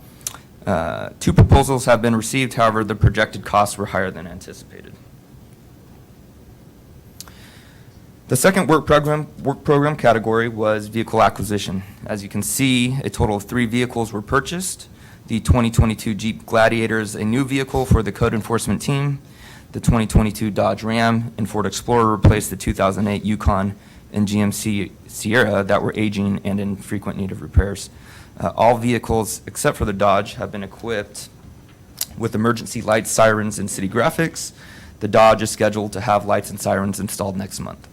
Speaker 2: 2 proposals have been received, however, the projected costs were higher than anticipated. The second work program category was vehicle acquisition. As you can see, a total of 3 vehicles were purchased. The 2022 Jeep Gladiator is a new vehicle for the code enforcement team. The 2022 Dodge Ram and Ford Explorer replaced the 2008 Yukon and GMC Sierra that were aging and in frequent need of repairs. All vehicles, except for the Dodge, have been equipped with emergency lights, sirens, and city graphics. The Dodge is scheduled to have lights and sirens installed next month.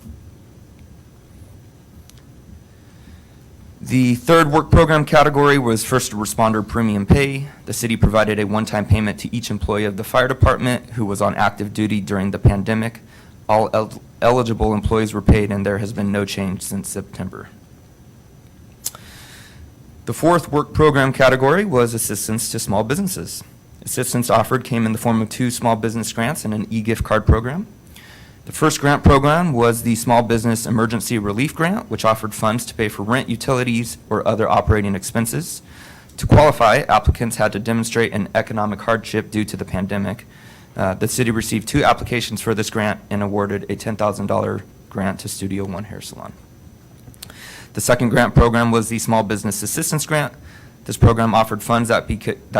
Speaker 2: The third work program category was first responder premium pay. The city provided a one-time payment to each employee of the fire department who was on active duty during the pandemic. All eligible employees were paid, and there has been no change since September. The fourth work program category was assistance to small businesses. Assistance offered came in the form of 2 small business grants and an e-gift card program. The first grant program was the Small Business Emergency Relief Grant, which offered funds to pay for rent, utilities, or other operating expenses. To qualify, applicants had to demonstrate an economic hardship due to the pandemic. The city received 2 applications for this grant and awarded a $10,000 grant to Studio One Hair Salon. The second grant program was the Small Business Assistance Grant. This program offered funds that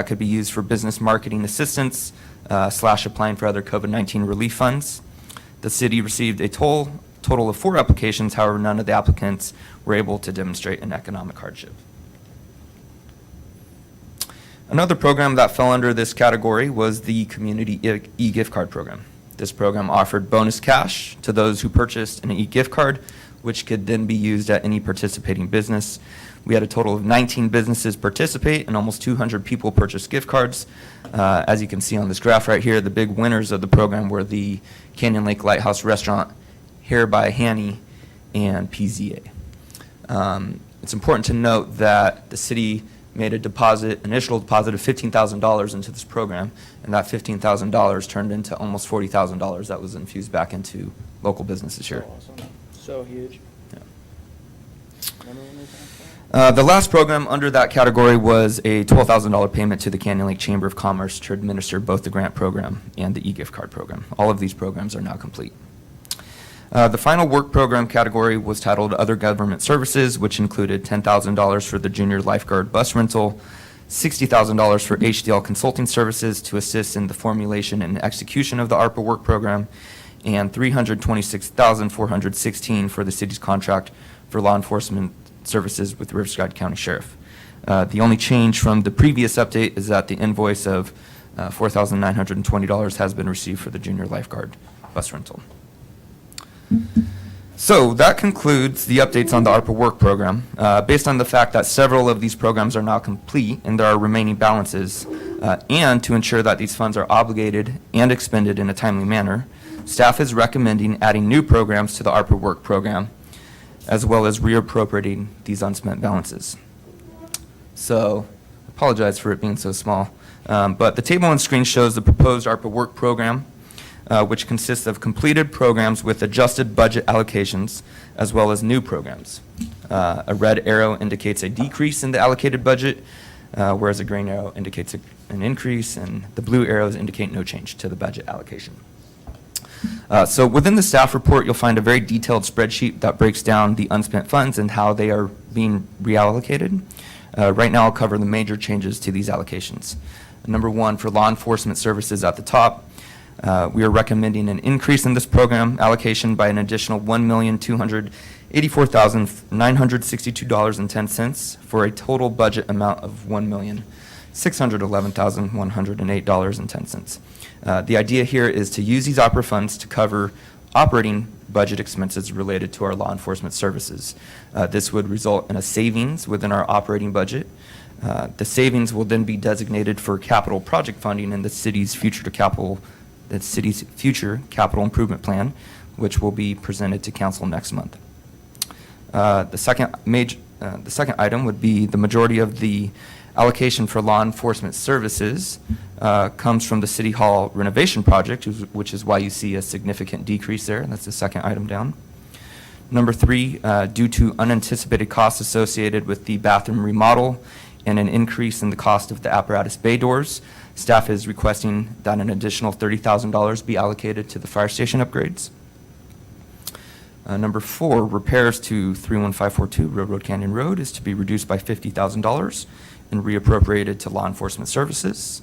Speaker 2: could be used for business marketing assistance / applying for other COVID-19 relief funds. The city received a total of 4 applications, however, none of the applicants were able to demonstrate an economic hardship. Another program that fell under this category was the Community e-gift card program. This program offered bonus cash to those who purchased an e-gift card, which could then be used at any participating business. We had a total of 19 businesses participate and almost 200 people purchase gift cards. As you can see on this graph right here, the big winners of the program were the Canyon Lake Lighthouse Restaurant, Hair by Hanny, and PZA. It's important to note that the city made a initial deposit of $15,000 into this program, and that $15,000 turned into almost $40,000 that was infused back into local businesses here.
Speaker 1: So huge.
Speaker 2: The last program under that category was a $12,000 payment to the Canyon Lake Chamber of Commerce to administer both the grant program and the e-gift card program. All of these programs are now complete. The final work program category was titled Other Government Services, which included $10,000 for the junior lifeguard bus rental, $60,000 for HDL consulting services to assist in the formulation and execution of the ARPA work program, and $326,416 for the city's contract for law enforcement services with Riverside County Sheriff. The only change from the previous update is that the invoice of $4,920 has been received for the junior lifeguard bus rental. So that concludes the updates on the ARPA work program. Based on the fact that several of these programs are now complete and there are remaining balances, and to ensure that these funds are obligated and expended in a timely manner, staff is recommending adding new programs to the ARPA work program, as well as reappropriating these unspent balances. So, apologize for it being so small, but the table on screen shows the proposed ARPA work program, which consists of completed programs with adjusted budget allocations, as well as new programs. A red arrow indicates a decrease in the allocated budget, whereas a green arrow indicates an increase, and the blue arrows indicate no change to the budget allocation. So within the staff report, you'll find a very detailed spreadsheet that breaks down the unspent funds and how they are being reallocated. Right now, I'll cover the major changes to these allocations. Number 1, for law enforcement services at the top, we are recommending an increase in this program allocation by an additional $1,284,962.10 for a total budget amount of $1,611,108.10. The idea here is to use these opera funds to cover operating budget expenses related to our law enforcement services. This would result in a savings within our operating budget. The savings will then be designated for capital project funding in the city's future capital improvement plan, which will be presented to council next month. The second item would be the majority of the Allocation for law enforcement services comes from the City Hall renovation project, which is why you see a significant decrease there. That's the second item down. Number 3, due to unanticipated costs associated with the bathroom remodel and an increase in the cost of the apparatus bay doors, staff is requesting that an additional $30,000 be allocated to the fire station upgrades. Number 4, repairs to 31542 Railroad Canyon Road is to be reduced by $50,000 and reappropriated to law enforcement services.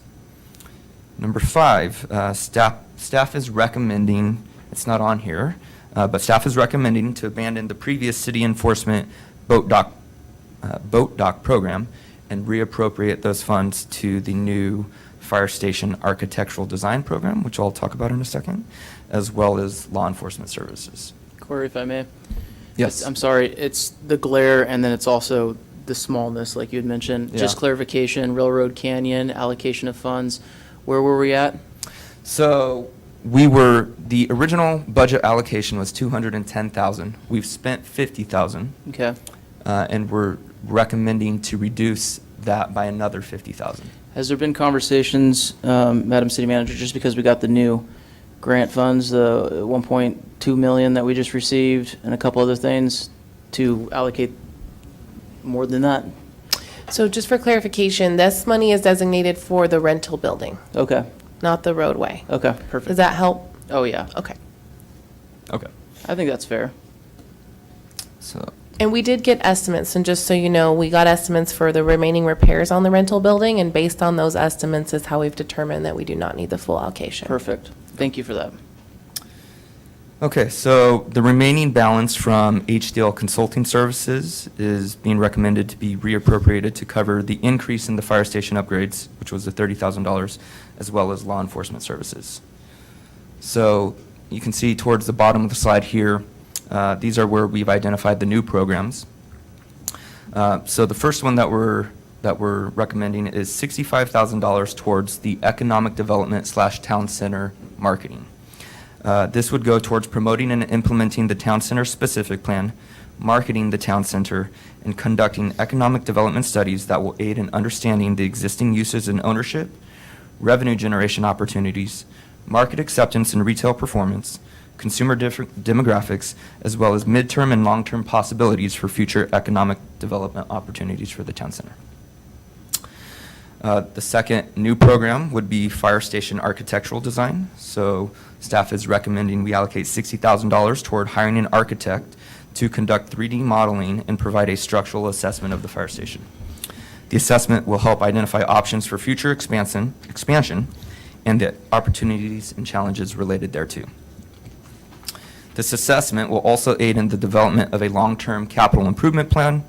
Speaker 2: Number 5, staff is recommending, it's not on here, but staff is recommending to abandon the previous city enforcement boat dock program and reappropriate those funds to the new fire station architectural design program, which I'll talk about in a second, as well as law enforcement services.
Speaker 1: Corey, if I may?
Speaker 2: Yes.
Speaker 1: I'm sorry, it's the glare, and then it's also the smallness, like you had mentioned.
Speaker 2: Yeah.
Speaker 1: Just clarification, Railroad Canyon, allocation of funds, where were we at?
Speaker 2: So the original budget allocation was $210,000. We've spent $50,000.
Speaker 1: Okay.
Speaker 2: And we're recommending to reduce that by another $50,000.
Speaker 1: Has there been conversations, Madam City Manager, just because we got the new grant funds, the 1.2 million that we just received, and a couple other things, to allocate more than that?
Speaker 10: So just for clarification, this money is designated for the rental building,
Speaker 1: Okay,
Speaker 10: not the roadway.
Speaker 1: okay, perfect.
Speaker 10: Does that help?
Speaker 1: Oh, yeah.
Speaker 10: Okay.
Speaker 2: Okay.
Speaker 1: I think that's fair.
Speaker 2: So,
Speaker 10: And we did get estimates, and just so you know, we got estimates for the remaining repairs on the rental building, and based on those estimates is how we've determined that we do not need the full allocation.
Speaker 1: Perfect. Thank you for that.
Speaker 2: okay, so the remaining balance from HDL Consulting Services is being recommended to be reappropriated to cover the increase in the fire station upgrades, which was the $30,000, as well as law enforcement services. So you can see towards the bottom of the slide here, these are where we've identified the new programs. So the first one that we're recommending is $65,000 towards the economic development / town center marketing. This would go towards promoting and implementing the town center specific plan, marketing the town center, and conducting economic development studies that will aid in understanding the existing uses and ownership, revenue generation opportunities, market acceptance and retail performance, consumer demographics, as well as midterm and long-term possibilities for future economic development opportunities for the town center. The second new program would be fire station architectural design. So staff is recommending we allocate $60,000 toward hiring an architect to conduct 3D modeling and provide a structural assessment of the fire station. The assessment will help identify options for future expansion and the opportunities and challenges related thereto. This assessment will also aid in the development of a long-term capital improvement plan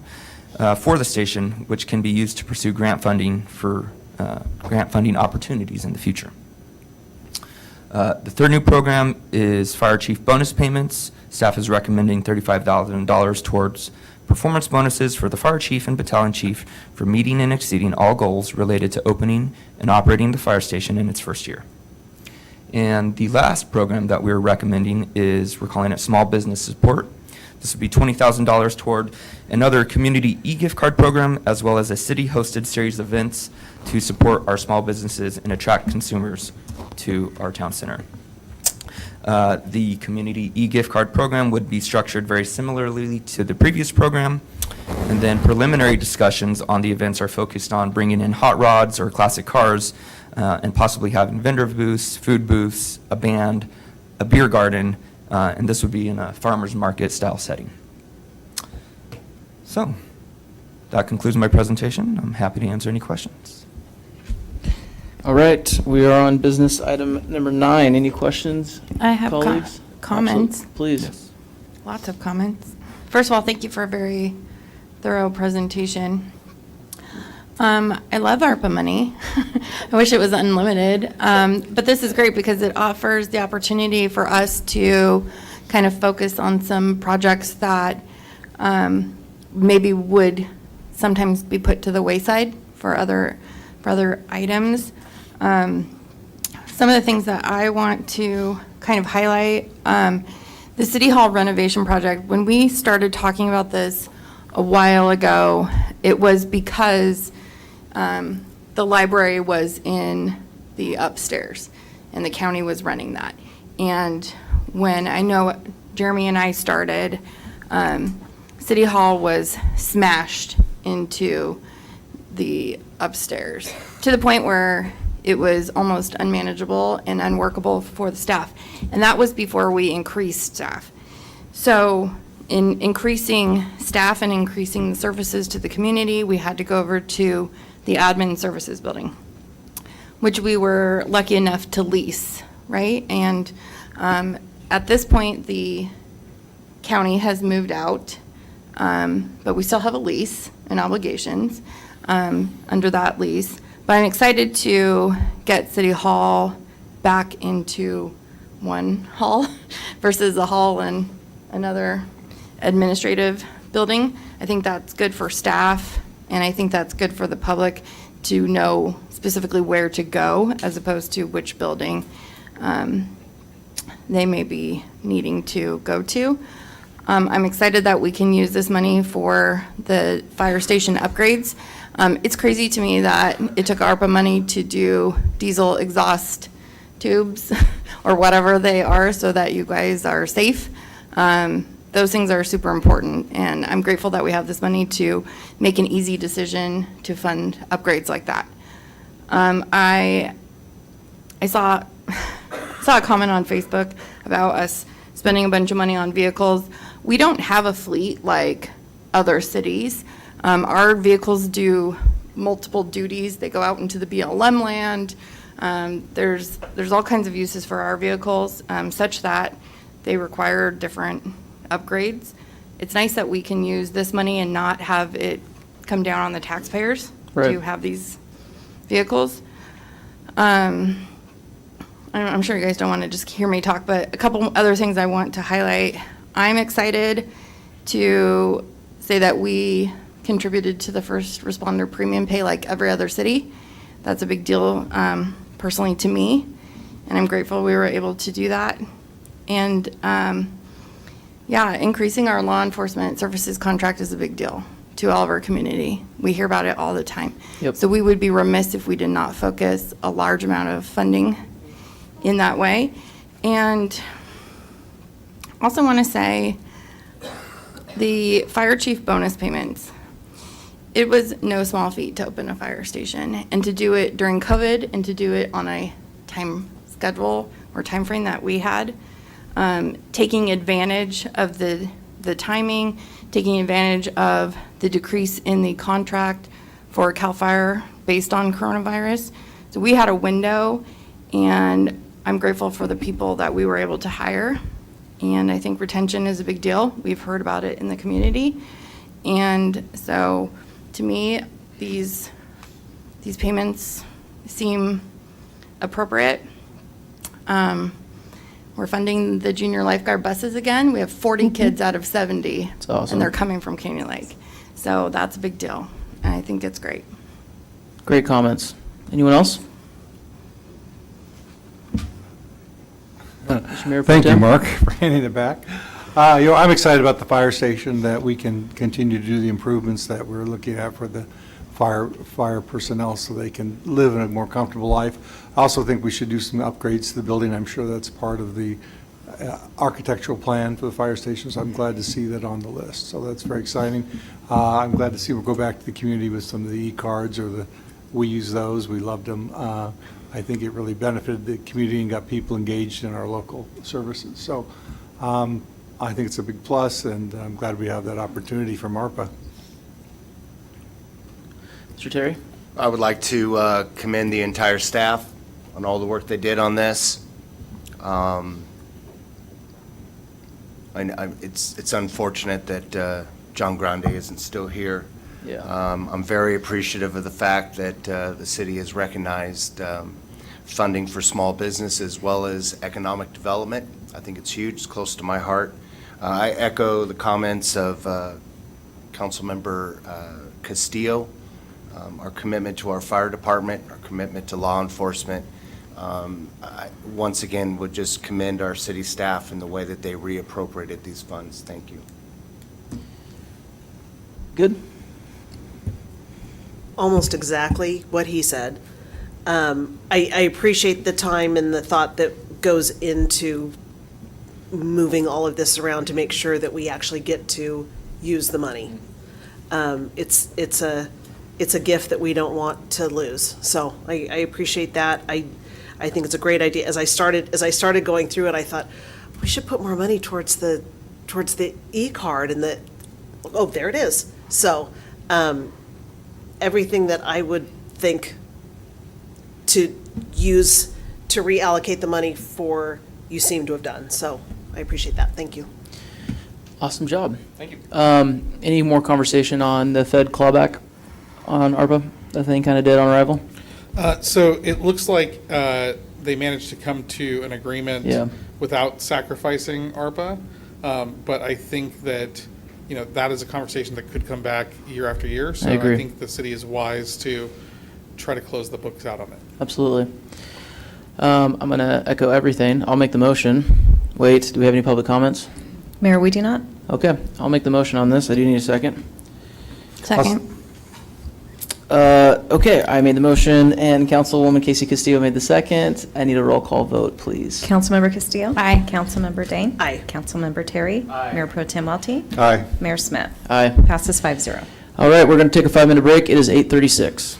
Speaker 2: for the station, which can be used to pursue grant funding opportunities in the future. The third new program is fire chief bonus payments. Staff is recommending $35,000 towards performance bonuses for the fire chief and battalion chief for meeting and exceeding all goals related to opening and operating the fire station in its first year. And the last program that we're recommending is, we're calling it small business support. This would be $20,000 toward another community e-gift card program, as well as a city-hosted series of events to support our small businesses and attract consumers to our town center. The community e-gift card program would be structured very similarly to the previous program, and then preliminary discussions on the events are focused on bringing in hot rods or classic cars, and possibly having vendor booths, food booths, a band, a beer garden, and this would be in a farmer's market style setting. So, that concludes my presentation. I'm happy to answer any questions.
Speaker 1: All right, we are on business item number 9. Any questions,
Speaker 14: I have
Speaker 1: colleagues?
Speaker 14: comments.
Speaker 1: Absolutely. Please.
Speaker 2: Yes.
Speaker 14: Lots of comments. First of all, thank you for a very thorough presentation. I love ARPA money. I wish it was unlimited. But this is great because it offers the opportunity for us to kind of focus on some projects that maybe would sometimes be put to the wayside for other items. Some of the things that I want to kind of highlight, the City Hall renovation project, when we started talking about this a while ago, it was because the library was in the upstairs, and the county was running that. And when I know Jeremy and I started, City Hall was smashed into the upstairs to the point where it was almost unmanageable and unworkable for the staff. And that was before we increased staff. So in increasing staff and increasing the services to the community, we had to go over to the admin services building, which we were lucky enough to lease, right? And at this point, the county has moved out, but we still have a lease and obligations under that lease. But I'm excited to get City Hall back into one hall versus a hall and another administrative building. I think that's good for staff, and I think that's good for the public to know specifically where to go as opposed to which building they may be needing to go to. I'm excited that we can use this money for the fire station upgrades. It's crazy to me that it took ARPA money to do diesel exhaust tubes or whatever they are so that you guys are safe. Those things are super important, and I'm grateful that we have this money to make an easy decision to fund upgrades like that. I saw a comment on Facebook about us spending a bunch of money on vehicles. We don't have a fleet like other cities. Our vehicles do multiple duties. They go out into the BLM land. There's all kinds of uses for our vehicles, such that they require different upgrades. It's nice that we can use this money and not have it come down on the taxpayers
Speaker 1: Right.
Speaker 14: to have these vehicles. I'm sure you guys don't want to just hear me talk, but a couple other things I want to highlight. I'm excited to say that we contributed to the first responder premium pay like every other city. That's a big deal personally to me, and I'm grateful we were able to do that. And increasing our law enforcement services contract is a big deal to all of our community. We hear about it all the time.
Speaker 1: Yep.
Speaker 14: So we would be remiss if we did not focus a large amount of funding in that way. And also want to say the fire chief bonus payments. It was no small feat to open a fire station, and to do it during COVID and to do it on a time schedule or time frame that we had, taking advantage of the timing, taking advantage of the decrease in the contract for CAL FIRE based on coronavirus. So we had a window, and I'm grateful for the people that we were able to hire. And I think retention is a big deal. We've heard about it in the community. And so to me, these payments seem appropriate. We're funding the junior lifeguard buses again. We have 40 kids out of 70.
Speaker 1: That's awesome.
Speaker 14: And they're coming from Canyon Lake. So that's a big deal, and I think it's great.
Speaker 1: Great comments. Anyone else? Mr. Mayor Pro
Speaker 15: Thank you,
Speaker 1: Tem?
Speaker 15: Mark, for handing it back. I'm excited about the fire station, that we can continue to do the improvements that we're looking at for the fire personnel so they can live in a more comfortable life. I also think we should do some upgrades to the building. I'm sure that's part of the architectural plan for the fire station, so I'm glad to see that on the list. So that's very exciting. I'm glad to see we'll go back to the community with some of the e-cards, or we use those. We loved them. I think it really benefited the community and got people engaged in our local services. So I think it's a big plus, and I'm glad we have that opportunity from ARPA.
Speaker 1: Mr. Terry?
Speaker 5: I would like to commend the entire staff on all the work they did on this. It's unfortunate that John Grande isn't still here.
Speaker 1: Yeah.
Speaker 5: I'm very appreciative of the fact that the city has recognized funding for small business as well as economic development. I think it's huge. It's close to my heart. I echo the comments of Councilmember Castillo. Our commitment to our fire department, our commitment to law enforcement. I once again would just commend our city staff in the way that they reappropriated these funds. Thank you.
Speaker 1: Good.
Speaker 7: almost exactly what he said. I appreciate the time and the thought that goes into moving all of this around to make sure that we actually get to use the money. It's a gift that we don't want to lose. So I appreciate that. I think it's a great idea. As I started going through it, I thought, we should put more money towards the e-card and there it is. So, everything that I would think to use to reallocate the money for, you seem to have done. So I appreciate that. Thank you.
Speaker 1: Awesome job.
Speaker 4: Thank you.
Speaker 1: Any more conversation on the Fed clawback on ARPA? That thing kind of did on arrival?
Speaker 4: So it looks like they managed to come to an agreement
Speaker 1: Yeah.
Speaker 4: without sacrificing ARPA. But I think that, that is a conversation that could come back year after year. So
Speaker 1: I agree.
Speaker 4: think the city is wise to try to close the books out on it.
Speaker 1: Absolutely. I'm going to echo everything. I'll make the motion. Wait, do we have any public comments?
Speaker 18: Mayor, we do not.
Speaker 1: Okay, I'll make the motion on this. I do need a second.
Speaker 18: Second.
Speaker 1: Okay, I made the motion, and Councilwoman Casey Castillo made the second. I need a roll call vote, please.
Speaker 18: Councilmember Castillo? Aye. Councilmember Dane?
Speaker 7: Aye.
Speaker 18: Councilmember Terry?
Speaker 1: Aye.
Speaker 18: Mayor Pro Tem Welty?
Speaker 15: Aye.
Speaker 18: Mayor Smith?
Speaker 1: Aye.
Speaker 18: Passes 5-0.
Speaker 1: All right, we're going to take a 5-minute break. It is 8:36.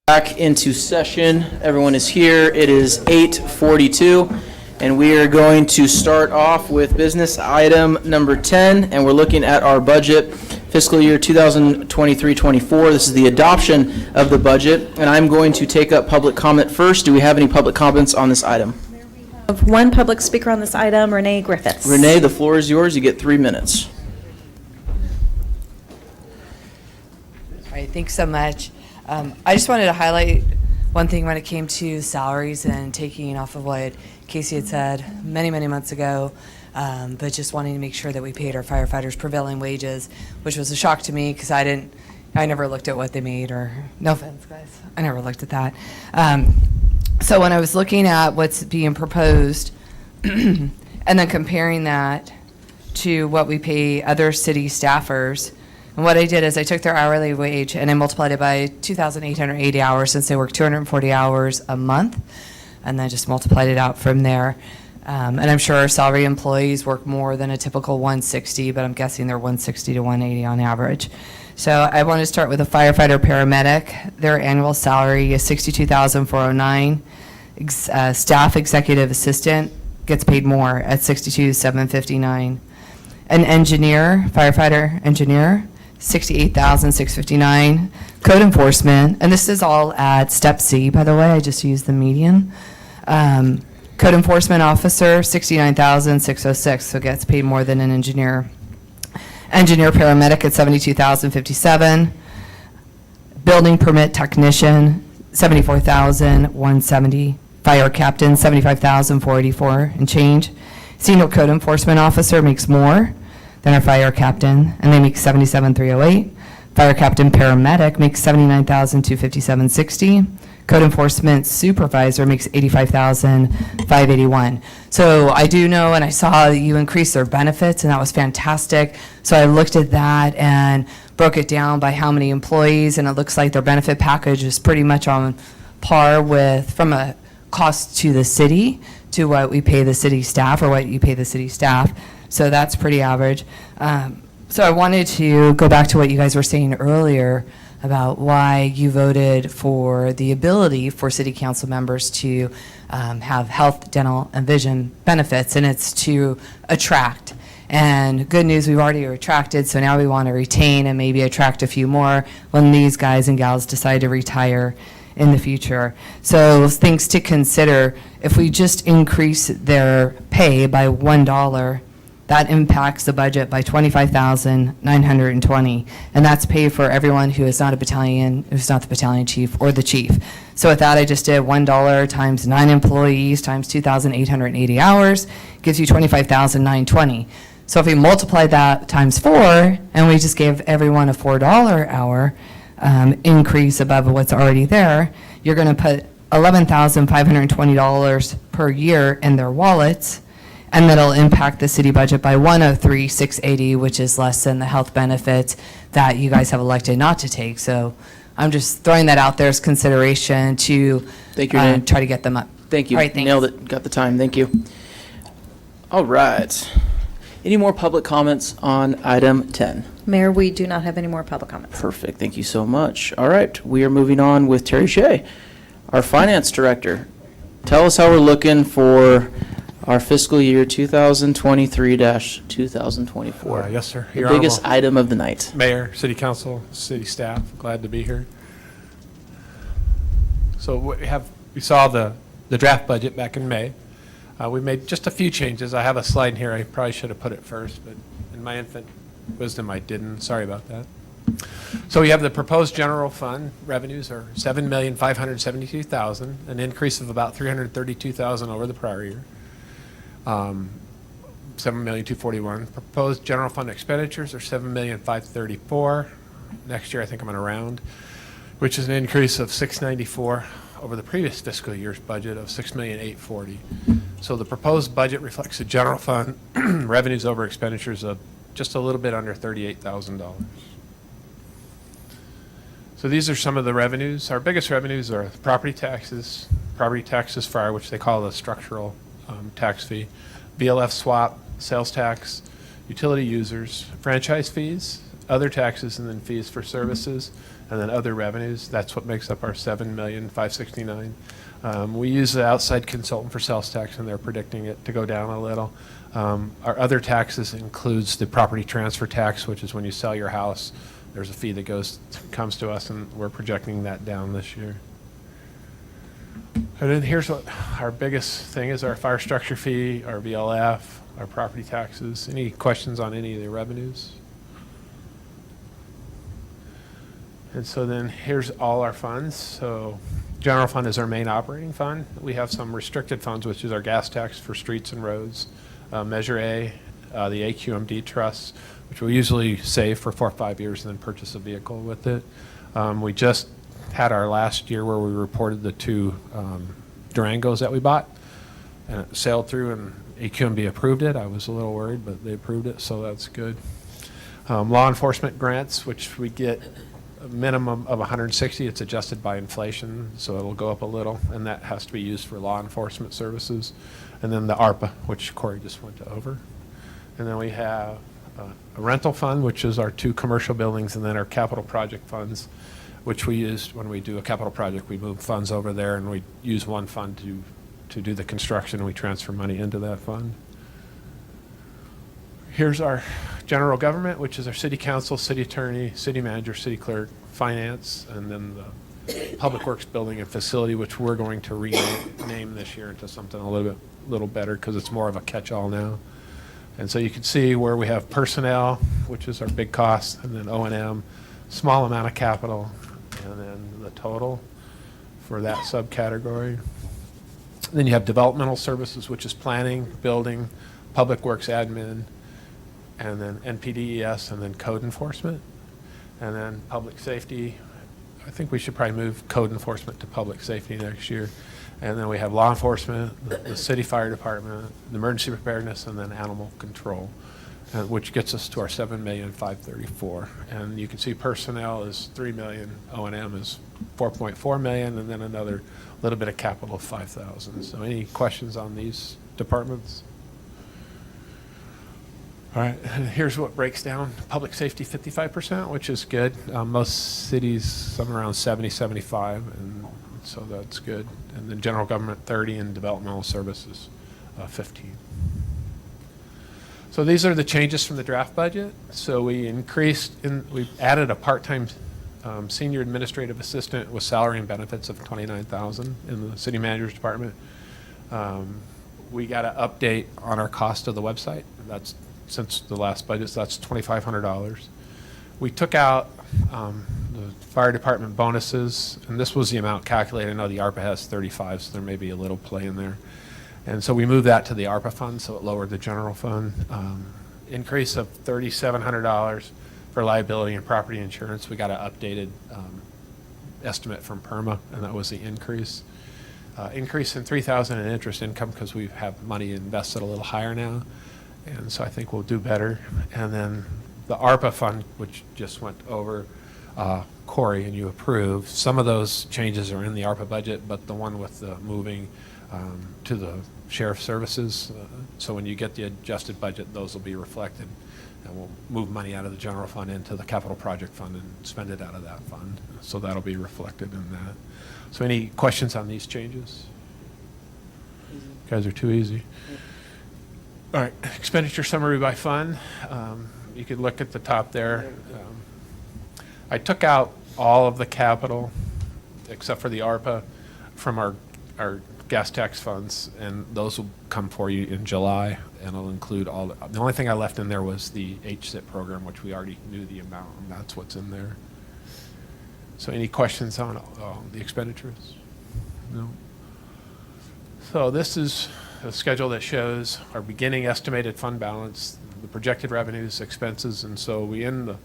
Speaker 1: Back into session. Everyone is here. It is 8:42, and we are going to start off with business item number 10, and we're looking at our budget fiscal year 2023-24. This is the adoption of the budget, and I'm going to take up public comment first. Do we have any public comments on this item?
Speaker 18: Of one public speaker on this item, Renee Griffiths.
Speaker 1: Renee, the floor is yours. You get 3 minutes.
Speaker 21: All right, thanks so much. I just wanted to highlight one thing when it came to salaries and taking off of what Casey had said many, many months ago, but just wanting to make sure that we paid our firefighters prevailing wages, which was a shock to me because I never looked at what they made, or no offense, guys, I never looked at that. So when I was looking at what's being proposed and then comparing that to what we pay other city staffers, and what I did is I took their hourly wage and I multiplied it by 2,880 hours since they work 240 hours a month, and then just multiplied it out from there. And I'm sure our salary employees work more than a typical 160, but I'm guessing they're 160 to 180 on average. So I want to start with a firefighter paramedic. Their annual salary is $62,409. Staff executive assistant gets paid more at $62,759. An engineer, firefighter engineer, $68,659. Code enforcement, and this is all at step C, by the way, I just used the median. Code enforcement officer, $69,606, so gets paid more than an engineer. Engineer paramedic at $72,057. Building permit technician, $74,170. Fire captain, $75,484 and change. Senior code enforcement officer makes more than our fire captain, and they make $77,308. Fire captain paramedic makes $79,257.60. Code enforcement supervisor makes $85,581. So I do know, and I saw that you increased their benefits, and that was fantastic. So I looked at that and broke it down by how many employees, and it looks like their benefit package is pretty much on par with, from a cost to the city, to what we pay the city staff, or what you pay the city staff. So that's pretty average. So I wanted to go back to what you guys were saying earlier about why you voted for the ability for city council members to have health, dental, and vision benefits, and it's to attract. And good news, we've already attracted, so now we want to retain and maybe attract a few more when these guys and gals decide to retire in the future. So things to consider: if we just increase their pay by $1, that impacts the budget by $25,920, and that's paid for everyone who is not a battalion, who's not the battalion chief or the chief. So with that, I just did $1 times 9 employees times 2,880 hours gives you $25,920. So if we multiply that times 4, and we just gave everyone a $4 hour increase above what's already there, you're going to put $11,520 per year in their wallets, and that'll impact the city budget by $103,680, which is less than the health benefits that you guys have elected not to take. So I'm just throwing that out there as consideration to
Speaker 1: Thank you, Renee.
Speaker 21: try to get them up.
Speaker 1: Thank you.
Speaker 21: All right, thanks.
Speaker 1: Nailed it. Got the time. Thank you. All right. Any more public comments on item 10?
Speaker 18: Mayor, we do not have any more public comments.
Speaker 1: Perfect. Thank you so much. All right. We are moving on with Terry Shea, our finance director. Tell us how we're looking for our fiscal year 2023-2024.
Speaker 20: Yes, sir.
Speaker 1: The
Speaker 20: Your
Speaker 1: biggest
Speaker 20: Honorable
Speaker 1: item of the night.
Speaker 20: Mayor, City Council, City Staff, glad to be here. So we saw the draft budget back in May. We made just a few changes. I have a slide in here. I probably should have put it first, but in my infant wisdom, I didn't. Sorry about that. So we have the proposed general fund revenues are $7,572,000, an increase of about $332,000 over the prior year. $7,241,000. Proposed general fund expenditures are $7,534,000. Next year, I think I'm going to round, which is an increase of $694,000 over the previous fiscal year's budget of $6,840,000. So the proposed budget reflects a general fund revenues over expenditures of just a little bit under $38,000. So these are some of the revenues. Our biggest revenues are property taxes for which they call the structural tax fee, BLF swap, sales tax, utility users, franchise fees, other taxes, and then fees for services, And then other revenues, that's what makes up our $7,569,000. We use the outside consultant for sales tax, and they're predicting it to go down a little. Our other taxes includes the property transfer tax, which is when you sell your house, there's a fee that comes to us, and we're projecting that down this year. And then here's what our biggest thing is: our fire structure fee, our VLF, our property taxes. Any questions on any of the revenues? And so then here's all our funds. So general fund is our main operating fund. We have some restricted funds, which is our gas tax for streets and roads, Measure A, the AQMD trusts, which we usually save for 4 or 5 years and then purchase a vehicle with it. We just had our last year where we reported the 2 Durangos that we bought, and it sailed through, and AQMD approved it. I was a little worried, but they approved it, so that's good. Law enforcement grants, which we get a minimum of 160. It's adjusted by inflation, so it'll go up a little, and that has to be used for law enforcement services. And then the ARPA, which Corey just went over. And then we have a rental fund, which is our 2 commercial buildings, and then our capital project funds, which we use when we do a capital project. We move funds over there, and we use one fund to do the construction, and we transfer money into that fund. Here's our general government, which is our city council, city attorney, city manager, city clerk, finance, and then the public works building and facility, which we're going to rename this year into something a little better, because it's more of a catch-all now. And so you can see where we have personnel, which is our big cost, and then O&M, small amount of capital, and then the total for that subcategory. Then you have developmental services, which is planning, building, public works admin, and then NPDES, and then code enforcement. And then public safety, I think we should probably move code enforcement to public safety next year. And then we have law enforcement, the city fire department, the emergency preparedness, and then animal control, which gets us to our $7,534,000. And you can see personnel is $3 million, O&M is $4.4 million, and then another little bit of capital of $5,000. So any questions on these departments? All right, and here's what breaks down. Public safety, 55%, which is good. Most cities, somewhere around 70, 75, and so that's good. And then general government, 30, and developmental services, 15. So these are the changes from the draft budget. So we we added a part-time senior administrative assistant with salary and benefits of $29,000 in the city manager's department. We got an update on our cost of the website. That's since the last budget, so that's $2,500. We took out the fire department bonuses, and this was the amount calculated. I know the ARPA has 35, so there may be a little play in there. And so we moved that to the ARPA fund, so it lowered the general fund. Increase of $3,700 for liability and property insurance. We got an updated estimate from PERMA, and that was the increase. Increase in $3,000 in interest income because we have money invested a little higher now. And so I think we'll do better. And then the ARPA fund, which just went over, Corey, and you approved. Some of those changes are in the ARPA budget, but the one with the moving to the sheriff services, so when you get the adjusted budget, those will be reflected. And we'll move money out of the general fund into the capital project fund and spend it out of that fund. So that'll be reflected in that. So any questions on these changes? You guys are too easy. All right, expenditure summary by fund. You could look at the top there. I took out all of the capital, except for the ARPA, from our gas tax funds, and those will come for you in July, and it'll include all the only thing I left in there was the HSIP program, which we already knew the amount, and that's what's in there. So any questions on the expenditures? No? So this is a schedule that shows our beginning estimated fund balance, the projected revenues, expenses, and so we end the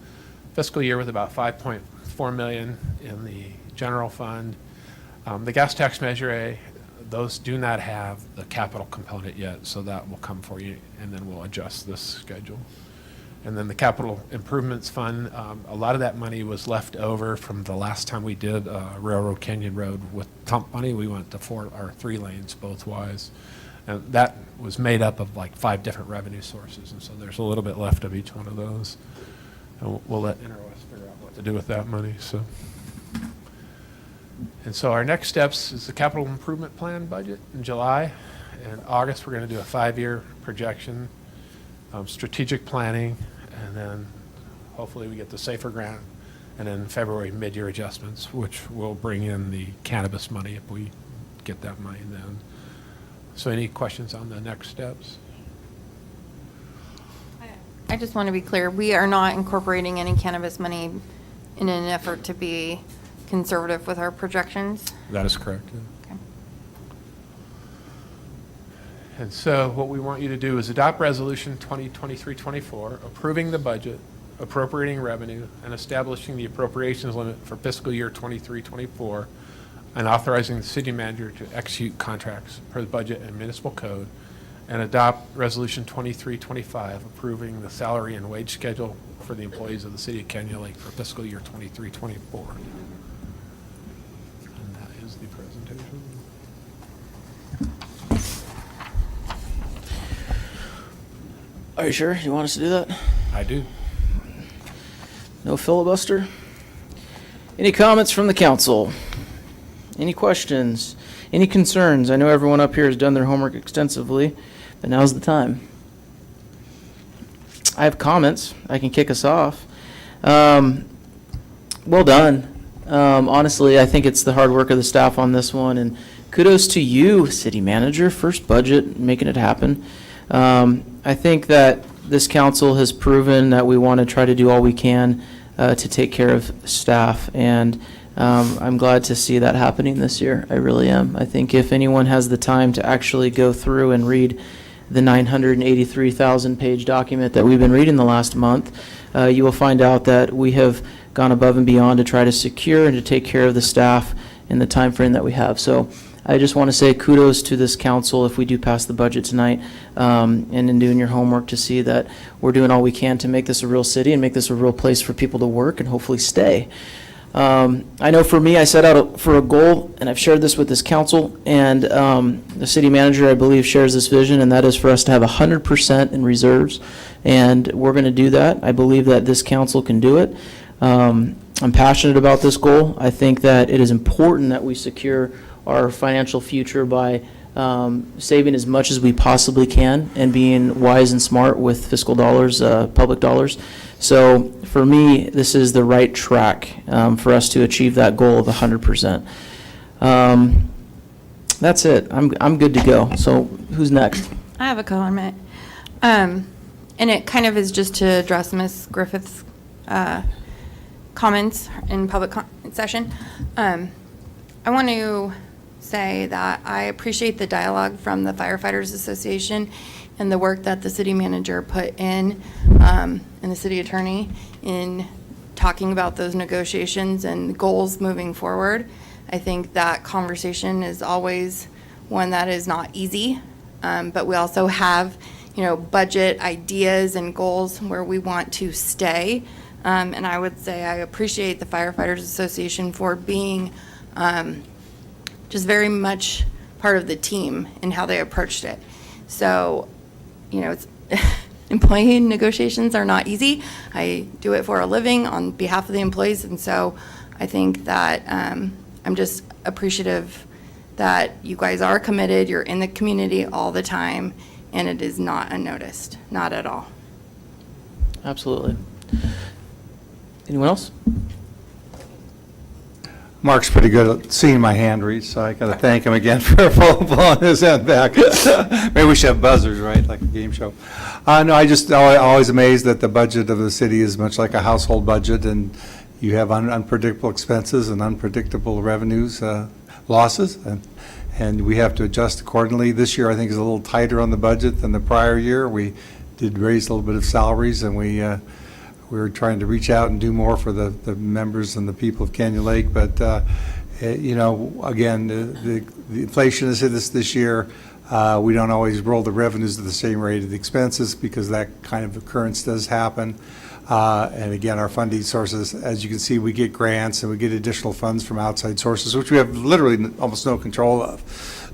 Speaker 20: fiscal year with about $5.4 million in the general fund. The gas tax measure A, those do not have the capital component yet, so that will come for you, and then we'll adjust this schedule. And then the capital improvements fund, a lot of that money was left over from the last time we did Railroad Canyon Road with TUMP money. We went to 3 lanes both ways. And that was made up of like 5 different revenue sources, and so there's a little bit left of each one of those. And we'll let Interwest figure out what to do with that money. So. And so our next steps is the capital improvement plan budget in July. In August, we're going to do a 5-year projection, strategic planning, and then hopefully we get the SAFER grant. And then February, mid-year adjustments, which will bring in the cannabis money if we get that money then. So any questions on the next steps?
Speaker 14: I just want to be clear, we are not incorporating any cannabis money in an effort to be conservative with our projections.
Speaker 20: That is correct. Yeah.
Speaker 14: Okay.
Speaker 20: And so what we want you to do is adopt Resolution 2023-24, approving the budget, appropriating revenue, and establishing the appropriations limit for fiscal year 23-24, and authorizing the city manager to execute contracts per the budget and municipal code, and adopt Resolution 23-25, approving the salary and wage schedule for the employees of the city of Canyon Lake for fiscal year 23-24. And that is the presentation.
Speaker 1: Are you sure you want us to do that?
Speaker 20: I do.
Speaker 1: No filibuster? Any comments from the council? Any questions? Any concerns? I know everyone up here has done their homework extensively, but now's the time. I have comments. I can kick us off. Well done. Honestly, I think it's the hard work of the staff on this one, and kudos to you, city manager, first budget, making it happen. I think that this council has proven that we want to try to do all we can to take care of staff, and I'm glad to see that happening this year. I really am. I think if anyone has the time to actually go through and read the 983,000-page document that we've been reading the last month, you will find out that we have gone above and beyond to try to secure and to take care of the staff in the time frame that we have. So I just want to say kudos to this council if we do pass the budget tonight, and in doing your homework to see that we're doing all we can to make this a real city and make this a real place for people to work and hopefully stay. I know for me, I set out for a goal, and I've shared this with this council, and the city manager, I believe, shares this vision, and that is for us to have 100% in reserves, and we're going to do that. I believe that this council can do it. I'm passionate about this goal. I think that it is important that we secure our financial future by saving as much as we possibly can and being wise and smart with fiscal dollars, public dollars. So for me, this is the right track for us to achieve that goal of 100%. That's it. I'm good to go. So who's next?
Speaker 14: I have a comment. And it kind of is just to address Ms. Griffith's comments in public session. I want to say that I appreciate the dialogue from the Firefighters Association and the work that the city manager put in, and the city attorney in talking about those negotiations and goals moving forward. I think that conversation is always one that is not easy, but we also have, budget ideas and goals where we want to stay. And I would say I appreciate the Firefighters Association for being just very much part of the team in how they approached it. So, it's employee negotiations are not easy. I do it for a living on behalf of the employees, and so I think that I'm just appreciative that you guys are committed, you're in the community all the time, and it is not unnoticed, not at all.
Speaker 1: Absolutely. Anyone else?
Speaker 15: Mark's pretty good at seeing my hand reach, so I got to thank him again for blowing his hand back. Maybe we should have buzzers, right, like a game show. No, I just always amazed that the budget of the city is much like a household budget, and you have unpredictable expenses and unpredictable revenues, losses, and we have to adjust accordingly. This year, I think, is a little tighter on the budget than the prior year. We did raise a little bit of salaries, and we were trying to reach out and do more for the members and the people of Canyon Lake. But, again, the inflation has hit us this year. We don't always roll the revenues at the same rate of the expenses because that kind of occurrence does happen. And again, our funding sources, as you can see, we get grants and we get additional funds from outside sources, which we have literally almost no control of.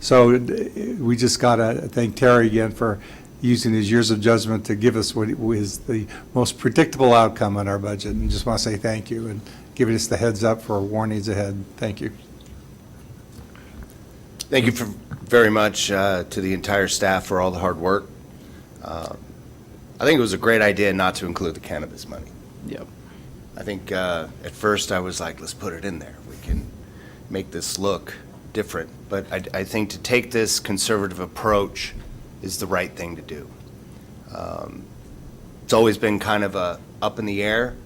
Speaker 15: So we just got to thank Terry again for using his years of judgment to give us what is the most predictable outcome on our budget. And just want to say thank you and giving us the heads up for warnings ahead. Thank you.
Speaker 5: Thank you very much to the entire staff for all the hard work. I think it was a great idea not to include the cannabis money.
Speaker 1: Yep.
Speaker 5: I think at first I was like, let's put it in there. We can make this look different. But I think to take this conservative approach is the right thing to do. It's always been kind of up in the air,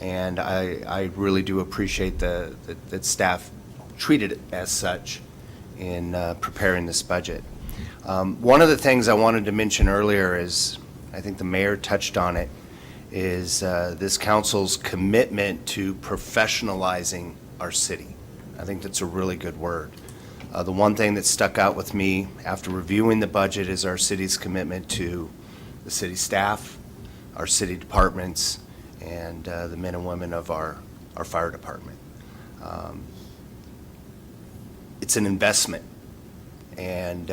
Speaker 5: and I really do appreciate that staff treated it as such in preparing this budget. One of the things I wanted to mention earlier is, I think the mayor touched on it, is this council's commitment to professionalizing our city. I think that's a really good word. The one thing that stuck out with me after reviewing the budget is our city's commitment to the city staff, our city departments, and the men and women of our fire department. It's an investment, and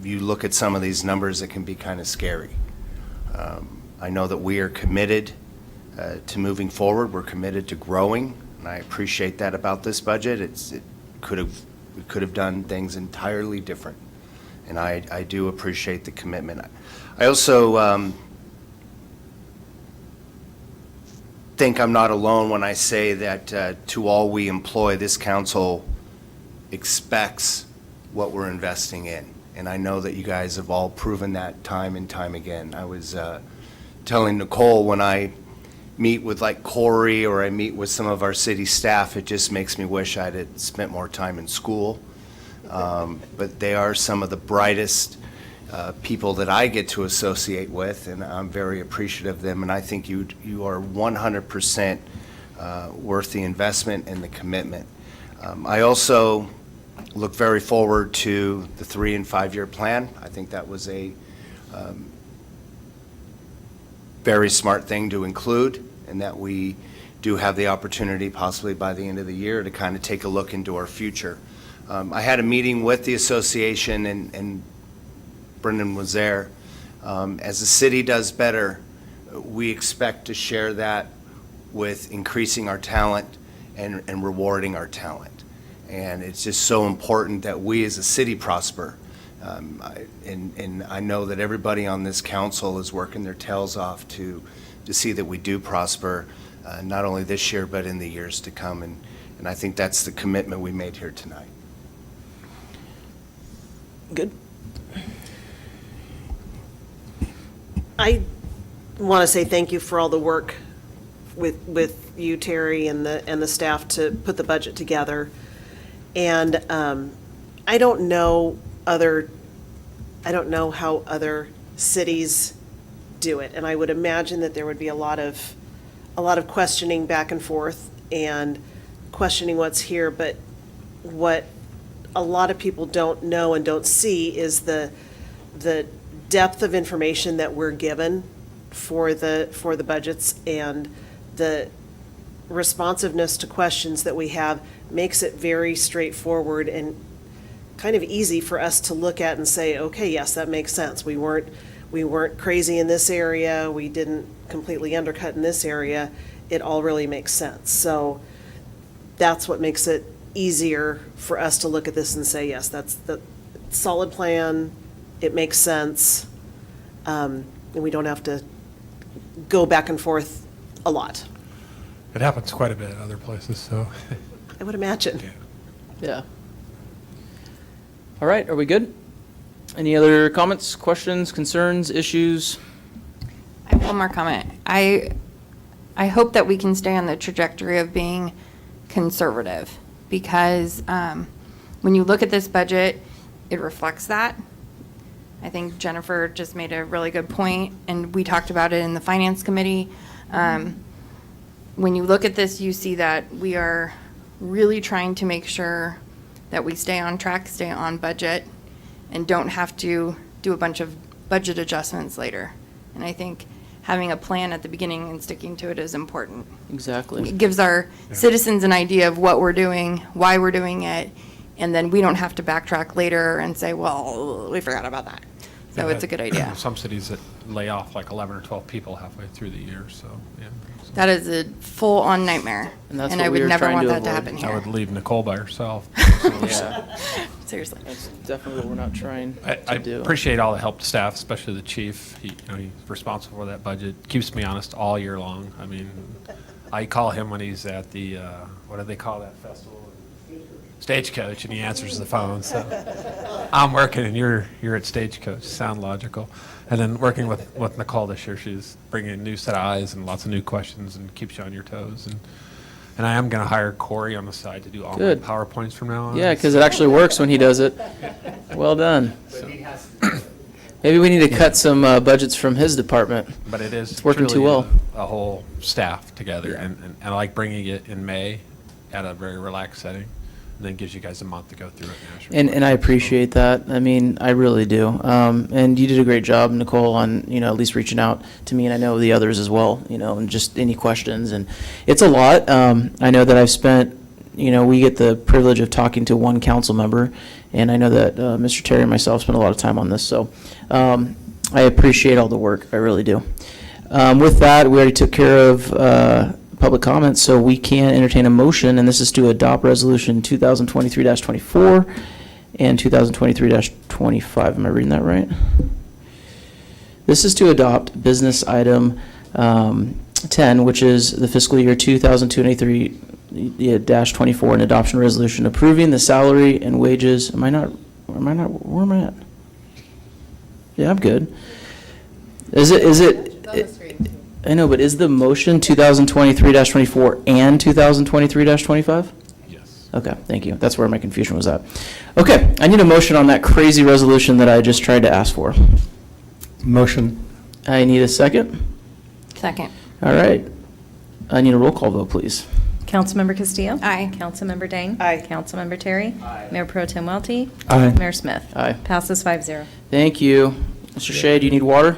Speaker 5: you look at some of these numbers, it can be kind of scary. I know that we are committed to moving forward. We're committed to growing, and I appreciate that about this budget. We could have done things entirely different, and I do appreciate the commitment. I also think I'm not alone when I say that to all we employ, this council expects what we're investing in. And I know that you guys have all proven that time and time again. I was telling Nicole, when I meet with like Corey or I meet with some of our city staff, it just makes me wish I'd had spent more time in school. But they are some of the brightest people that I get to associate with, and I'm very appreciative of them. And I think you are 100% worth the investment and the commitment. I also look very forward to the 3- and 5-year plan. I think that was a very smart thing to include, and that we do have the opportunity possibly by the end of the year to kind of take a look into our future. I had a meeting with the association, and Brendan was there. As the city does better, we expect to share that with increasing our talent and rewarding our talent. And it's just so important that we as a city prosper. And I know that everybody on this council is working their tails off to see that we do prosper, not only this year, but in the years to come. And I think that's the commitment we made here tonight.
Speaker 1: Good.
Speaker 7: I want to say thank you for all the work with you, Terry, and the staff to put the budget together. And I don't know how other cities do it, and I would imagine that there would be a lot of questioning back and forth and questioning what's here. But what a lot of people don't know and don't see is the depth of information that we're given for the budgets, and the responsiveness to questions that we have makes it very straightforward and kind of easy for us to look at and say, okay, yes, that makes sense. We weren't crazy in this area. We didn't completely undercut in this area. It all really makes sense. So that's what makes it easier for us to look at this and say, yes, that's the solid plan. It makes sense. And we don't have to go back and forth a lot.
Speaker 20: It happens quite a bit in other places, so.
Speaker 7: I would imagine.
Speaker 1: Yeah. All right, are we good? Any other comments, questions, concerns, issues?
Speaker 14: I have one more comment. I hope that we can stay on the trajectory of being conservative, because when you look at this budget, it reflects that. I think Jennifer just made a really good point, and we talked about it in the Finance Committee. When you look at this, you see that we are really trying to make sure that we stay on track, stay on budget, and don't have to do a bunch of budget adjustments later. And I think having a plan at the beginning and sticking to it is important.
Speaker 1: Exactly.
Speaker 14: It gives our citizens an idea of what we're doing, why we're doing it, and then we don't have to backtrack later and say, well, we forgot about that. So it's a good idea.
Speaker 20: Some cities that lay off like 11 or 12 people halfway through the year, so, yeah.
Speaker 14: That is a full-on nightmare.
Speaker 1: And that's
Speaker 14: I
Speaker 1: what we
Speaker 14: would
Speaker 1: were
Speaker 14: never
Speaker 1: trying
Speaker 14: want
Speaker 1: to
Speaker 14: that to
Speaker 1: avoid.
Speaker 14: happen
Speaker 20: I
Speaker 14: here.
Speaker 20: would leave Nicole by herself.
Speaker 1: Yeah.
Speaker 14: Seriously.
Speaker 1: That's definitely what we're not trying
Speaker 20: I
Speaker 1: to do.
Speaker 20: appreciate all the help to staff, especially the chief. He's responsible for that budget. Keeps me honest all year long. I mean, I call him when he's at the, what do they call that festival? Stagecoach, and he answers the phone. So I'm working, and you're at Stagecoach. Sound logical. And then working with Nicole this year, she's bringing a new set of eyes and lots of new questions and keeps you on your toes. And I am going to hire Corey on the side to do all
Speaker 1: Good.
Speaker 20: my PowerPoints from now on.
Speaker 1: Yeah, because it actually works when he does it. Well done. Maybe we need to cut some budgets from his department.
Speaker 20: But it is
Speaker 1: It's working too
Speaker 20: truly
Speaker 1: well.
Speaker 20: a whole staff together, and I like bringing it in May at a very relaxed setting, and then gives you guys a month to go through it.
Speaker 1: And I appreciate that. I mean, I really do. And you did a great job, Nicole, on, at least reaching out to me, and I know the others as well, and just any questions. And it's a lot. I know that I've spent, we get the privilege of talking to one council member, and I know that Mr. Terry and myself spent a lot of time on this. So I appreciate all the work. I really do. With that, we already took care of public comments, so we can entertain a motion, and this is to adopt Resolution 2023-24 and 2023-25. Am I reading that right? This is to adopt business item 10, which is the fiscal year 2023-24, an adoption resolution approving the salary and wages. Where am I at? Yeah, I'm good. Is it? I know, but is the motion 2023-24 and 2023-25?
Speaker 20: Yes.
Speaker 1: Okay, thank you. That's where my confusion was at. Okay, I need a motion on that crazy resolution that I just tried to ask for.
Speaker 15: Motion.
Speaker 1: I need a second.
Speaker 14: Second.
Speaker 1: All right. I need a roll call vote, please.
Speaker 18: Councilmember Castillo?
Speaker 14: Aye.
Speaker 18: Councilmember Dang?
Speaker 7: Aye.
Speaker 18: Councilmember Terry? Aye. Mayor Pro Tem Welty?
Speaker 15: Aye.
Speaker 18: Mayor Smith?
Speaker 1: Aye.
Speaker 18: Passes 5-0.
Speaker 1: Thank you. Mr. Shea, do you need water?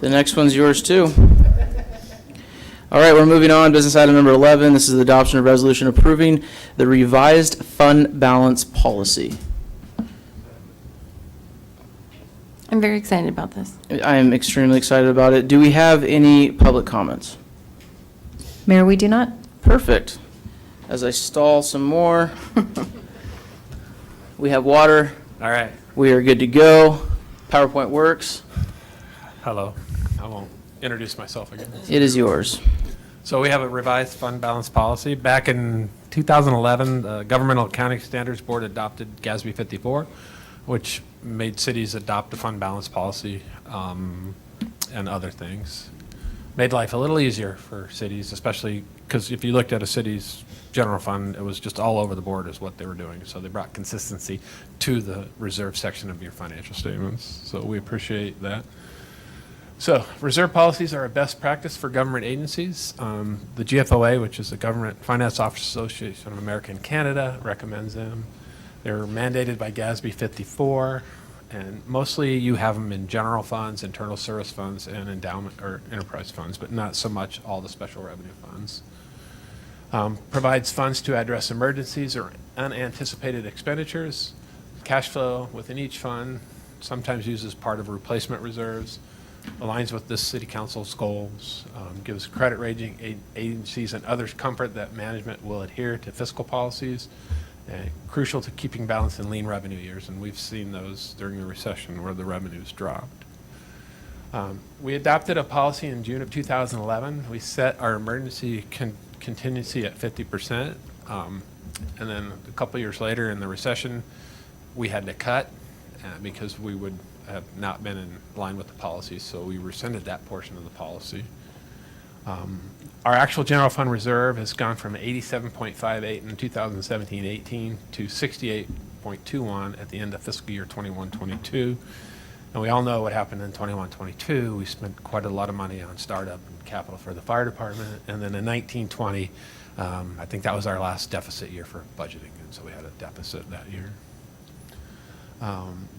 Speaker 1: The next one's yours, too. All right, we're moving on. Business item number 11. This is the adoption of resolution approving the revised fund balance policy.
Speaker 14: I'm very excited about this.
Speaker 1: I am extremely excited about it. Do we have any public comments?
Speaker 18: Mayor, we do not.
Speaker 1: Perfect. As I stall some more, we have water.
Speaker 20: All right.
Speaker 1: We are good to go. PowerPoint works.
Speaker 20: Hello. I won't introduce myself again.
Speaker 1: It is yours.
Speaker 20: So we have a revised fund balance policy. Back in 2011, the Governmental Accounting Standards Board adopted GASB 54, which made cities adopt a fund balance policy and other things. Made life a little easier for cities, especially because if you looked at a city's general fund, it was just all over the board is what they were doing. So they brought consistency to the reserve section of your financial statements. So we appreciate that. So reserve policies are a best practice for government agencies. The GFOA, which is the Government Finance Officers Association of America and Canada, recommends them. They're mandated by GASB 54, and mostly you have them in general funds, internal service funds, and endowment or enterprise funds, but not so much all the special revenue funds. Provides funds to address emergencies or unanticipated expenditures. Cash flow within each fund sometimes uses part of replacement reserves. Aligns with this city council's goals, gives credit rating agencies and others comfort that management will adhere to fiscal policies, crucial to keeping balance in lean revenue years, and we've seen those during the recession where the revenues dropped. We adopted a policy in June of 2011. We set our emergency contingency at 50%, and then a couple years later in the recession, we had to cut because we would have not been in line with the policy, so we rescinded that portion of the policy. Our actual general fund reserve has gone from 87.58 in 2017-18 to 68.21 at the end of fiscal year 21-22. And we all know what happened in 21-22. We spent quite a lot of money on startup and capital for the fire department. And then in 19-20, I think that was our last deficit year for budgeting, and so we had a deficit that year.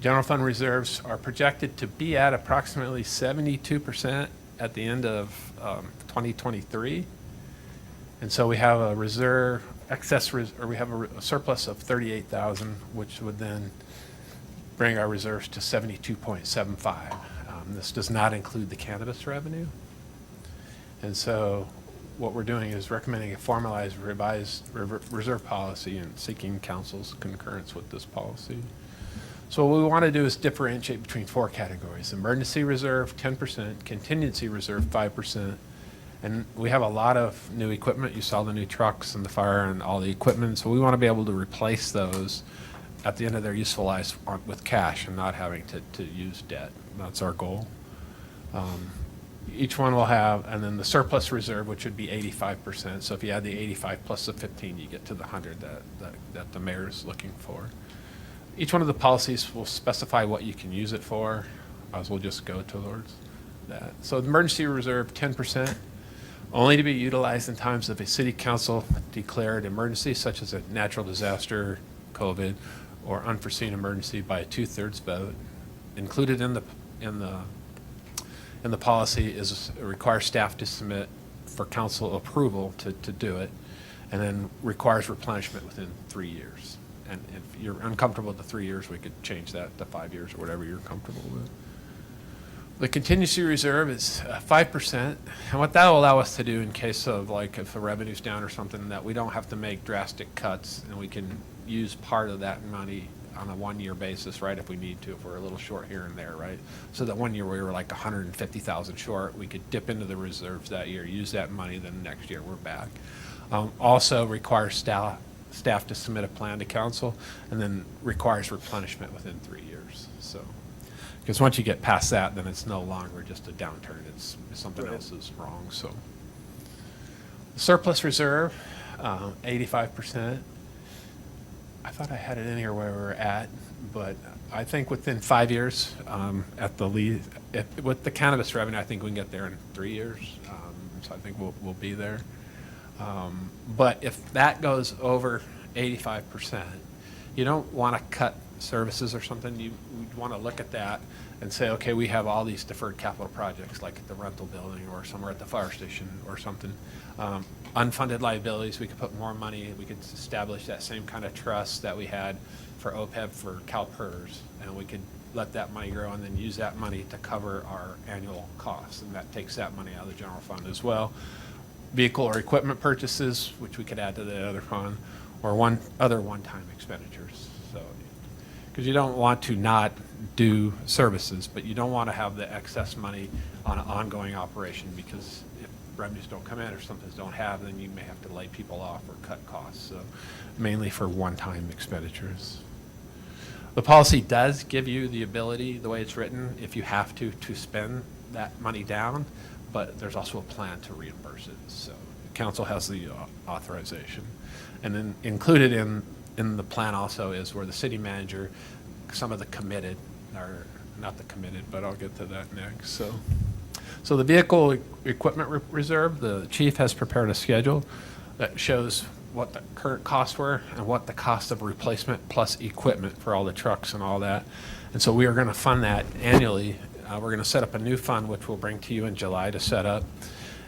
Speaker 20: General fund reserves are projected to be at approximately 72% at the end of 2023. And so we have a reserve, we have a surplus of 38,000, which would then bring our reserves to 72.75. This does not include the cannabis revenue. And so what we're doing is recommending a formalized revised reserve policy and seeking council's concurrence with this policy. So what we want to do is differentiate between 4 categories: emergency reserve, 10%, contingency reserve, 5%. And we have a lot of new equipment. You saw the new trucks and the fire and all the equipment. So we want to be able to replace those at the end of their useful lives with cash and not having to use debt. That's our goal. Each one will have, and then the surplus reserve, which would be 85%. So if you add the 85 plus the 15, you get to the 100 that the mayor is looking for. Each one of the policies will specify what you can use it for, as we'll just go towards that. So the emergency reserve, 10%, only to be utilized in times of a city council declared emergency, such as a natural disaster, COVID, or unforeseen emergency by a 2/3 vote. Included in the policy is requires staff to submit for council approval to do it, and then requires replenishment within 3 years. And if you're uncomfortable with the 3 years, we could change that to 5 years or whatever you're comfortable with. The contingency reserve is 5%, and what that will allow us to do in case of, like, if the revenue's down or something, that we don't have to make drastic cuts, and we can use part of that money on a 1-year basis, right, if we need to, if we're a little short here and there, right? So that 1 year we were like 150,000 short, we could dip into the reserves that year, use that money, then next year we're back. Also requires staff to submit a plan to council, and then requires replenishment within 3 years, so. Because once you get past that, then it's no longer just a downturn, it's something else is wrong, so. Surplus reserve, 85%. I thought I had it in here where we're at, but I think within 5 years, at the lead, with the cannabis revenue, I think we can get there in 3 years. So I think we'll be there. But if that goes over 85%, you don't want to cut services or something. You want to look at that and say, okay, we have all these deferred capital projects, like at the rental building or somewhere at the fire station or something. Unfunded liabilities, we could put more money, we could establish that same kind of trust that we had for OPEB for CalPERS, and we could let that money grow and then use that money to cover our annual costs, and that takes that money out of the general fund as well. Vehicle or equipment purchases, which we could add to the other fund, or other one-time expenditures. So, because you don't want to not do services, but you don't want to have the excess money on an ongoing operation, because if revenues don't come in or something's don't have, then you may have to lay people off or cut costs. So mainly for one-time expenditures. The policy does give you the ability, the way it's written, if you have to spend that money down, but there's also a plan to reimburse it. So council has the authorization. And then included in the plan also is where the city manager, some of the committed, or not the committed, but I'll get to that next. So the vehicle equipment reserve, the chief has prepared a schedule that shows what the current costs were and what the cost of replacement plus equipment for all the trucks and all that. And so we are going to fund that annually. We're going to set up a new fund, which we'll bring to you in July to set up.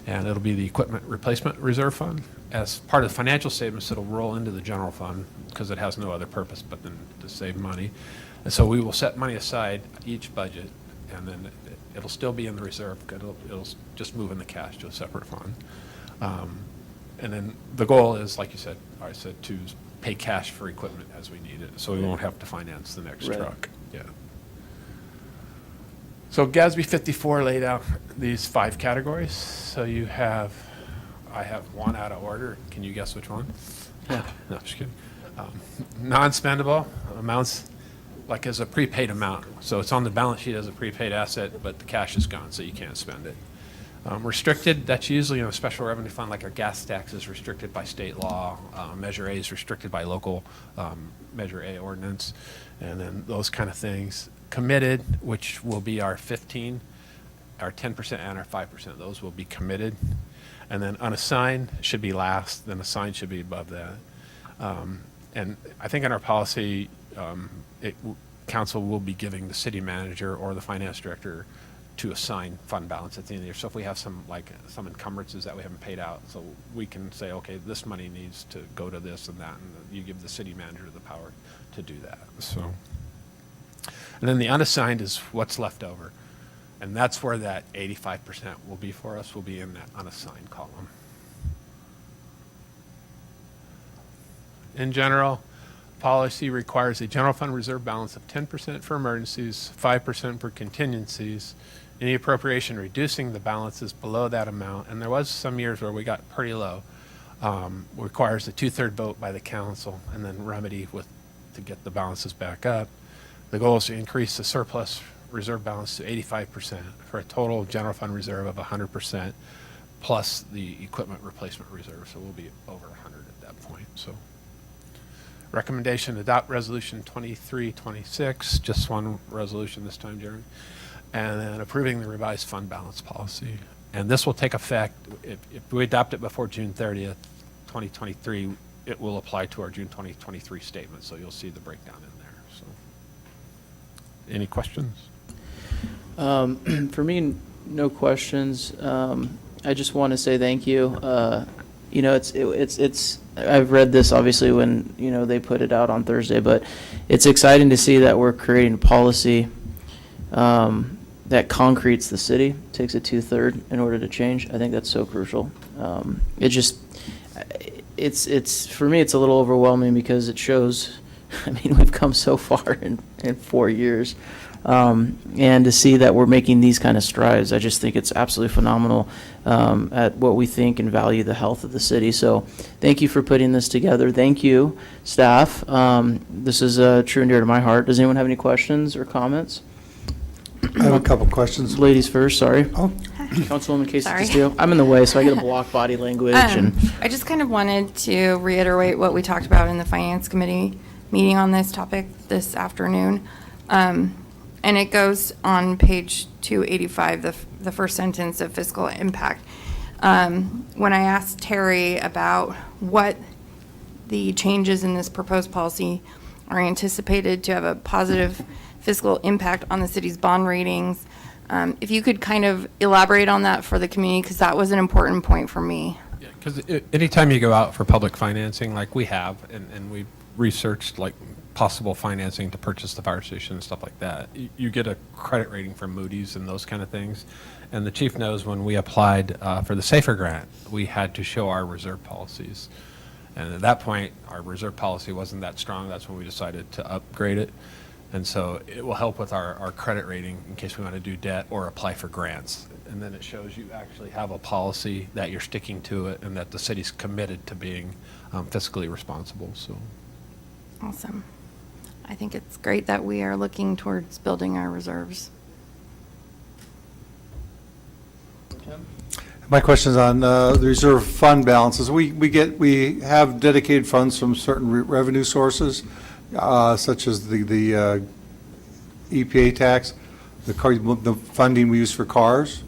Speaker 20: And it'll be the equipment replacement reserve fund. As part of the financial statements, it'll roll into the general fund because it has no other purpose but then to save money. And so we will set money aside each budget, and then it'll still be in the reserve. It'll just move in the cash to a separate fund. And then the goal is, like you said, I said, to pay cash for equipment as we need it, so we won't have to finance the next truck. Yeah. So GASB 54 laid out these 5 categories. So you have, I have one out of order. Can you guess which one? Yeah. No, just kidding. Non-spendable amounts, like as a prepaid amount. So it's on the balance sheet as a prepaid asset, but the cash is gone, so you can't spend it. Restricted, that's usually in a special revenue fund, like our gas tax is restricted by state law. Measure A is restricted by local Measure A ordinance, and then those kind of things. Committed, which will be our 15, our 10% and our 5%, those will be committed. And then unassigned should be last, then assigned should be above that. And I think in our policy, council will be giving the city manager or the finance director to assign fund balance at the end of the year. So if we have some encumbrances that we haven't paid out, so we can say, okay, this money needs to go to this and that, and you give the city manager the power to do that. So And then the unassigned is what's left over. And that's where that 85% will be for us, will be in that unassigned column. In general, policy requires a general fund reserve balance of 10% for emergencies, 5% for contingencies. Any appropriation reducing the balances below that amount, and there was some years where we got pretty low, requires a 2/3 vote by the council and then remedy to get the balances back up. The goal is to increase the surplus reserve balance to 85% for a total general fund reserve of 100% plus the equipment replacement reserve. So we'll be over 100 at that point. So recommendation, adopt resolution 2326, just one resolution this time, Jeremy, and then approving the revised fund balance policy. And this will take effect, if we adopt it before June 30th, 2023, it will apply to our June 2023 statement. So you'll see the breakdown in there. So any questions?
Speaker 1: For me, no questions. I just want to say thank you. You know, it's. I've read this obviously when they put it out on Thursday, but it's exciting to see that we're creating a policy that concretes the city, takes a 2/3 in order to change. I think that's so crucial. It's for me, it's a little overwhelming because it shows. I mean, we've come so far in 4 years. And to see that we're making these kind of strides, I just think it's absolutely phenomenal at what we think and value the health of the city. So thank you for putting this together. Thank you, staff. This is true and dear to my heart. Does anyone have any questions or comments?
Speaker 15: I have a couple questions.
Speaker 1: Ladies first, sorry.
Speaker 15: Oh.
Speaker 1: Councilwoman Casey
Speaker 14: Sorry.
Speaker 1: Castillo. I'm in the way, so I get to block body language. And
Speaker 14: I just kind of wanted to reiterate what we talked about in the Finance Committee meeting on this topic this afternoon. And it goes on page 285, the first sentence of fiscal impact. When I asked Terry about what the changes in this proposed policy are anticipated to have a positive fiscal impact on the city's bond ratings, if you could kind of elaborate on that for the community, because that was an important point for me.
Speaker 20: Yeah, because anytime you go out for public financing, like we have, and we've researched like possible financing to purchase the fire station and stuff like that, you get a credit rating from Moody's and those kind of things. And the chief knows when we applied for the SAFER grant, we had to show our reserve policies. And at that point, our reserve policy wasn't that strong. That's when we decided to upgrade it. And so it will help with our credit rating in case we want to do debt or apply for grants. And then it shows you actually have a policy, that you're sticking to it, and that the city's committed to being fiscally responsible. So.
Speaker 14: Awesome. I think it's great that we are looking towards building our reserves.
Speaker 15: My question's on the reserve fund balances. We have dedicated funds from certain revenue sources, such as the EPA tax, the funding we use for cars.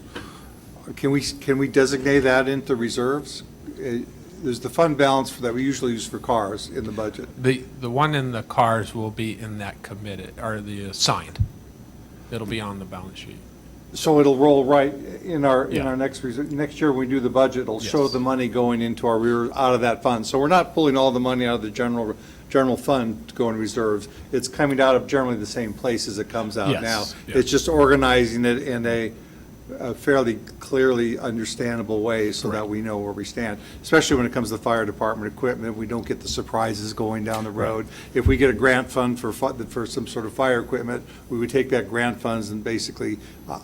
Speaker 15: Can we designate that into reserves? There's the fund balance that we usually use for cars in the budget.
Speaker 20: The one in the cars will be in that committed, or the assigned. It'll be on the balance sheet.
Speaker 15: So it'll roll right in our
Speaker 20: Yeah.
Speaker 15: next year when we do the budget, it'll show
Speaker 20: Yes.
Speaker 15: the money going into out of that fund. So we're not pulling all the money out of the general fund to go in reserves. It's coming out of generally the same place as it comes out
Speaker 20: Yes.
Speaker 15: now.
Speaker 20: Yeah.
Speaker 15: It's just organizing it in a fairly clearly understandable way so that we know where we stand, especially when it comes to fire department equipment. We don't get the surprises going down the road. If we get a grant fund for some sort of fire equipment, we would take that grant funds and basically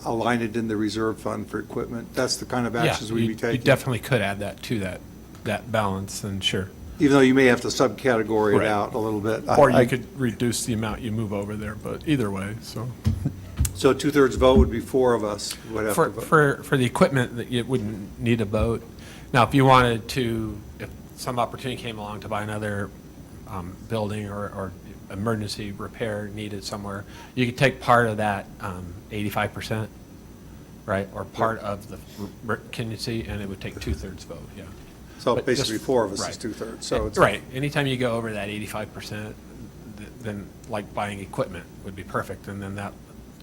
Speaker 15: align it in the reserve fund for equipment. That's the kind of actions we'd be
Speaker 20: You
Speaker 15: taking.
Speaker 20: definitely could add that to that balance, and sure.
Speaker 15: Even though you may have to subcategory it
Speaker 20: Right.
Speaker 15: out a little bit.
Speaker 20: Or you could reduce the amount you move over there, but either way, so.
Speaker 15: So 2/3 vote would be 4 of us would have to vote.
Speaker 20: For the equipment, that you wouldn't need a vote. Now, if you wanted to, if some opportunity came along to buy another building or emergency repair needed somewhere, you could take part of that 85%, right? Or part of the contingency, and it would take 2/3 vote, yeah.
Speaker 15: So
Speaker 20: But
Speaker 15: basically
Speaker 20: just-
Speaker 15: 4 of us
Speaker 20: right.
Speaker 15: is 2/3. So it's
Speaker 20: Right. Anytime you go over that 85%, then like buying equipment would be perfect, and then that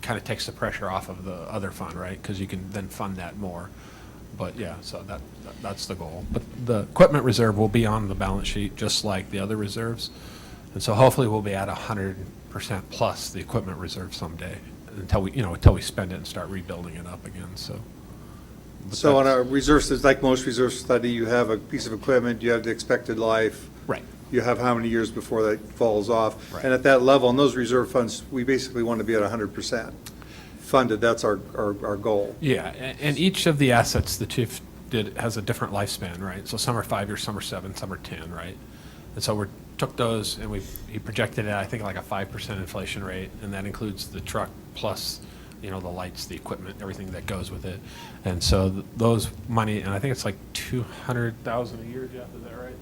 Speaker 20: kind of takes the pressure off of the other fund, right? Because you can then fund that more. But yeah, so that's the goal. But the equipment reserve will be on the balance sheet, just like the other reserves. And so hopefully we'll be at 100% 100% plus the equipment reserve someday, until we spend it and start rebuilding it up again, so. But
Speaker 15: So on
Speaker 20: that's-
Speaker 15: a reserve, it's like most reserve study, you have a piece of equipment, you have the expected life.
Speaker 20: Right.
Speaker 15: You have how many years before that falls off.
Speaker 20: Right.
Speaker 15: And at that level, in those reserve funds, we basically want to be at 100% funded. That's our goal.
Speaker 20: Yeah, and each of the assets the chief did has a different lifespan, right? So some are 5 years, some are 7, some are 10, right? And so we took those and he projected it, I think, like a 5% inflation rate, and that includes the truck plus, the lights, the equipment, everything that goes with it. And so those money, and I think it's like $200,000 a year, Jeff, is that right?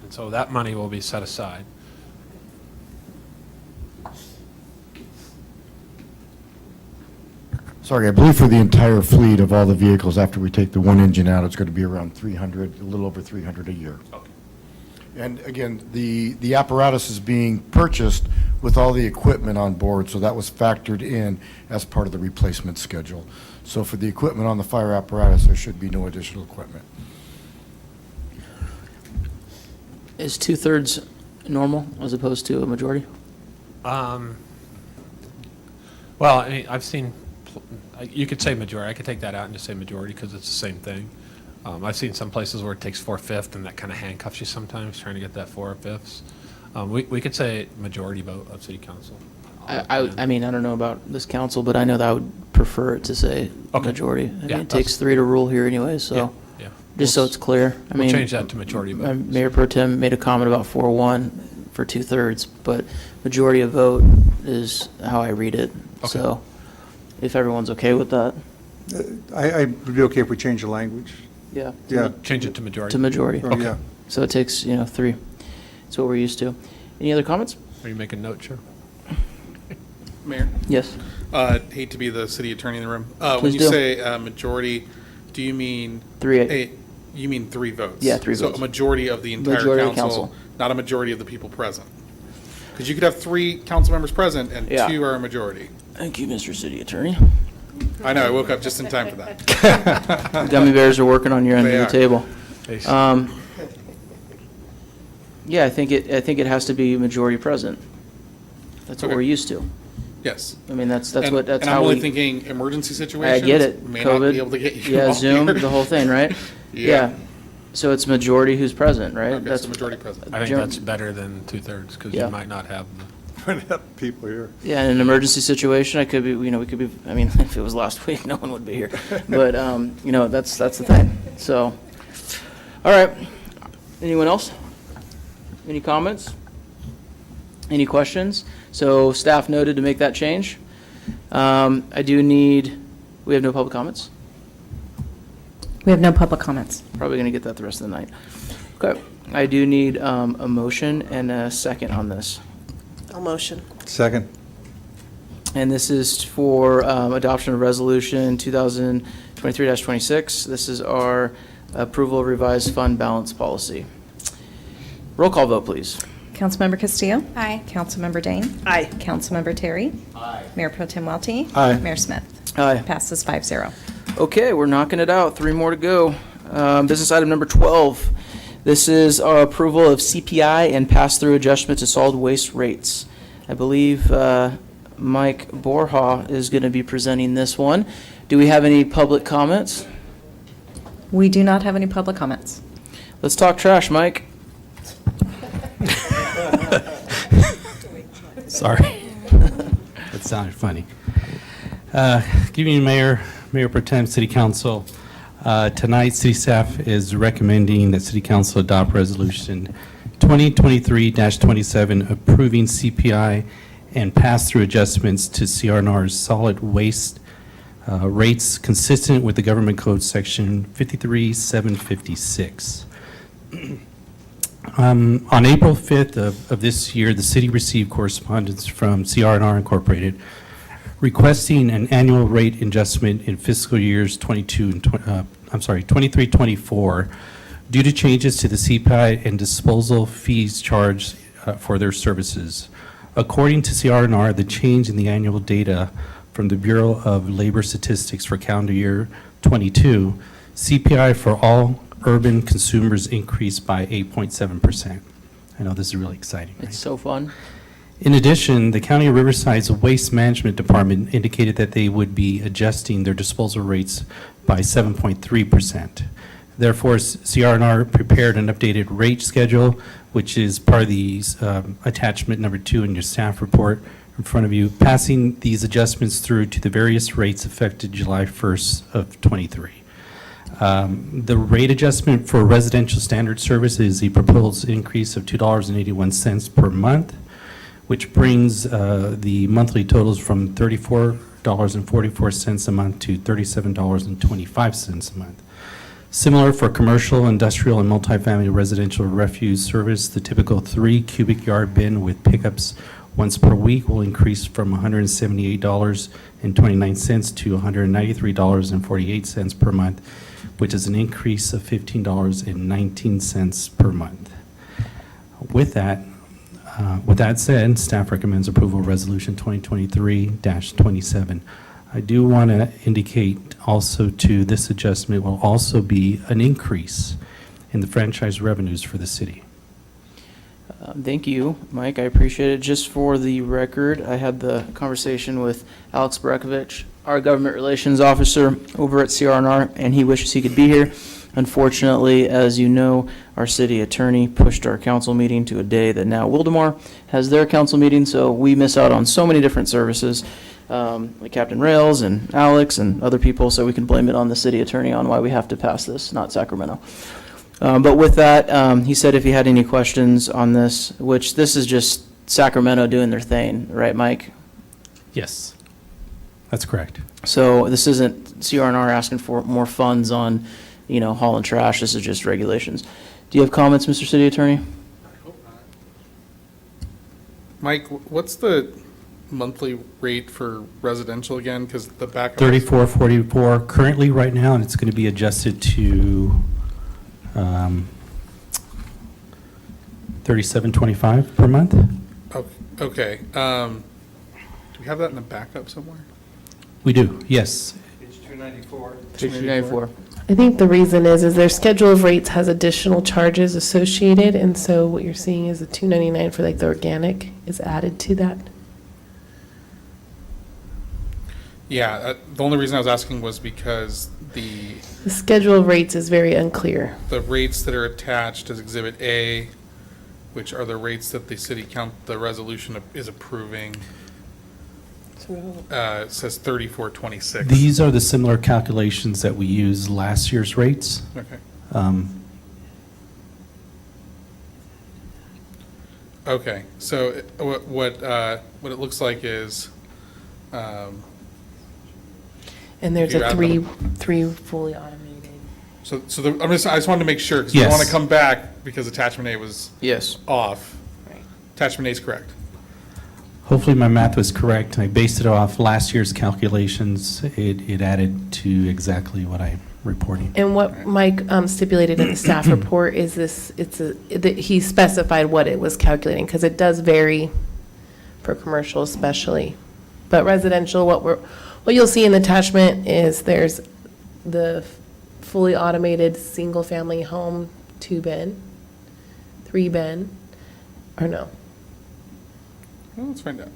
Speaker 20: And so that money will be set aside.
Speaker 17: Sorry, I believe for the entire fleet of all the vehicles, after we take the one engine out, it's going to be around 300, a little over 300 a year.
Speaker 20: Okay.
Speaker 17: And again, the apparatus is being purchased with all the equipment on board, so that was factored in as part of the replacement schedule. So for the equipment on the fire apparatus, there should be no additional equipment.
Speaker 1: Is 2/3 normal as opposed to a majority?
Speaker 20: Well, I mean, I've seen, you could say majority, I could take that out and just say majority because it's the same thing. I've seen some places where it takes 4/5 and that kind of handcuffs you sometimes, trying to get that 4/5. We could say majority vote of city council.
Speaker 1: I mean, I don't know about this council, but I know that I would prefer it to say
Speaker 20: Okay.
Speaker 1: majority. I mean,
Speaker 20: Yeah,
Speaker 1: it takes
Speaker 20: that's-
Speaker 1: 3 to rule here anyway,
Speaker 20: Yeah,
Speaker 1: so,
Speaker 20: yeah.
Speaker 1: just so it's clear. I
Speaker 20: We'll
Speaker 1: mean,
Speaker 20: change that to majority vote.
Speaker 1: Mayor Pro Tem made a comment about 4-1 for 2/3, but majority of vote is how I read it.
Speaker 20: Okay.
Speaker 1: So, if everyone's okay with that,
Speaker 15: I would be okay if we change the language.
Speaker 1: yeah.
Speaker 15: Yeah.
Speaker 20: Change it to majority.
Speaker 1: To majority.
Speaker 15: Or, yeah.
Speaker 1: So it takes, 3. It's what we're used to. Any other comments?
Speaker 20: Are you making note, Chair?
Speaker 4: Mayor?
Speaker 1: Yes.
Speaker 4: Hate to be the city attorney in the room.
Speaker 1: Please
Speaker 4: When you
Speaker 1: do.
Speaker 4: say majority, do you mean?
Speaker 1: 3-8.
Speaker 4: You mean 3 votes?
Speaker 1: Yeah, 3 votes.
Speaker 4: So a majority of the entire
Speaker 1: Majority of the
Speaker 4: council,
Speaker 1: council.
Speaker 4: not a majority of the people present? Because you could have 3 council members present and
Speaker 1: Yeah.
Speaker 4: 2 are a majority.
Speaker 1: Thank you, Mr. City Attorney.
Speaker 4: I know, I woke up just in time for that.
Speaker 1: Gummy bears are working on your end
Speaker 4: They
Speaker 1: of the
Speaker 4: are.
Speaker 1: table. Yeah, I think it has to be majority present. That's what
Speaker 4: Okay.
Speaker 1: we're used to.
Speaker 4: Yes.
Speaker 1: I mean, that's
Speaker 4: And-
Speaker 1: that's
Speaker 4: and
Speaker 1: how
Speaker 4: I'm
Speaker 1: we.
Speaker 4: only thinking emergency situations.
Speaker 1: I get it.
Speaker 4: May
Speaker 1: COVID.
Speaker 4: not be able to get you
Speaker 1: Yeah,
Speaker 4: all
Speaker 1: Zoom,
Speaker 4: here.
Speaker 1: the whole thing, right?
Speaker 4: Yeah.
Speaker 1: So it's majority who's present, right?
Speaker 4: Okay, so majority present.
Speaker 20: I think
Speaker 1: Gen-
Speaker 20: that's better than 2/3 because
Speaker 1: Yeah.
Speaker 20: you might not have
Speaker 15: People here.
Speaker 1: Yeah, in an emergency situation, I could be, we could be, I mean, if it was last week, no one would be here. But, that's the thing. So, all right. Anyone else? Any comments? Any questions? So staff noted to make that change. I do need, we have no public comments?
Speaker 18: We have no public comments.
Speaker 1: Probably going to get that the rest of the night. Okay. I do need a motion and a second on this.
Speaker 7: I'll motion.
Speaker 15: Second.
Speaker 1: And this is for adoption of Resolution 2023-26. This is our approval of revised fund balance policy. Roll call vote, please.
Speaker 18: Councilmember Castillo?
Speaker 14: Aye.
Speaker 18: Councilmember Dane?
Speaker 7: Aye.
Speaker 18: Councilmember Terry? Aye. Mayor Pro Tem Welty?
Speaker 15: Aye.
Speaker 18: Mayor Smith?
Speaker 1: Aye.
Speaker 18: Passes 5-0.
Speaker 1: Okay, we're knocking it out. 3 more to go. Business item number 12. This is our approval of CPI and pass-through adjustment to solid waste rates. I believe Mike Borja is going to be presenting this one. Do we have any public comments?
Speaker 18: We do not have any public comments.
Speaker 1: Let's talk trash, Mike.
Speaker 6: Sorry. That sounded funny. Good evening, Mayor Pro Tem, City Council. Tonight, City staff is recommending that City Council adopt Resolution 2023-27 approving CPI and pass-through adjustments to CRNR's solid waste rates consistent with the Government Code Section 53756. On April 5th of this year, the city received correspondence from CRNR Incorporated requesting an annual rate adjustment in fiscal years 23-24 due to changes to the CPI and disposal fees charged for their services. According to CRNR, the change in the annual data from the Bureau of Labor Statistics for calendar year 22, CPI for all urban consumers increased by 8.7%. I know this is really exciting, right?
Speaker 1: It's so fun.
Speaker 6: In addition, the County of Riverside's Waste Management Department indicated that they would be adjusting their disposal rates by 7.3%. Therefore, CR&R prepared an updated rate schedule, which is part of the attachment number 2 in your staff report in front of you, passing these adjustments through to the various rates effective July 1st of ’23. The rate adjustment for residential standard service is a proposed increase of $2.81 per month, which brings the monthly totals from $34.44 a month to $37.25 a month. Similar for commercial, industrial, and multifamily residential refuse service, the typical 3 cubic yard bin with pickups once per week will increase from $178.29 to $193.48 per month, which is an increase of $15.19 per month. With that said, staff recommends approval of Resolution 2023-27. I do want to indicate also to this adjustment will also be an increase in the franchise revenues for the city.
Speaker 1: Thank you, Mike. I appreciate it. Just for the record, I had the conversation with Alex Brekovich, our government relations officer over at CR&R, and he wishes he could be here. Unfortunately, as you know, our city attorney pushed our council meeting to a day that now Wildemar has their council meeting, so we miss out on so many different services, like Captain Rails and Alex and other people, so we can blame it on the city attorney on why we have to pass this, not Sacramento. But with that, he said if he had any questions on this, which this is just Sacramento doing their thing, right, Mike?
Speaker 6: Yes, that's correct.
Speaker 1: So this isn't CR&R asking for more funds on, hauling trash. This is just regulations. Do you have comments, Mr. City Attorney?
Speaker 4: Mike, what's the monthly rate for residential again? Because the backup.
Speaker 6: $34.44 currently right now, and it's going to be adjusted to $37.25 per month.
Speaker 4: Okay. Do we have that in the backup somewhere?
Speaker 6: We do, yes.
Speaker 4: Page 294.
Speaker 1: Page 294.
Speaker 10: I think the reason is their schedule of rates has additional charges associated, and so what you're seeing is the $2.99 for like the organic is added to that.
Speaker 4: Yeah, the only reason I was asking was because
Speaker 10: The schedule of rates is very unclear.
Speaker 4: the rates that are attached as Exhibit A, which are the rates that the resolution is approving, says 34.26.
Speaker 6: These are the similar calculations that we used last year's rates.
Speaker 4: Okay. Okay, so what it looks like is,
Speaker 10: And there's
Speaker 4: You
Speaker 10: a
Speaker 4: add
Speaker 10: three fully automated.
Speaker 4: I just wanted to make sure, because we don't want to
Speaker 6: Yes.
Speaker 4: come back because attachment A was
Speaker 1: Yes.
Speaker 4: off. Attachment A is correct.
Speaker 6: Hopefully my math was correct. I based it off last year's calculations. It added to exactly what I'm reporting.
Speaker 10: And what Mike stipulated in the staff report is that he specified what it was calculating, because it does vary for commercial especially. But residential, what you'll see in the attachment is there's the fully automated single-family home 2-bin, 3-bin, or no?
Speaker 4: Well, let's find out.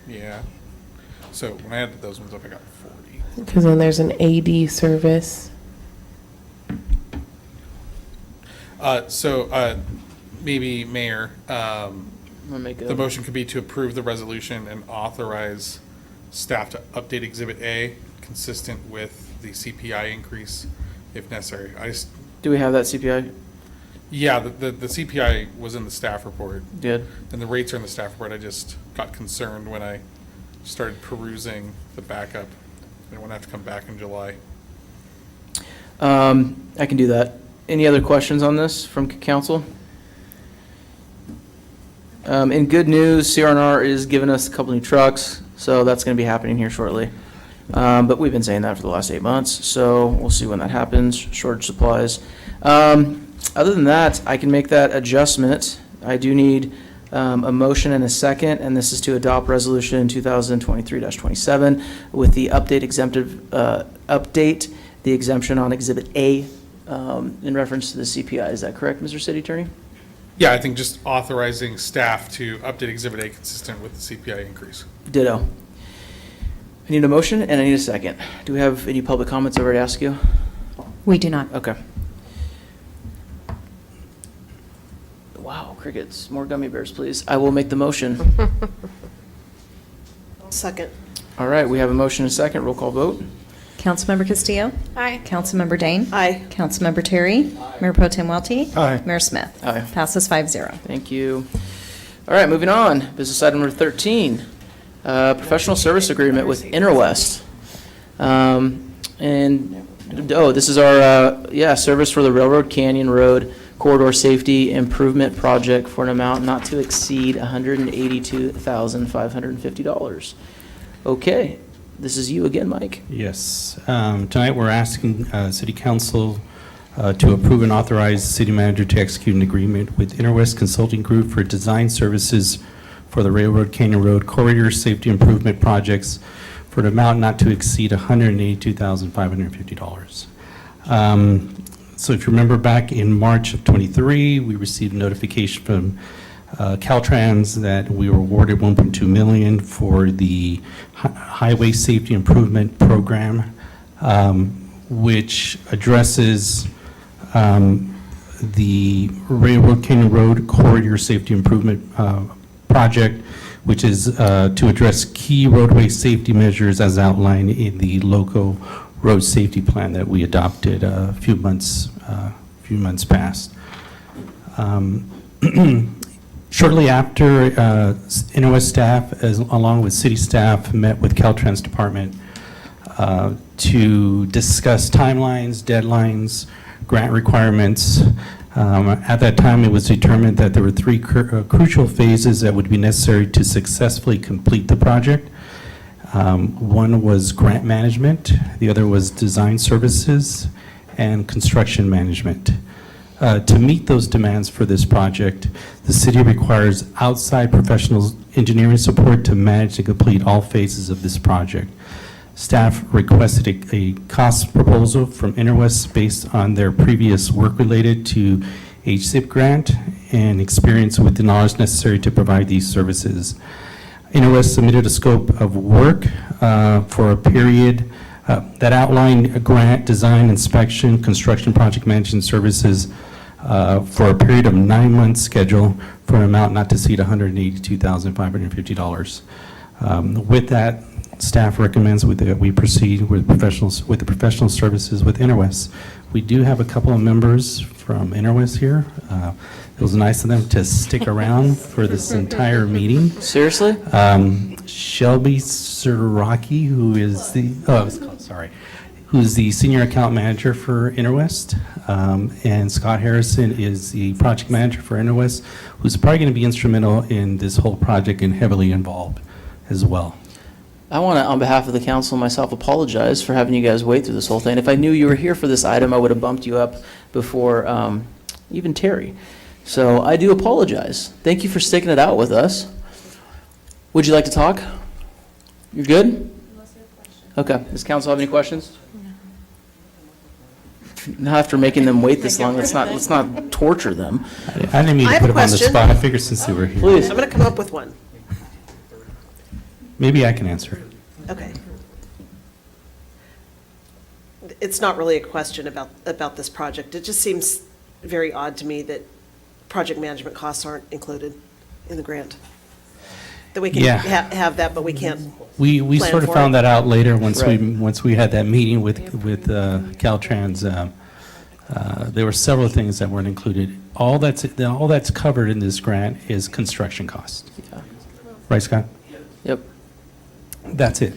Speaker 4: Yeah. So when I added those ones up, I got 40.
Speaker 10: Because then there's an AD service.
Speaker 4: Maybe, Mayor,
Speaker 1: make
Speaker 4: the motion could be to approve the resolution and authorize staff to update Exhibit A consistent with the CPI increase if necessary.
Speaker 1: Do we have that CPI?
Speaker 4: Yeah, the CPI was in the staff report.
Speaker 1: Good.
Speaker 4: And the rates are in the staff report. I just got concerned when I started perusing the backup. I want to have to come back in July.
Speaker 1: I can do that. Any other questions on this from council? In good news, CR&R is giving us a couple new trucks, so that's going to be happening here shortly. But we've been saying that for the last 8 months, so we'll see when that happens. Shortage supplies. Other than that, I can make that adjustment. I do need a motion and a second, and this is to adopt resolution 2023-27 with the update the exemption on Exhibit A in reference to the CPI. Is that correct, Mr. City Attorney?
Speaker 4: Yeah, I think just authorizing staff to update Exhibit A consistent with the CPI increase.
Speaker 1: Ditto. I need a motion and I need a second. Do we have any public comments over at Askew?
Speaker 18: We do not.
Speaker 1: Okay. Wow, crickets. More gummy bears, please. I will make the motion.
Speaker 7: Second.
Speaker 1: All right, we have a motion and a second. Roll call vote.
Speaker 18: Councilmember Castillo?
Speaker 7: Aye.
Speaker 18: Councilmember Dane?
Speaker 7: Aye.
Speaker 18: Councilmember Terry? Mayor Pro Tem Welty?
Speaker 15: Aye.
Speaker 18: Mayor Smith?
Speaker 1: Aye.
Speaker 18: Passes 5-0.
Speaker 1: Thank you. All right, moving on. Business item number 13, professional service agreement with Interwest. This is our, service for the Railroad Canyon Road Corridor Safety Improvement Project for an amount not to exceed $182,550. Okay, this is you again, Mike.
Speaker 6: Yes. Tonight, we're asking City Council to approve and authorize the city manager to execute an agreement with Interwest Consulting Group for design services for the Railroad Canyon Road Corridor Safety Improvement Projects for an amount not to exceed $182,550. So if you remember back in March of '23, we received notification from Caltrans that we were awarded $1.2 million for the Highway Safety Improvement Program, which addresses the Railroad Canyon Road Corridor Safety Improvement Project, which is to address key roadway safety measures as outlined in the local road safety plan that we adopted a few months past. Shortly after, Interwest staff, along with city staff, met with Caltrans Department to discuss timelines, deadlines, grant requirements. At that time, it was determined that there were three crucial phases that would be necessary to successfully complete the project. One was grant management, the other was design services, and construction management. To meet those demands for this project, the city requires outside professional engineering support to manage and complete all phases of this project. Staff requested a cost proposal from Interwest based on their previous work related to HSIP grant and experience with the knowledge necessary to provide these services. Interwest submitted a scope of work for a period that outlined a grant, design, inspection, construction, project management services for a period of 9 months schedule for an amount not to exceed $182,550. With that, staff recommends that we proceed with the professional services with Interwest. We do have a couple of members from Interwest here. It was nice of them to stick around for this entire meeting.
Speaker 1: Seriously?
Speaker 6: Shelby Siraki, who's the senior account manager for Interwest, and Scott Harrison is the project manager for Interwest, who's probably going to be instrumental in this whole project and heavily involved as well.
Speaker 1: I want to, on behalf of the council and myself, apologize for having you guys wait through this whole thing. If I knew you were here for this item, I would have bumped you up before even Terry. So I do apologize. Thank you for sticking it out with us. Would you like to talk? You're good? Okay. Does council have any questions? Now after making them wait this long, let's not torture them.
Speaker 6: I didn't mean
Speaker 7: I
Speaker 6: to
Speaker 7: have
Speaker 6: put
Speaker 7: a
Speaker 6: them on the
Speaker 7: question.
Speaker 6: spot. I figured since they were here.
Speaker 1: Please.
Speaker 7: I'm going to come up with one.
Speaker 6: Maybe I can answer it.
Speaker 7: Okay. It's not really a question about this project. It just seems very odd to me that project management costs aren't included in the grant. That we can
Speaker 6: Yeah.
Speaker 7: have that, but we can't
Speaker 6: We
Speaker 7: plan
Speaker 6: sort of
Speaker 7: for
Speaker 6: found
Speaker 7: it.
Speaker 6: that out later once
Speaker 1: Right.
Speaker 6: we had that meeting with Caltrans. There were several things that weren't included. All that's covered in this grant is construction costs. Right, Scott?
Speaker 1: Yep.
Speaker 6: That's it.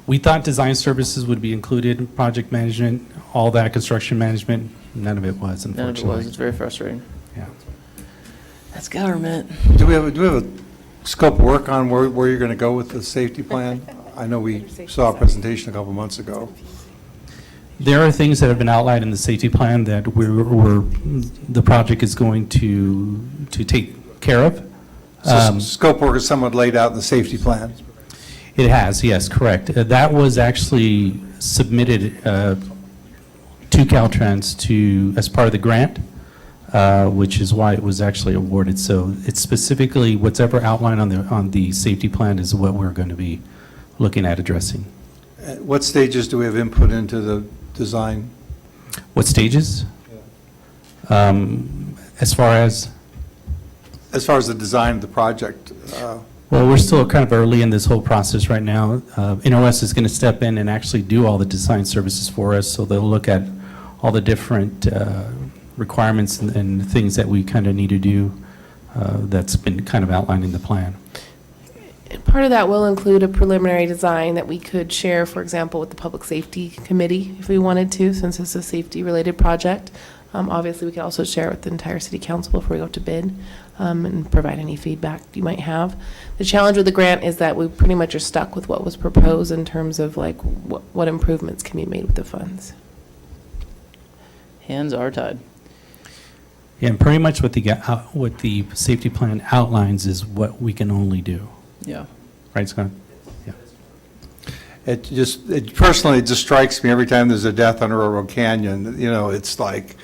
Speaker 6: We thought design services would be included in project management, all that construction management, none of it was,
Speaker 1: None of it
Speaker 6: unfortunately.
Speaker 1: was. It's very frustrating.
Speaker 6: Yeah.
Speaker 1: That's government.
Speaker 15: Do we have a scope of work on where you're going to go with the safety plan? I know we saw a presentation a couple months ago.
Speaker 6: There are things that have been outlined in the safety plan that the project is going to take care of.
Speaker 15: So scope work is somewhat laid out in the safety plan.
Speaker 6: It has, yes, correct. That was actually submitted to Caltrans as part of the grant. which is why it was actually awarded. So it's specifically what's ever outlined on the safety plan is what we're going to be looking at addressing.
Speaker 15: At what stages do we have input into the design?
Speaker 6: What stages? As far as?
Speaker 15: As far as the design of the project,
Speaker 6: Well, we're still kind of early in this whole process right now. NOS is going to step in and actually do all the design services for us, so they'll look at all the different requirements and things that we kind of need to do that's been kind of outlined in the plan.
Speaker 10: And part of that will include a preliminary design that we could share, for example, with the Public Safety Committee if we wanted to, since it's a safety-related project. Obviously, we could also share it with the entire city council before we go to bid and provide any feedback you might have. The challenge with the grant is that we pretty much are stuck with what was proposed in terms of like what improvements can be made with the funds.
Speaker 1: Hands are tied.
Speaker 6: Yeah, and pretty much what the safety plan outlines is what we can only do.
Speaker 1: Yeah.
Speaker 6: Right, Scott? Yeah.
Speaker 15: Personally, it just strikes me every time there's a death on Railroad Canyon, you know, it's like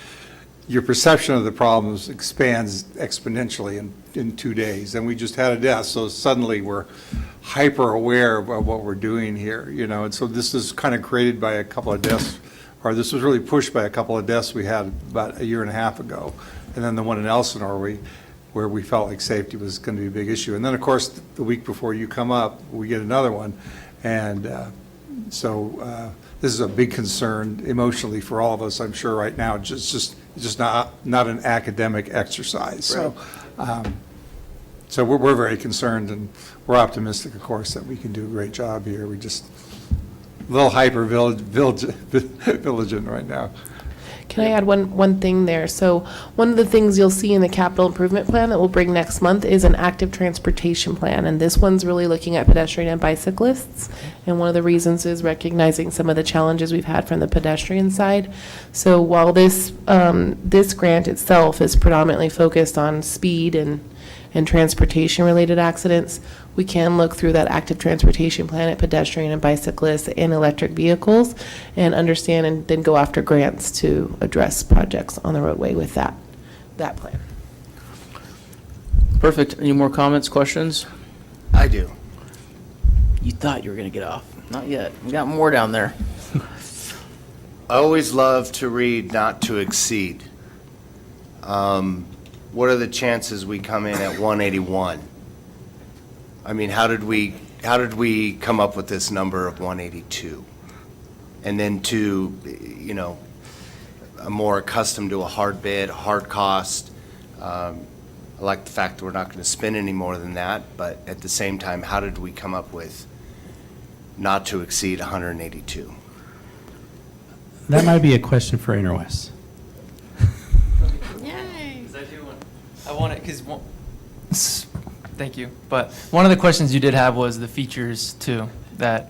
Speaker 15: your perception of the problems expands exponentially in 2 days. And we just had a death, so suddenly we're hyper aware of what we're doing here, you know. And so this is kind of created by a couple of deaths, or this was really pushed by a couple of deaths we had about a year and a half ago. And then the one in Elsinore, where we felt like safety was going to be a big issue. And then, of course, the week before you come up, we get another one. And so this is a big concern emotionally for all of us, I'm sure, right now. It's just not an academic exercise. So, so we're very concerned, and we're optimistic, of course, that we can do a great job here. We just a little hyper vigilant right now.
Speaker 10: Can I add one thing there? So one of the things you'll see in the capital improvement plan that we'll bring next month is an active transportation plan. And this one's really looking at pedestrian and bicyclists. And one of the reasons is recognizing some of the challenges we've had from the pedestrian side. So while this grant itself is predominantly focused on speed and transportation-related accidents, we can look through that active transportation plan at pedestrian and bicyclists and electric vehicles and understand and then go after grants to address projects on the roadway with that plan.
Speaker 1: Perfect. Any more comments, questions?
Speaker 5: I do.
Speaker 1: You thought you were going to get off. Not yet. We got more down there.
Speaker 5: I always love to read not to exceed. What are the chances we come in at 181? I mean, how did we come up with this number of 182? And then to, you know, I'm more accustomed to a hard bid, a hard cost. I like the fact that we're not going to spend any more than that, but at the same time, how did we come up with not to exceed 182?
Speaker 6: That might be a question for InterWest.
Speaker 8: I want it because, thank you. But one of the questions you did have was the features too,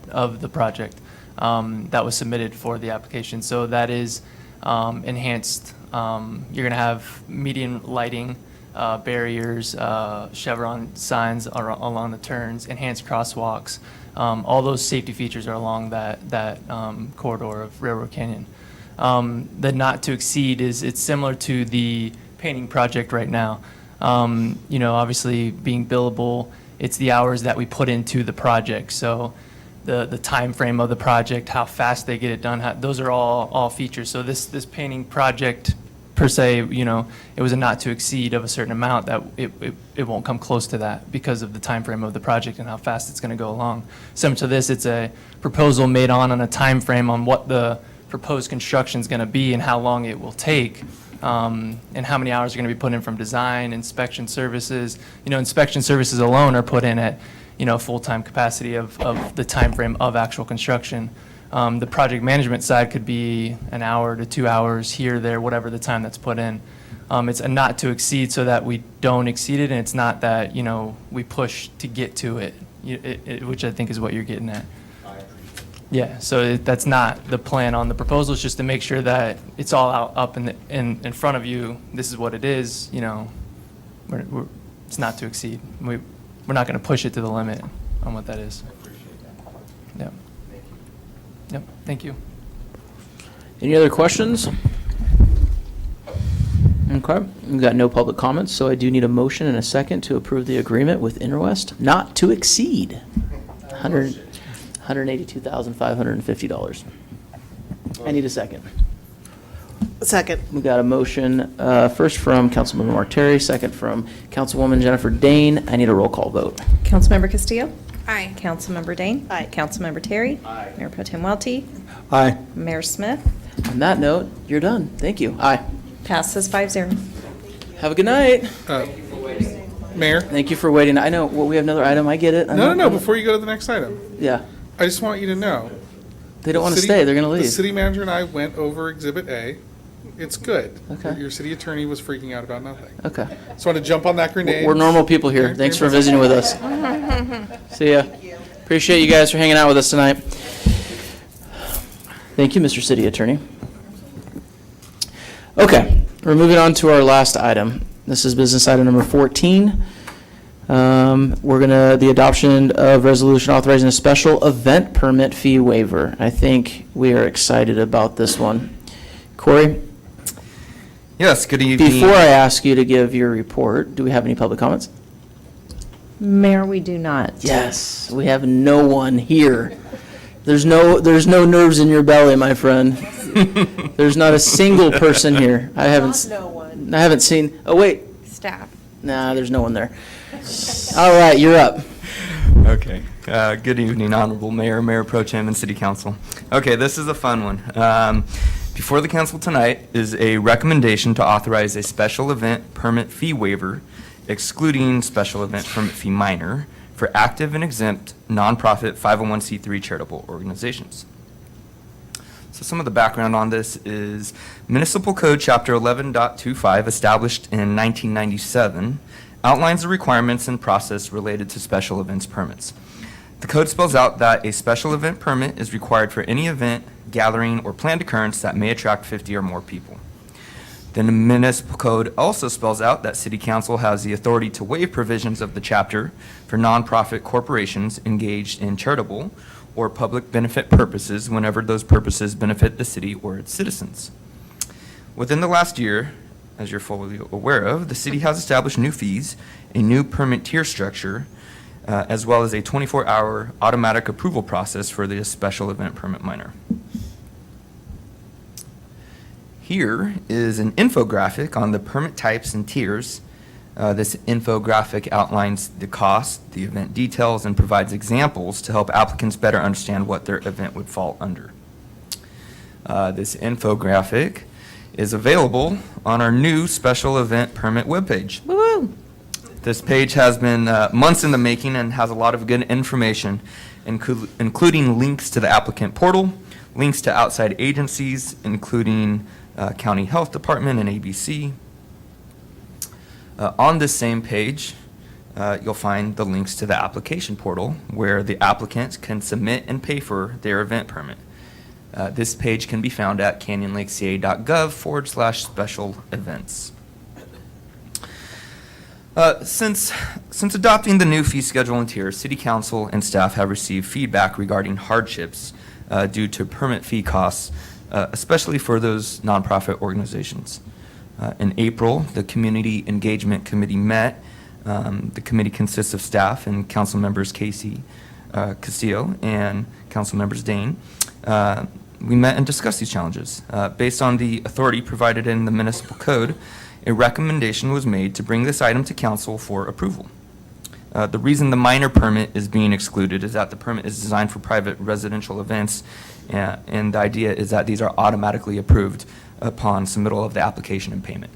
Speaker 8: of the project that was submitted for the application. So that is enhanced. You're going to have median lighting, barriers, chevron signs along the turns, enhanced crosswalks. All those safety features are along that corridor of Railroad Canyon. The not to exceed it's similar to the painting project right now. You know, obviously being billable, it's the hours that we put into the project. So the time frame of the project, how fast they get it done, those are all features. So this painting project per se, you know, it was a not to exceed of a certain amount that it won't come close to that because of the time frame of the project and how fast it's going to go along. Similar to this, it's a proposal made on a time frame on what the proposed construction is going to be and how long it will take. And how many hours are going to be put in from design, inspection services. You know, inspection services alone are put in at, you know, full-time capacity of the time frame of actual construction. The project management side could be an hour to 2 hours here, there, whatever the time that's put in. It's a not to exceed so that we don't exceed it, and it's not that, you know, we push to get to it, which I think is what you're getting at. Yeah, so that's not the plan on the proposal. It's just to make sure that it's all out up in front of you. This is what it is. You know, it's not to exceed. We're not going to push it to the limit on what that is. Yep. Yep. Thank you.
Speaker 1: Any other questions? Okay, we've got no public comments, so I do need a motion and a second to approve the agreement with Interwest not to exceed $182,550. I need a second.
Speaker 7: Second.
Speaker 1: We got a motion, first from Councilmember Mark Terry, second from Councilwoman Jennifer Dane. I need a roll call vote.
Speaker 18: Councilmember Castillo?
Speaker 14: Aye.
Speaker 18: Councilmember Dane?
Speaker 7: Aye.
Speaker 18: Councilmember Terry? Aye. Mayor Pro Tem Welty?
Speaker 15: Aye.
Speaker 18: Mayor Smith?
Speaker 1: On that note, you're done. Thank you. Aye.
Speaker 18: Passes 5-0.
Speaker 1: Have a good night.
Speaker 4: Mayor?
Speaker 1: Thank you for waiting. I know, well, we have another item. I get it.
Speaker 4: No, before you go to the next item,
Speaker 1: Yeah.
Speaker 4: I just want you to know.
Speaker 1: They don't want to
Speaker 4: City-
Speaker 1: stay. They're going to
Speaker 4: The
Speaker 1: leave.
Speaker 4: city manager and I went over Exhibit A. It's good.
Speaker 1: Okay.
Speaker 4: Your city attorney was freaking out about nothing.
Speaker 1: Okay.
Speaker 4: Just want to jump on that grenade.
Speaker 1: We're normal people here. Thanks for visiting with us. See ya. Appreciate you guys for hanging out with us tonight. Thank you, Mr. City Attorney. Okay, we're moving on to our last item. This is business item number 14. The adoption of resolution authorizing a special event permit fee waiver. I think we are excited about this one. Corey?
Speaker 2: Yes, good evening.
Speaker 1: Before I ask you to give your report, do we have any public comments?
Speaker 18: Mayor, we do not.
Speaker 1: Yes, we have no one here. There's no nerves in your belly, my friend. There's not a single person here. I haven't seen, oh, wait.
Speaker 14: Staff.
Speaker 1: Nah, there's no one there. All right, you're up.
Speaker 2: Okay. Good evening, Honorable Mayor, Mayor Pro Tem, and City Council. Okay, this is a fun one. Before the council tonight is a recommendation to authorize a special event permit fee waiver, excluding special event permit fee minor, for active and exempt nonprofit 501c3 charitable organizations. So some of the background on this is Municipal Code Chapter 11.25, established in 1997, outlines the requirements and process related to special events permits. The code spells out that a special event permit is required for any event, gathering, or planned occurrence that may attract 50 or more people. Then the municipal code also spells out that City Council has the authority to waive provisions of the chapter for nonprofit corporations engaged in charitable or public benefit purposes whenever those purposes benefit the city or its citizens. Within the last year, as you're fully aware of, the city has established new fees, a new permit tier structure, as well as a 24-hour automatic approval process for the special event permit minor. Here is an infographic on the permit types and tiers. This infographic outlines the cost, the event details, and provides examples to help applicants better understand what their event would fall under. This infographic is available on our new special event permit webpage.
Speaker 14: Woo-hoo.
Speaker 2: This page has been months in the making and has a lot of good information, including links to the applicant portal, links to outside agencies, including County Health Department and ABC. On this same page, you'll find the links to the application portal where the applicants can submit and pay for their event permit. This page can be found at canyonlakeca.gov/special events. Since adopting the new fee schedule and tier, City Council and staff have received feedback regarding hardships due to permit fee costs, especially for those nonprofit organizations. In April, the Community Engagement Committee met. The committee consists of staff and council members Casey Castillo and council members Dane. We met and discussed these challenges. Based on the authority provided in the municipal code, a recommendation was made to bring this item to council for approval. The reason the minor permit is being excluded is that the permit is designed for private residential events, and the idea is that these are automatically approved upon submittal of the application and payment.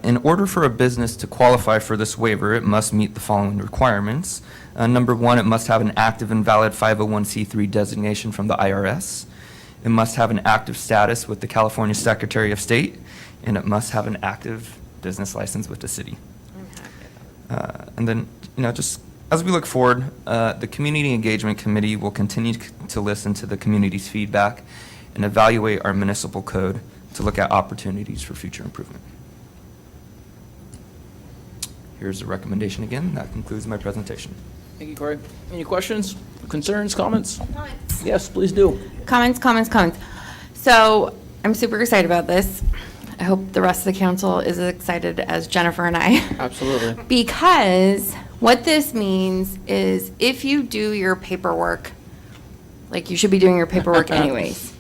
Speaker 2: In order for a business to qualify for this waiver, it must meet the following requirements. Number one, it must have an active and valid 501c3 designation from the IRS. It must have an active status with the California Secretary of State, and it must have an active business license with the city. And then, just as we look forward, the Community Engagement Committee will continue to listen to the community's feedback and evaluate our municipal code to look at opportunities for future improvement. Here's the recommendation again. That concludes my presentation.
Speaker 1: Thank you, Corey. Any questions, concerns, comments? Yes, please do.
Speaker 14: Comments. So I'm super excited about this. I hope the rest of the council is as excited as Jennifer and I.
Speaker 1: Absolutely.
Speaker 14: Because what this means is if you do your paperwork, like you should be doing your paperwork anyways,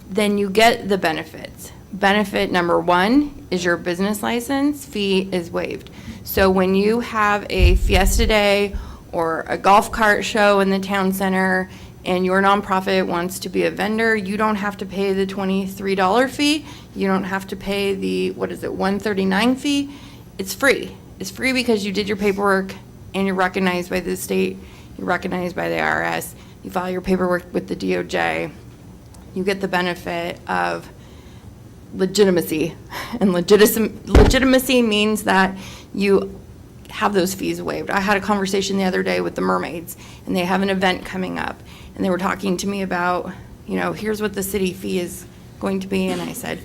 Speaker 14: then you get the benefits. Benefit number one is your business license fee is waived. So when you have a Fiesta Day or a golf cart show in the town center and your nonprofit wants to be a vendor, you don't have to pay the $23 fee. You don't have to pay the, $139 fee. It's free. It's free because you did your paperwork and you're recognized by the state, you're recognized by the IRS, you file your paperwork with the DOJ, you get the benefit of legitimacy. And legitimacy means that you have those fees waived. I had a conversation the other day with the Mermaids, and they have an event coming up, and they were talking to me about, here's what the city fee is going to be, and I said,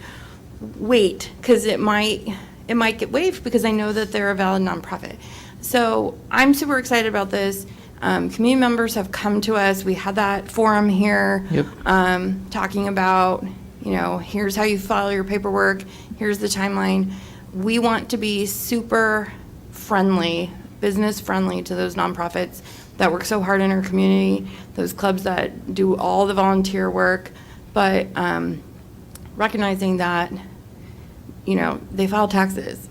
Speaker 14: wait, because it might get waived because I know that they're a valid nonprofit. So I'm super excited about this. Community members have come to us. We had that forum here, talking about, here's how you file your paperwork, here's the timeline. We want to be super friendly, business friendly to those nonprofits that work so hard in our community, those clubs that do all the volunteer work, but recognizing that, they file taxes.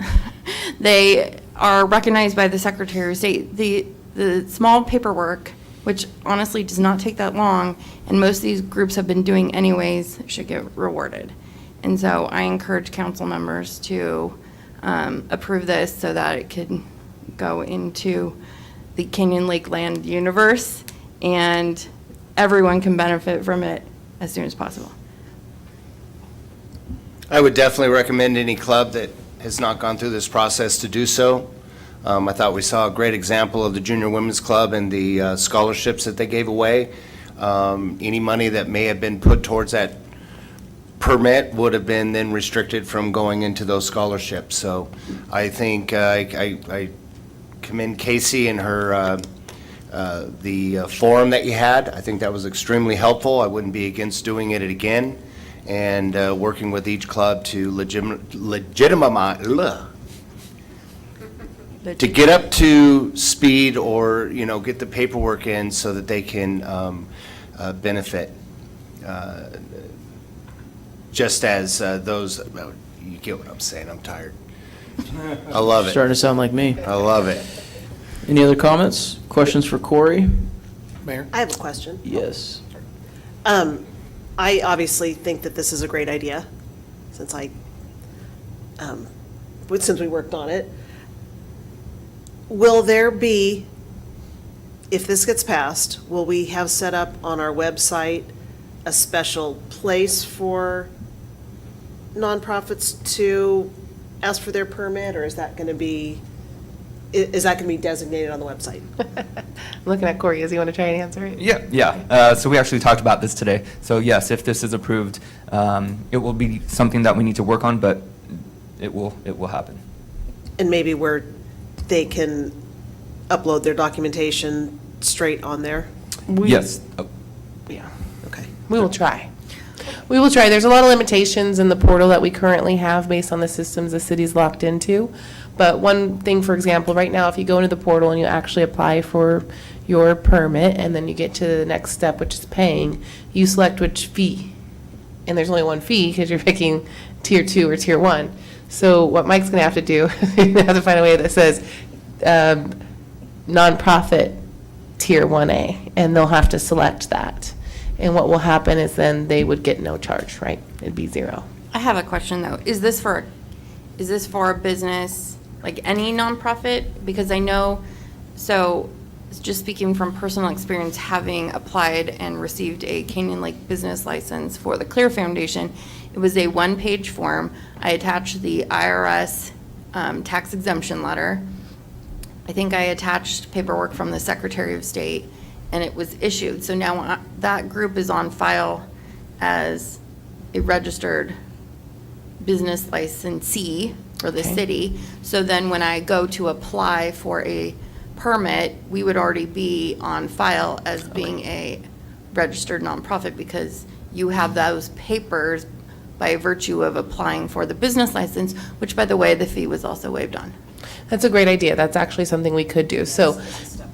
Speaker 14: They are recognized by the Secretary of State. The small paperwork, which honestly does not take that long, and most of these groups have been doing anyways, should get rewarded. And so I encourage council members to approve this so that it could go into the Canyon Lake Land universe and everyone can benefit from it as soon as possible.
Speaker 5: I would definitely recommend any club that has not gone through this process to do so. I thought we saw a great example of the Junior Women's Club and the scholarships that they gave away. Any money that may have been put towards that permit would have been then restricted from going into those scholarships. So I think I commend Casey and her, the forum that you had. I think that was extremely helpful. I wouldn't be against doing it again and working with each club to to get up to speed or, get the paperwork in so that they can benefit. Just as those, you get what I'm saying, I'm tired. I love it.
Speaker 1: Starting to sound like me.
Speaker 5: I love it.
Speaker 1: Any other comments, questions for Corey?
Speaker 4: Mayor?
Speaker 7: I have a question.
Speaker 1: Yes.
Speaker 7: I obviously think that this is a great idea, since since we worked on it. Will there be, if this gets passed, will we have set up on our website a special place for nonprofits to ask for their permit, or is that going to be designated on the website?
Speaker 10: Looking at Corey, does he want to try and answer it?
Speaker 2: Yeah. So we actually talked about this today. So yes, if this is approved, it will be something that we need to work on, but it will happen.
Speaker 7: And maybe where they can upload their documentation straight on there?
Speaker 2: Yes.
Speaker 7: Yeah, okay.
Speaker 10: We will try. We will try. There's a lot of limitations in the portal that we currently have based on the systems the city's locked into. But one thing, for example, right now, if you go into the portal and you actually apply for your permit, and then you get to the next step, which is paying, you select which fee. And there's only one fee because you're picking tier 2 or tier 1. So what Mike's going to have to do, he's going to have to find a way that says nonprofit tier 1A, and they'll have to select that. And what will happen is then they would get no charge, right? It'd be 0.
Speaker 14: I have a question though. Is this for a business, like any nonprofit? Because I know, so just speaking from personal experience, having applied and received a Canyon Lake business license for the Clear Foundation, it was a one-page form. I attached the IRS tax exemption letter. I think I attached paperwork from the Secretary of State, and it was issued. So now that group is on file as a registered business licensee for the city. So then when I go to apply for a permit, we would already be on file as being a registered nonprofit because you have those papers by virtue of applying for the business license, which, by the way, the fee was also waived on.
Speaker 10: That's a great idea. That's actually something we could do. So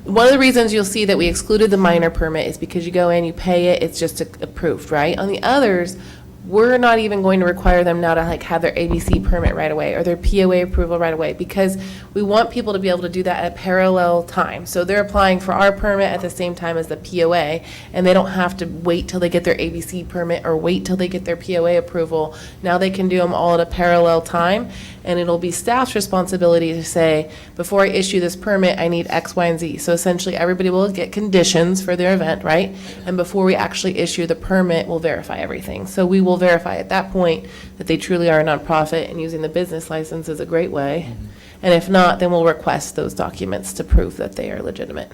Speaker 10: one of the reasons you'll see that we excluded the minor permit is because you go in, you pay it, it's just approved, right? On the others, we're not even going to require them now to like have their ABC permit right away or their POA approval right away, because we want people to be able to do that at parallel time. So they're applying for our permit at the same time as the POA, and they don't have to wait till they get their ABC permit or wait till they get their POA approval. Now they can do them all at a parallel time, and it'll be staff's responsibility to say, before I issue this permit, I need X, Y, and Z. So essentially, everybody will get conditions for their event, right? And before we actually issue the permit, we'll verify everything. So we will verify at that point that they truly are a nonprofit, and using the business license is a great way. And if not, then we'll request those documents to prove that they are legitimate.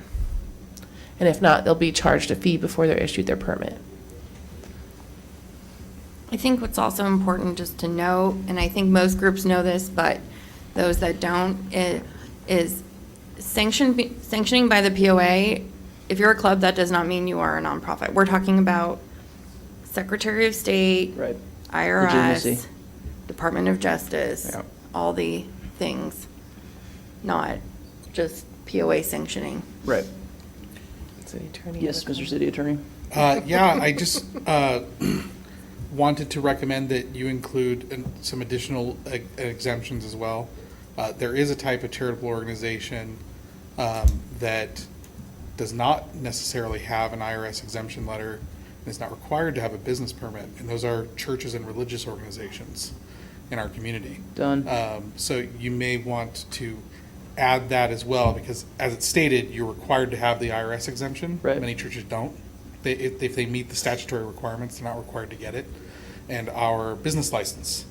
Speaker 10: And if not, they'll be charged a fee before they're issued their permit.
Speaker 14: I think what's also important just to know, and I think most groups know this, but those that don't, is sanctioning by the POA. If you're a club, that does not mean you are a nonprofit. We're talking about Secretary of State, IRS,
Speaker 1: Legitimacy.
Speaker 14: Department of Justice,
Speaker 1: Yep.
Speaker 14: all the things, not just POA sanctioning.
Speaker 1: Right.
Speaker 10: City Attorney.
Speaker 1: Yes, Mr. City Attorney?
Speaker 4: Yeah, I just wanted to recommend that you include some additional exemptions as well. There is a type of charitable organization that does not necessarily have an IRS exemption letter and is not required to have a business permit, and those are churches and religious organizations in our community.
Speaker 1: Done.
Speaker 4: So you may want to add that as well, because as it's stated, you're required to have the IRS exemption.
Speaker 1: Right.
Speaker 4: Many churches don't. If they meet the statutory requirements, they're not required to get it. And our business license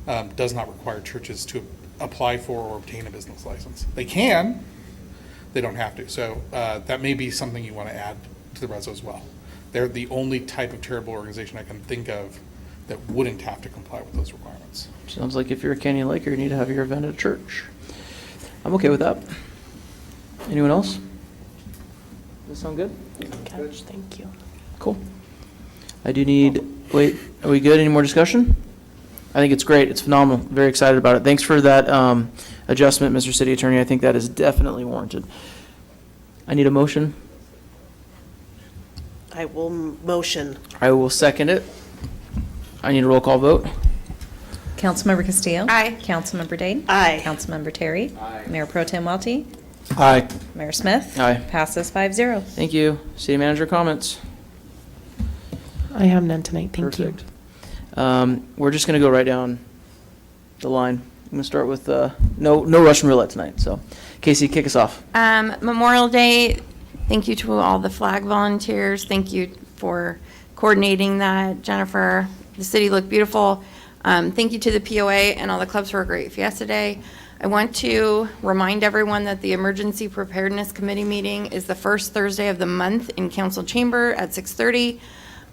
Speaker 4: does not require churches to apply for or obtain a business license. They can, they don't have to. So that may be something you want to add to the reso as well. They're the only type of charitable organization I can think of that wouldn't have to comply with those requirements.
Speaker 1: Sounds like if you're a Canyon Laker, you need to have your event at a church. I'm okay with that. Anyone else? Does that sound good?
Speaker 10: Catch, thank you.
Speaker 1: Cool. I do need, wait, are we good? Any more discussion? I think it's great. It's phenomenal. Very excited about it. Thanks for that adjustment, Mr. City Attorney. I think that is definitely warranted. I need a motion.
Speaker 7: I will motion.
Speaker 1: I will second it. I need a roll call vote.
Speaker 18: Councilmember Castillo?
Speaker 14: Aye.
Speaker 18: Councilmember Dade?
Speaker 7: Aye.
Speaker 18: Councilmember Terry?
Speaker 1: Aye.
Speaker 18: Mayor Pro Tem Welty?
Speaker 15: Aye.
Speaker 18: Mayor Smith?
Speaker 1: Aye.
Speaker 18: Passes 5-0.
Speaker 1: Thank you. City manager comments.
Speaker 10: I have none tonight, thank you.
Speaker 1: Perfect. We're just going to go right down the line. I'm going to start with no Russian roulette tonight. So, Casey, kick us off.
Speaker 14: Memorial Day, thank you to all the flag volunteers. Thank you for coordinating that, Jennifer. The city looked beautiful. Thank you to the POA and all the clubs for a great Fiesta Day. I want to remind everyone that the Emergency Preparedness Committee meeting is the first Thursday of the month in Council Chamber at 6:30.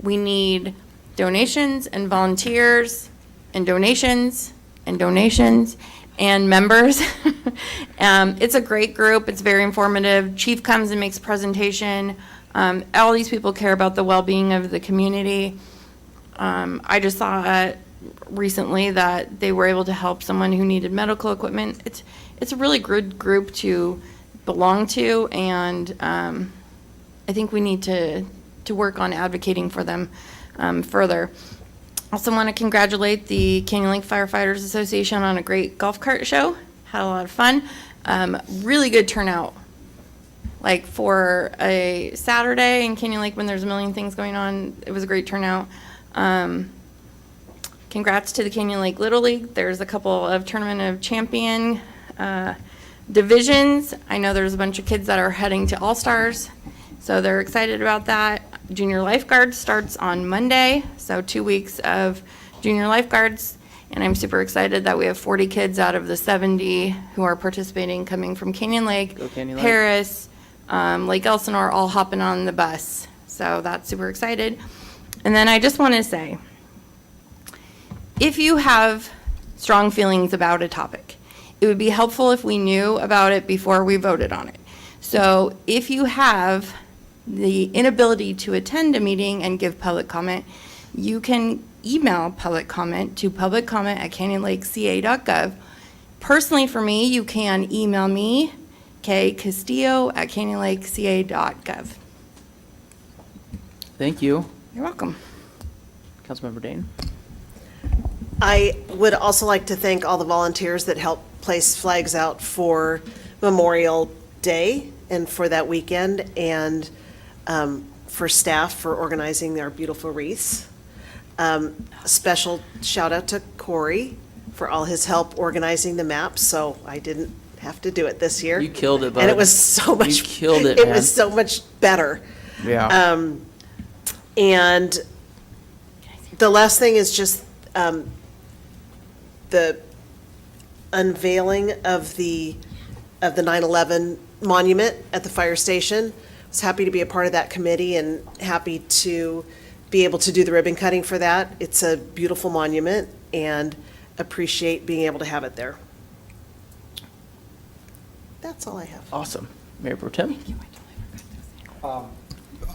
Speaker 14: We need donations and volunteers and donations and donations and members. It's a great group. It's very informative. Chief comes and makes a presentation. All these people care about the well-being of the community. I just saw recently that they were able to help someone who needed medical equipment. It's a really good group to belong to, and I think we need to work on advocating for them further. Also want to congratulate the Canyon Lake Firefighters Association on a great golf cart show. Had a lot of fun. Really good turnout. Like for a Saturday in Canyon Lake when there's a million things going on, it was a great turnout. Congrats to the Canyon Lake Little League. There's a couple of Tournament of Champion divisions. I know there's a bunch of kids that are heading to All-Stars, so they're excited about that. Junior Lifeguard starts on Monday, so 2 weeks of junior lifeguards, and I'm super excited that we have 40 kids out of the 70 who are participating coming from Canyon Lake,
Speaker 1: Go Canyon Lake.
Speaker 14: Paris, Lake Elsinore, all hopping on the bus. So that's super excited. And then I just want to say, if you have strong feelings about a topic, it would be helpful if we knew about it before we voted on it. So if you have the inability to attend a meeting and give public comment, you can email public comment to publiccomment@canyonlakeca.gov. Personally, for me, you can email me, kcastillo@canyonlakeca.gov.
Speaker 1: Thank you.
Speaker 14: You're welcome.
Speaker 1: Councilmember Dane.
Speaker 7: I would also like to thank all the volunteers that helped place flags out for Memorial Day and for that weekend, and for staff for organizing their beautiful wreaths. Special shout out to Corey for all his help organizing the maps, so I didn't have to do it this year.
Speaker 1: You killed it, bud.
Speaker 7: And it was so much.
Speaker 1: You killed it,
Speaker 7: It
Speaker 1: man.
Speaker 7: was so much better.
Speaker 2: Yeah.
Speaker 7: And the last thing is just the unveiling of the 9/11 monument at the fire station. I was happy to be a part of that committee and happy to be able to do the ribbon cutting for that. It's a beautiful monument and appreciate being able to have it there. That's all I have.
Speaker 1: Awesome. Mayor Pro Tem?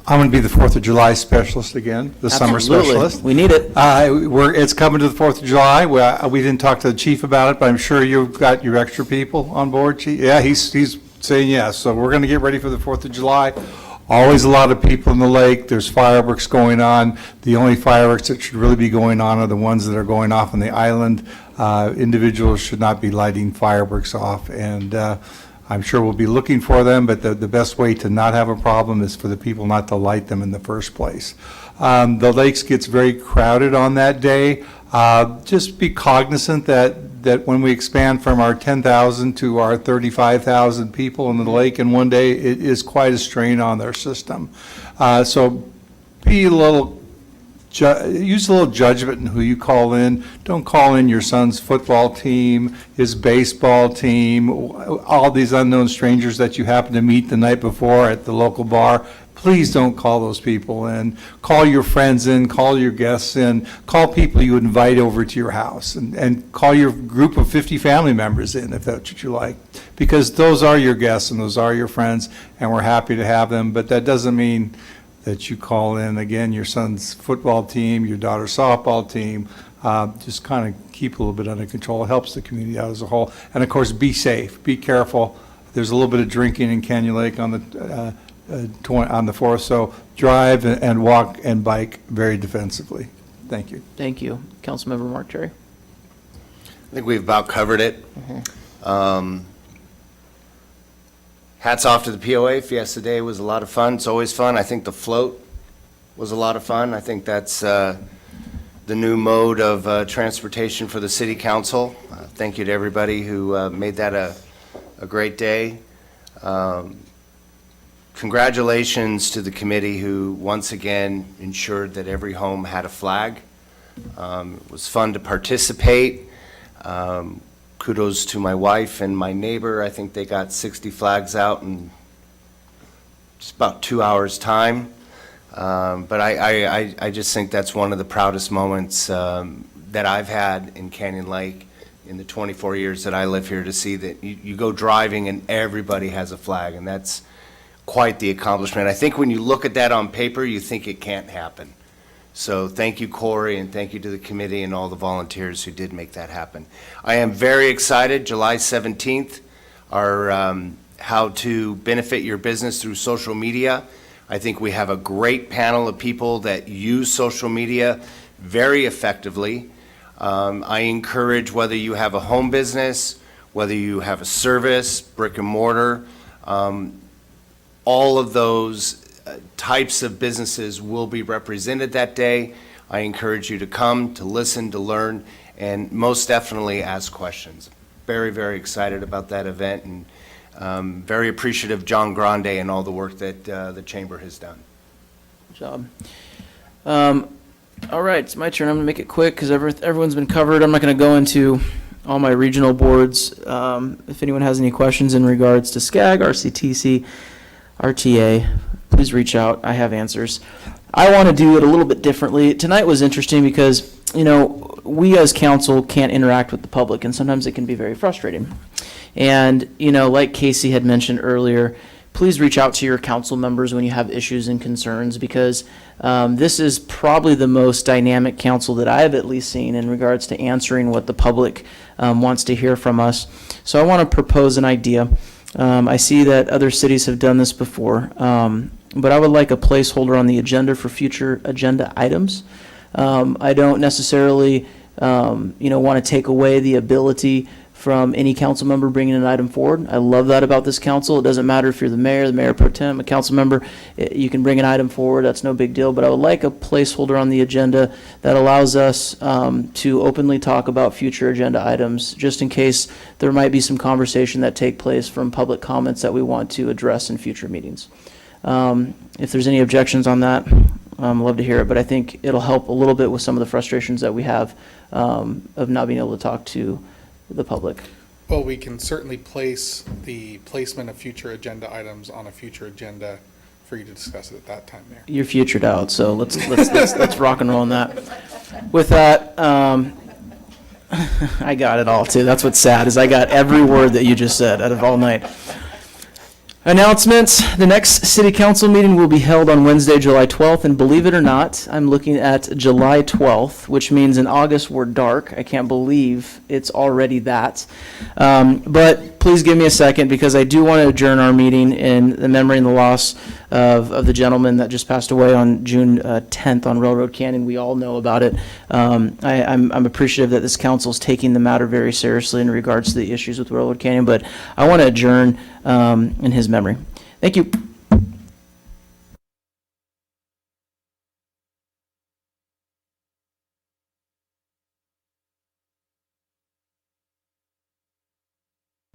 Speaker 15: I'm going to be the 4th of July specialist again, the summer
Speaker 1: Absolutely.
Speaker 15: specialist.
Speaker 1: We need it.
Speaker 15: It's coming to the 4th of July. We didn't talk to the chief about it, but I'm sure you've got your extra people on board, chief. Yeah, he's saying yes. So we're going to get ready for the 4th of July. Always a lot of people in the lake. There's fireworks going on. The only fireworks that should really be going on are the ones that are going off on the island. Individuals should not be lighting fireworks off, and I'm sure we'll be looking for them, but the best way to not have a problem is for the people not to light them in the first place. The lakes gets very crowded on that day. Just be cognizant that when we expand from our 10,000 to our 35,000 people in the lake in one day, it is quite a strain on their system. So be a little use a little judgment in who you call in. Don't call in your son's football team, his baseball team, all these unknown strangers that you happen to meet the night before at the local bar. Please don't call those people in. Call your friends in, call your guests in, call people you invite over to your house, and call your group of 50 family members in if that's what you like. Because those are your guests and those are your friends, and we're happy to have them, but that doesn't mean that you call in, again, your son's football team, your daughter's softball team. Just kind of keep a little bit under control. It helps the community out as a whole. And of course, be safe, be careful. There's a little bit of drinking in Canyon Lake on the 4th, so drive and walk and bike very defensively. Thank you.
Speaker 1: Thank you. Councilmember Mark Terry.
Speaker 5: I think we've about covered it. Hats off to the POA. Fiesta Day was a lot of fun. It's always fun. I think the float was a lot of fun. I think that's the new mode of transportation for the city council. Thank you to everybody who made that a great day. Congratulations to the committee who once again ensured that every home had a flag. It was fun to participate. Kudos to my wife and my neighbor. I think they got 60 flags out in just about 2 hours' time. But I just think that's one of the proudest moments that I've had in Canyon Lake in the 24 years that I live here, to see that you go driving and everybody has a flag, and that's quite the accomplishment. I think when you look at that on paper, you think it can't happen. So thank you, Corey, and thank you to the committee and all the volunteers who did make that happen. I am very excited. July 17th, our how to benefit your business through social media. I think we have a great panel of people that use social media very effectively. I encourage, whether you have a home business, whether you have a service, brick and mortar, all of those types of businesses will be represented that day. I encourage you to come, to listen, to learn, and most definitely ask questions. Very, very excited about that event, and very appreciative of John Grande and all the work that the chamber has done.
Speaker 1: Good job. All right, it's my turn. I'm going to make it quick because everyone's been covered. I'm not going to go into all my regional boards. If anyone has any questions in regards to SCAG, RCTC, RTA, please reach out. I have answers. I want to do it a little bit differently. Tonight was interesting because, we as council can't interact with the public, and sometimes it can be very frustrating. And, like Casey had mentioned earlier, please reach out to your council members when you have issues and concerns, because this is probably the most dynamic council that I have at least seen in regards to answering what the public wants to hear from us. So I want to propose an idea. I see that other cities have done this before, but I would like a placeholder on the agenda for future agenda items. I don't necessarily, want to take away the ability from any council member bringing an item forward. I love that about this council. It doesn't matter if you're the mayor pro tem, a council member, you can bring an item forward. That's no big deal. But I would like a placeholder on the agenda that allows us to openly talk about future agenda items, just in case there might be some conversation that take place from public comments that we want to address in future meetings. If there's any objections on that, I'd love to hear it. But I think it'll help a little bit with some of the frustrations that we have of not being able to talk to the public.
Speaker 4: Well, we can certainly place the placement of future agenda items on a future agenda for you to discuss it at that time, Mayor.
Speaker 1: You're futured out, so let's rock and roll on that. With that, I got it all too. That's what's sad, is I got every word that you just said out of all night. Announcements. The next city council meeting will be held on Wednesday, July 12th, and believe it or not, I'm looking at July 12th, which means in August we're dark. I can't believe it's already that. But please give me a second, because I do want to adjourn our meeting in the memory and the loss of the gentleman that just passed away on June 10th on Railroad Canyon. We all know about it. I'm appreciative that this council is taking the matter very seriously in regards to the issues with Railroad Canyon, but I want to adjourn in his memory. Thank you.